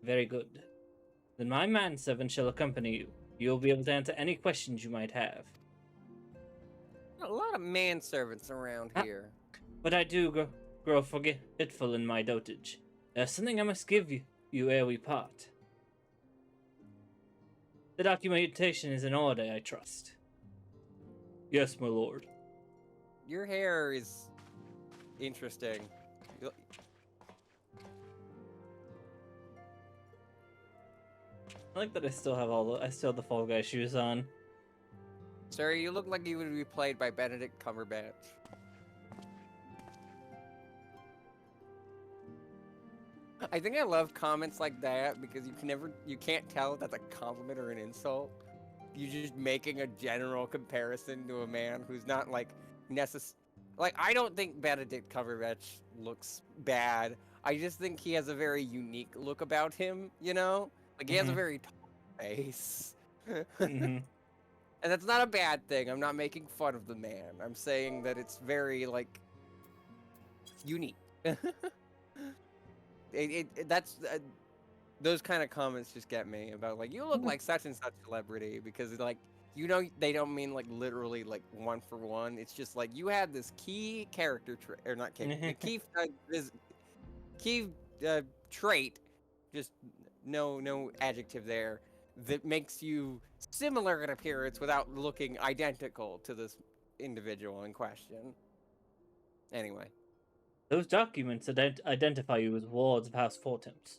S2: Very good. Then my manservant shall accompany you. You will be able to answer any questions you might have.
S1: A lot of manservants around here.
S2: But I do grow forgetful in my dotage. There's something I must give you ere we part. The documentation is in order, I trust. Yes, my lord.
S1: Your hair is interesting.
S2: I like that I still have the Fall Guy shoes on.
S1: Sir, you look like you would be played by Benedict Cumberbatch. I think I love comments like that because you can't tell if that's a compliment or an insult. You're just making a general comparison to a man who's not like I don't think Benedict Cumberbatch looks bad. I just think he has a very unique look about him, you know? Like he has a very tall face. And that's not a bad thing. I'm not making fun of the man. I'm saying that it's very like unique. Those kind of comments just get me about like you look like such and such celebrity because like they don't mean like literally like one for one. It's just like you had this key character trait or not key trait, just no adjective there, that makes you similar in appearance without looking identical to this individual in question. Anyway.
S2: Those documents identify you as wards of House Fortemps.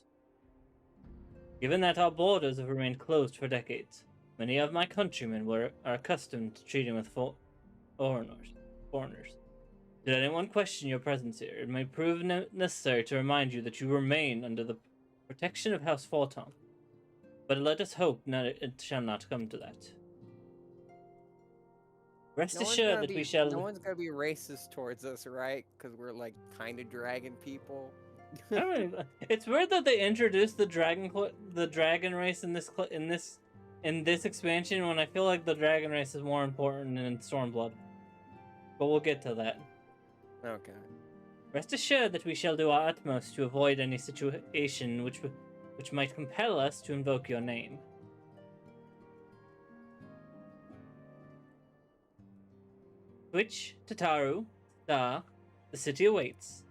S2: Given that our borders have remained closed for decades, many of my countrymen are accustomed to treating with foreigners. Did anyone question your presence here, it may prove necessary to remind you that you remain under the protection of House Fortemps. But let us hope it shall not come to that. Rest assured that we shall...
S1: No one's gonna be racist towards us, right? Because we're like kind of dragon people.
S2: It's weird that they introduced the dragon race in this expansion when I feel like the dragon race is more important in Stormblood. But we'll get to that.
S1: Okay.
S2: Rest assured that we shall do our utmost to avoid any situation which might compel us to invoke your name. Twitch, Tataru, Star, the city awaits.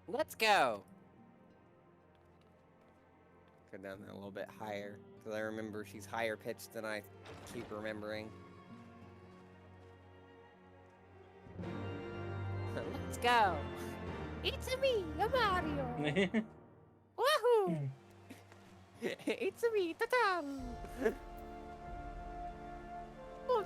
S1: Let's go. Go down there a little bit higher, because I remember she's higher pitched than I keep remembering.
S3: Let's go. It's me, Mario. Woohoo! It's me, Tataru.
S2: I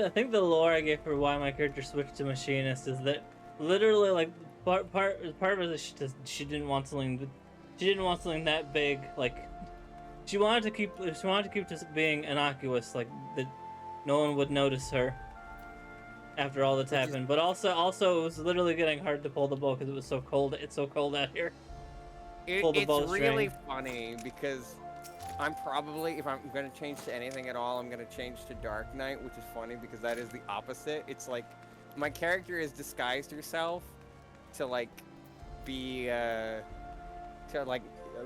S2: think the lore I gave for why my character switched to machinist is that literally like part of it she didn't want something that big, like she wanted to keep just being innocuous, like that no one would notice her after all that's happened. But also it was literally getting hard to pull the bow because it was so cold. It's so cold out here.
S1: It's really funny because I'm probably, if I'm going to change to anything at all, I'm going to change to Dark Knight, which is funny because that is the opposite. It's like, my character has disguised herself to like, be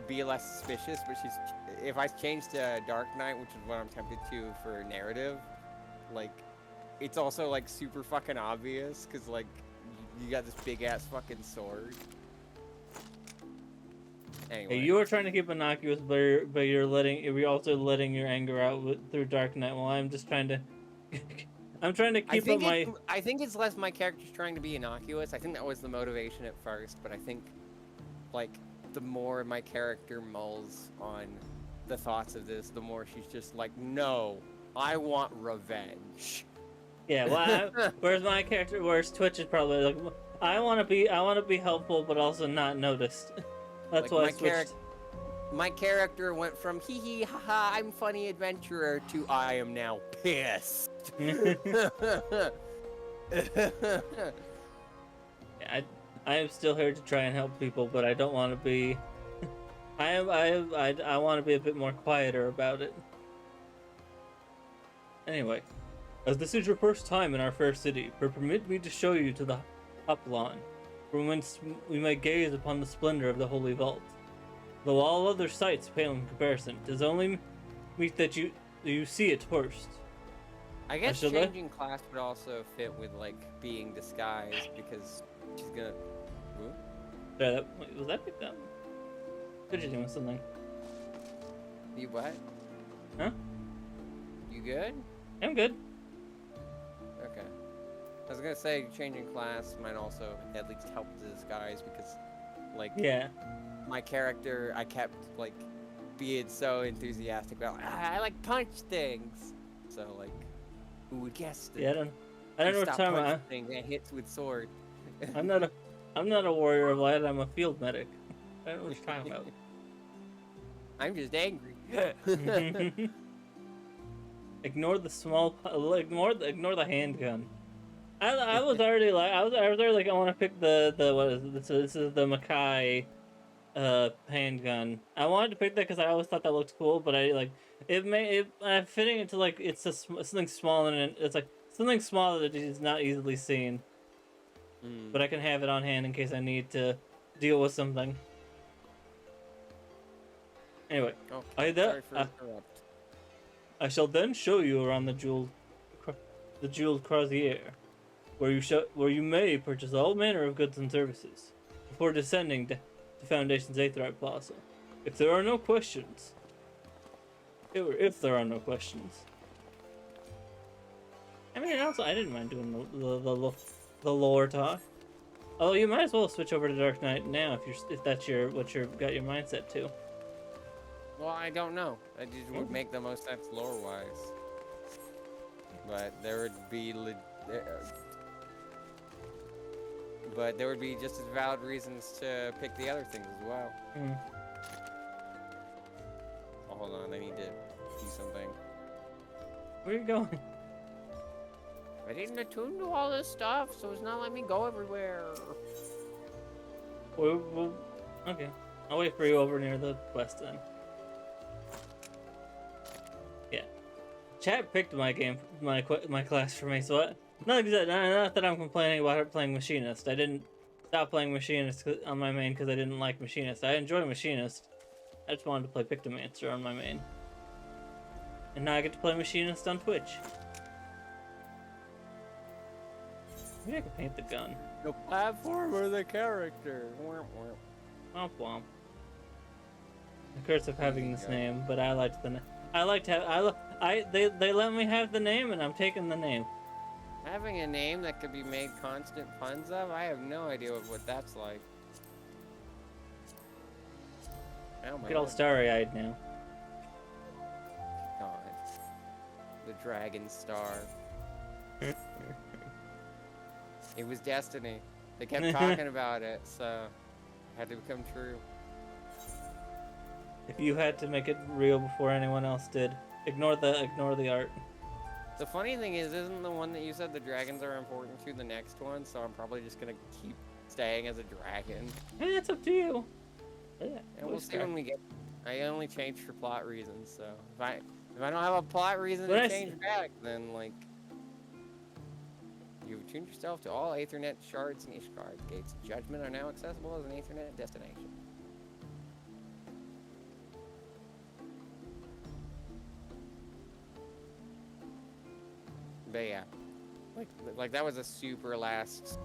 S1: less suspicious, but if I change to Dark Knight, which is what I'm tempted to for narrative, like, it's also like super fucking obvious, because like, you got this big ass fucking sword. Anyway.
S2: You were trying to keep innocuous, but you're also letting your anger out through Dark Knight. Well, I'm just trying to, I'm trying to keep up my.
S1: I think it's less my character's trying to be innocuous. I think that was the motivation at first, but I think, like, the more my character mulls on the thoughts of this, the more she's just like, no, I want revenge.
S2: Yeah, well, whereas Twitch is probably like, I want to be helpful, but also not noticed. That's
S1: Like,
S2: why I switched.
S1: My character went from hee hee ha ha I'm funny adventurer to I am now pissed.
S2: Yeah, I am still here to try and help people, but I don't want to be. I want to be a bit more quieter about it. Anyway, as this is your first time in our fair city, permit me to show you to the upland, from whence we may gaze upon the splendor of the holy vault. Though all other sights pale in comparison, 'tis only meet that you see it first.
S1: I guess changing class would also fit with, like, being disguised, because she's gonna... Ooh.
S2: Sorry, was that picked up? Could you doing something?
S1: You what?
S2: Huh?
S1: You good?
S2: I'm good.
S1: Okay. I was gonna say changing class might also at least help the disguise, because, like...
S2: Yeah.
S1: My character, I kept, like, being so enthusiastic about, I like punch things. So, like, who would guess that?
S2: Yeah, I don't know what
S1: stop
S2: time
S1: punching things and hits with sword.
S2: I'm not a warrior of light. I'm a field medic. I don't know what you're talking about.
S1: I'm just angry.
S2: Ignore the ignore the handgun. I was already like I was already like I want to pick the what is it? This is the Mackay handgun. I wanted to pick that because I always thought that looked cool, but I like fitting into like it's something small and it's like something small that is not easily seen. But I can have it on hand in case I need to deal with something. Anyway, I shall then show you around the jeweled crozier, where you may purchase all manner of goods and services before descending to Foundation's Aetheryte Plaza. If there are no questions, I mean, also I didn't mind doing the lore talk. Oh, you might as well switch over to Dark Knight now if that's what you're got your mindset to.
S1: Well, I don't know. It just would make the most sense lore-wise. But there would be just as valid reasons to pick the other things as well. Oh, hold on, I need to do something.
S2: Where are you going?
S3: I didn't attune to all this stuff, so it's not letting me go everywhere.
S2: Well, okay. I'll wait for you over near the west then. Yeah. Chat picked my class for me, so not that I'm complaining about her playing Machinist. I didn't stop playing Machinist on my main because I didn't like Machinist. I enjoy Machinist. I just wanted to play Pictomancer on my main. And now I get to play Machinist on Twitch. Maybe I could paint the gun.
S1: The platform or the character?
S2: Womp womp. The curse of having this name, but I liked the name. They let me have the name, and I'm taking the name.
S1: Having a name that could be made constant puns of? I have no idea what that's like. Oh my
S2: Get all starry-eyed now.
S1: God. The Dragon Star. It was destiny. They kept talking about it, so it had to become true.
S2: If you had to make it real before anyone else did, ignore the art.
S1: The funny thing is, isn't the one that you said the dragons are important to the next one? So I'm probably just gonna keep staying as a dragon.
S2: Hey, that's up to you. Yeah,
S1: and we'll see when we get. I only changed for plot reasons, so if I don't have a plot reason to change back, then like. You've tuned yourself to all Aethernet shards and Ishgard. Gates of Judgment are now accessible as an Aethernet destination. But yeah, like that was a super last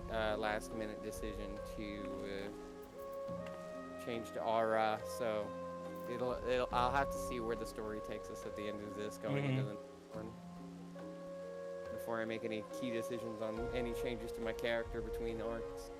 S1: minute decision to change to aura, so I'll have to see where the story takes us at the end of this, going into the next one, before I make any key decisions on any changes to my character between arcs.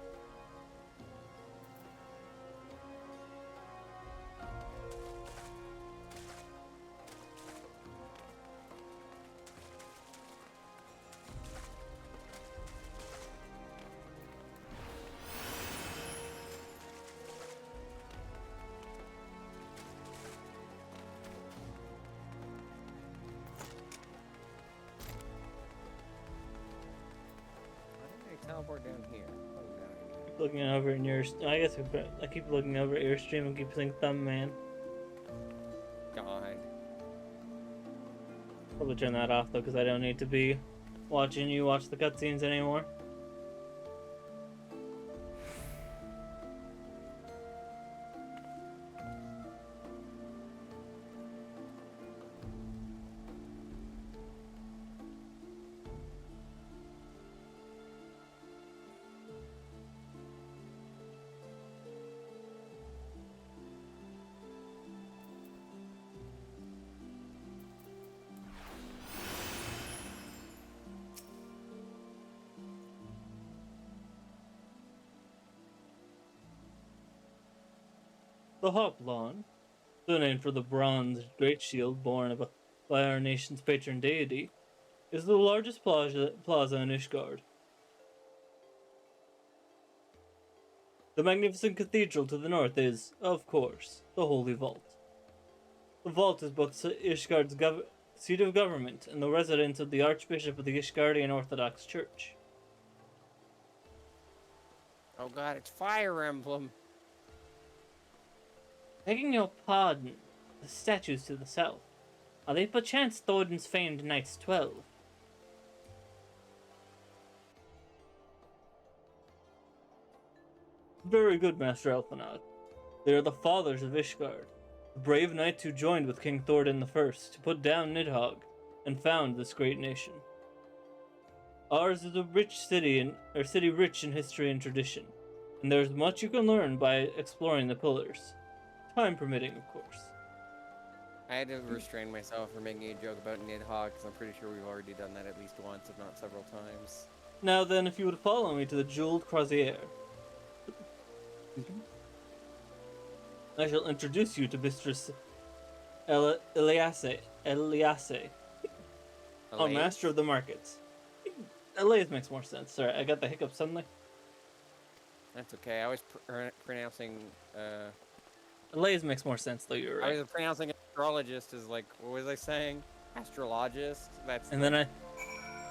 S1: Teleport down here. Oh, down here.
S2: Keep looking over in your. I guess I keep looking over at your stream and keep saying thumb man.
S1: God.
S2: Probably turn that off though, because I don't need to be watching you watch the cutscenes anymore. The Hoplon, the name for the bronze great shield borne by our nation's patron deity, is the largest plaza in Ishgard. The magnificent cathedral to the north is, of course, the Holy Vault. The vault is both Ishgard's seat of government and the residence of the Archbishop of the Ishgardian Orthodox Church.
S1: Oh God, it's Fire Emblem.
S2: Begging your pardon, the statues to the south, are they perchance Thorin's famed Knights 12? Very good, Master Elfanad. They are the fathers of Ishgard, the brave knights who joined with King Thorin I to put down Nidhogg and found this great nation. Ours is a rich city, city rich in history and tradition, and there is much you can learn by exploring the pillars. Time permitting, of course.
S1: I had to restrain myself from making a joke about Nidhogg, because I'm pretty sure we've already done that at least once, if not several times.
S2: Now then, if you would follow me to the Jeweled Crozier, I shall introduce you to Mistress Eliase, our Master of the Markets. Elias makes more sense. Sorry, I got the hiccup suddenly.
S1: That's okay. I was pronouncing...
S2: Elias makes more sense, though. You're right.
S1: I was pronouncing astrologist as like, what was I saying? Astrologist. That's.
S2: And then I.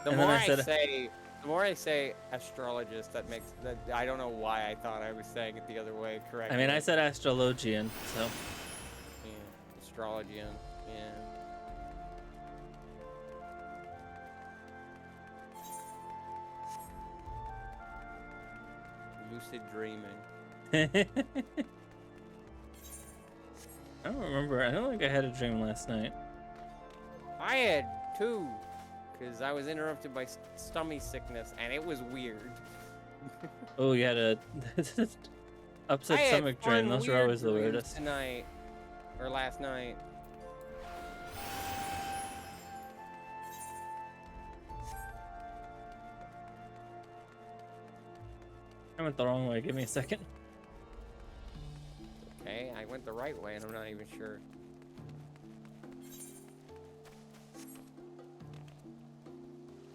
S1: The more I say astrologist, that makes that. I don't know why I thought I was saying it the other way. Correct.
S2: I mean, I said astrologian, so.
S1: Yeah, astrologian. Yeah. Lucid dreaming.
S2: I don't remember. I don't think I had a dream last night.
S1: I had two, because I was interrupted by stomach sickness, and it was weird.
S2: Oh, you had a upset stomach dream. Those are always the weirdest.
S1: Tonight, or last night.
S2: I went the wrong way. Give me a second.
S1: Okay, I went the right way, and I'm not even sure.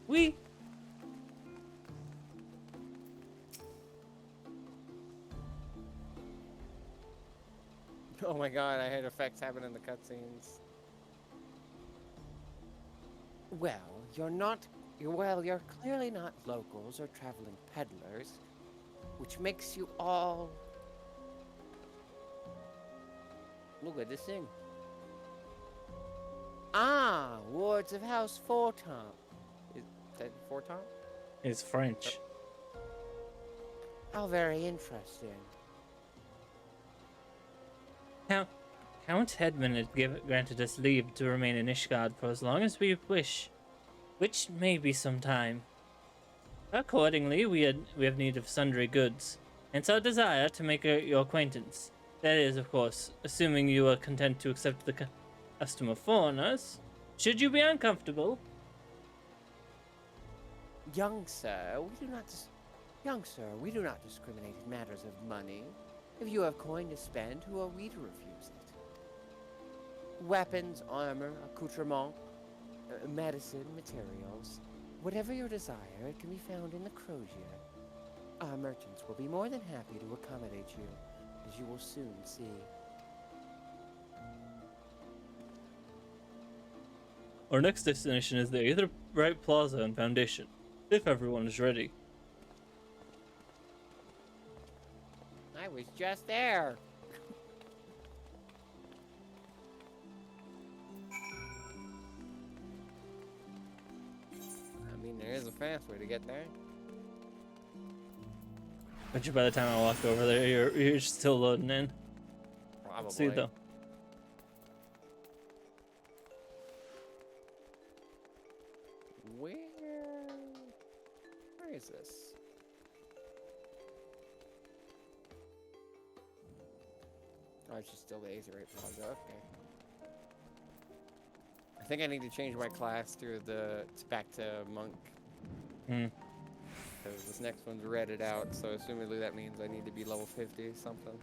S2: Wee.
S1: Oh my God, I had effects happen in the cutscenes. Well, you're clearly not locals or traveling peddlers, which makes you all... Look at this thing. Ah, wards of House Forton. Is that Forton?
S2: It's French.
S1: How very interesting.
S2: Count Hedman had granted us leave to remain in Ishgard for as long as we wish, which may be some time. Accordingly, we have need of sundry goods, hence our desire to make your acquaintance. That is, of course, assuming you are content to accept the custom of foreigners. Should you be uncomfortable?
S3: Young sir, we do not discriminate in matters of money. If you have coin to spend, who are we to refuse it? Weapons, armor, accoutrement, medicine, materials. Whatever your desire, it can be found in the crozier. Our merchants will be more than happy to accommodate you, as you will soon see.
S2: Our next destination is the Aetherite Plaza and Foundation, if everyone is ready.
S3: I was just there.
S1: I mean, there is a fast way to get there.
S2: Bet you by the time I walk over there, you're still loading in.
S1: Probably.
S2: See though.
S1: Where is this? Oh, it's just still the Aetherite Plaza. Okay. I think I need to change my class through it's back to monk.
S2: Hmm.
S1: Because this next one's redded out, so assumedly that means I need to be level 50 something.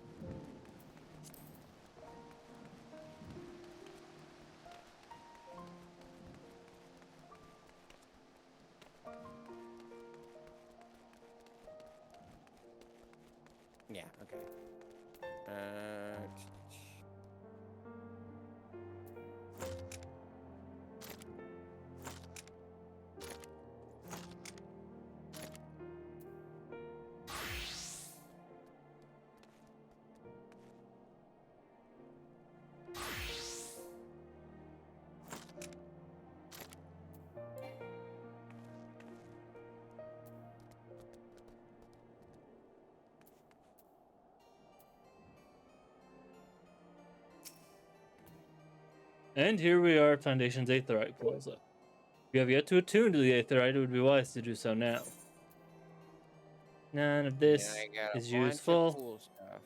S1: Yeah, okay.
S2: And here we are at Foundation's Aetherite Plaza. If you have yet to attune to the Aetherite, it would be wise to do so now. None of this
S1: Yeah, I got a
S2: is
S1: bunch of
S2: useful.
S1: cool stuff.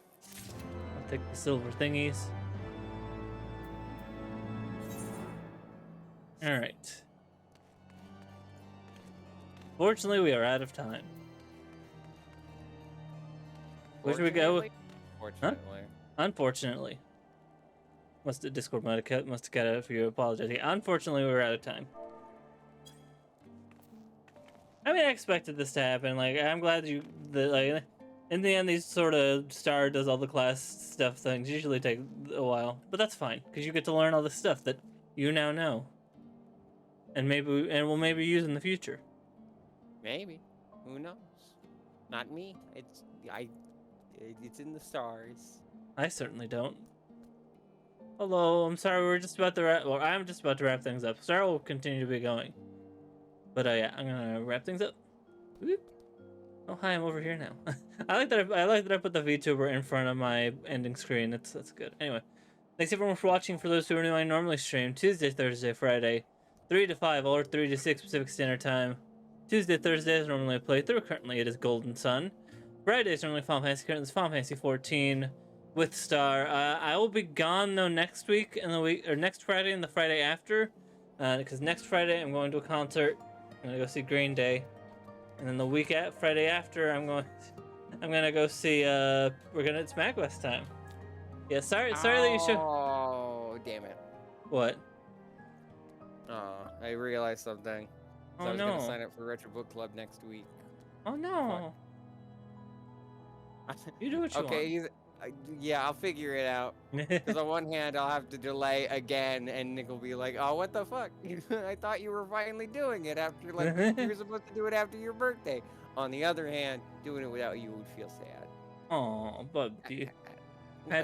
S2: I'll take the silver thingies. Alright. Fortunately, we are out of time. Where should we go?
S1: Fortunately.
S2: Unfortunately. Discord must have cut out for you. Apologize. Yeah, unfortunately, we were out of time. I mean, I expected this to happen. Like, I'm glad like, in the end, these sort of Star does all the class stuff things usually take a while, but that's fine because you get to learn all the stuff that you now know, and we'll maybe use in the future.
S1: Maybe. Who knows? Not me. It's in the stars.
S2: I certainly don't. Hello, I'm sorry, we're just about to wrap. Well, I'm just about to wrap things up. Sarah will continue to be going, but yeah, I'm gonna wrap things up. Whoop. Oh, hi, I'm over here now. I like that I put the VTuber in front of my ending screen. That's good. Anyway, thanks everyone for watching. For those who are new, I normally stream Tuesday, Thursday, Friday, 3 to 5 or 3 to 6 Pacific Standard Time. Tuesday, Thursdays normally I play through. Currently, it is Golden Sun. Fridays normally Final Fantasy. Currently, it's Final Fantasy 14 with Star. I will be gone though next week or next Friday and the Friday after, because next Friday I'm going to a concert. I'm gonna go see Green Day. And then the Friday after, I'm gonna go see. It's MagWest time. Yeah, sorry that you should.
S1: Oh, damn it!
S2: What?
S1: Oh, I realized something. So
S2: Oh
S1: I was
S2: no!
S1: gonna sign up for Retro Book Club next week.
S2: Oh no! You do what you
S1: Okay, yeah, I'll figure it out.
S2: want.
S1: Because on one hand, I'll have to delay again, and Nick will be like, "Oh, what the fuck? I thought you were finally doing it after you were supposed to do it after your birthday." On the other hand, doing it without you would feel sad.
S2: Oh, Bubby.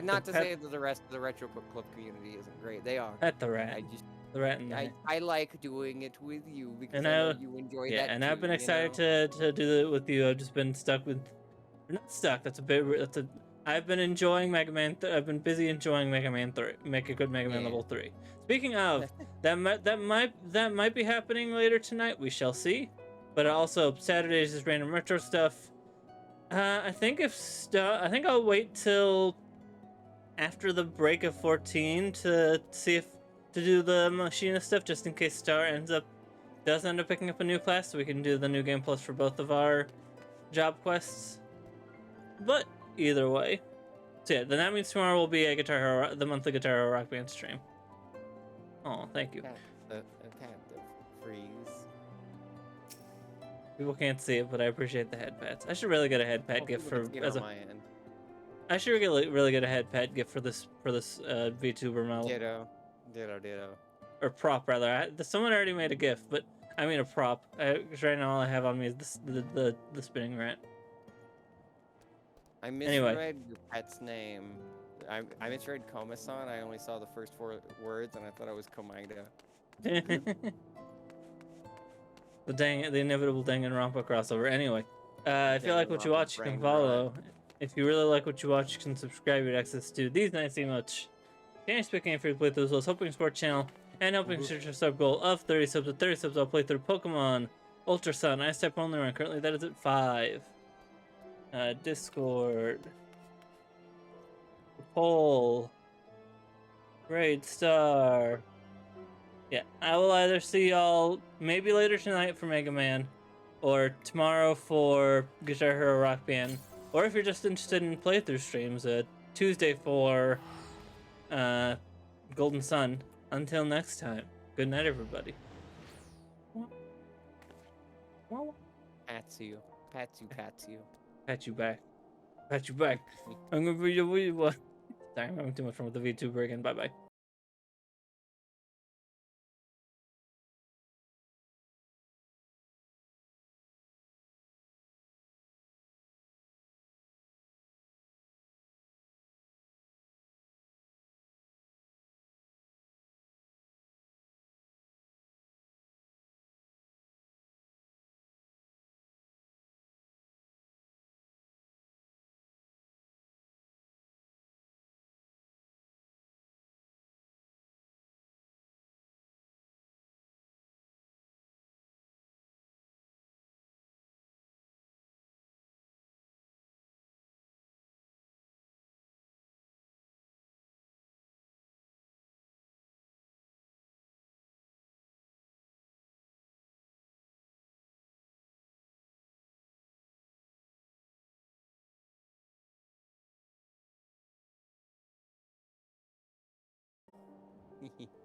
S1: Not to say that the rest of the Retro Book Club community isn't great. They are.
S2: At the rat. The rat and
S1: I like doing it with you because
S2: And
S1: I know you enjoy that.
S2: yeah, and I've
S1: too,
S2: been
S1: you
S2: excited to do it with you. I've just been stuck with. Not stuck. I've been enjoying Mega Man. I've been busy enjoying Mega Man 3. Make a good Mega Man level 3. Speaking of, that might be happening later tonight. We shall see. But also Saturdays is random retro stuff. I think I'll wait till after the break of 14 to see if to do the machinist stuff, just in case Star does end up picking up a new class, so we can do the new game plus for both of our job quests. But either way, so yeah, then that means tomorrow will be the monthly Guitar Hero Rock Band stream. Oh, thank you.
S1: I've had the freeze.
S2: People can't see it, but I appreciate the head pats. I should really get a head pat gift for
S1: as a. My end.
S2: I should really get a head pat gift for this VTuber model.
S1: Ditto.
S2: Or prop rather. Someone already made a gift, but I mean a prop. Because right now all I have on me is the spinning rat.
S1: I misread your pet's name. I misread Komasan. I only saw the first 4 words and I thought it was Komaida.
S2: the inevitable Danganronpa crossover. Anyway, if you like what you watch, you can follow. If you really like what you watch, you can subscribe to get access to these nice emotes. Can't speak game free playthroughs, as Hoping Sport channel, and helping search a sub goal of 30 subs. With 30 subs, I'll play through Pokemon Ultra Sun, Ice Type only run. Currently, that is at 5. Discord. Poll. Grade Star. Yeah, I will either see y'all maybe later tonight for Mega Man, or tomorrow for Guitar Hero Rock Band, or if you're just interested in playthrough streams, Tuesday for Golden Sun. Until next time, good night, everybody.
S1: Pats you. Pat you
S2: back. I'm gonna be your. Sorry, I'm having too much fun with the VTuber again. Bye bye.
S1: back.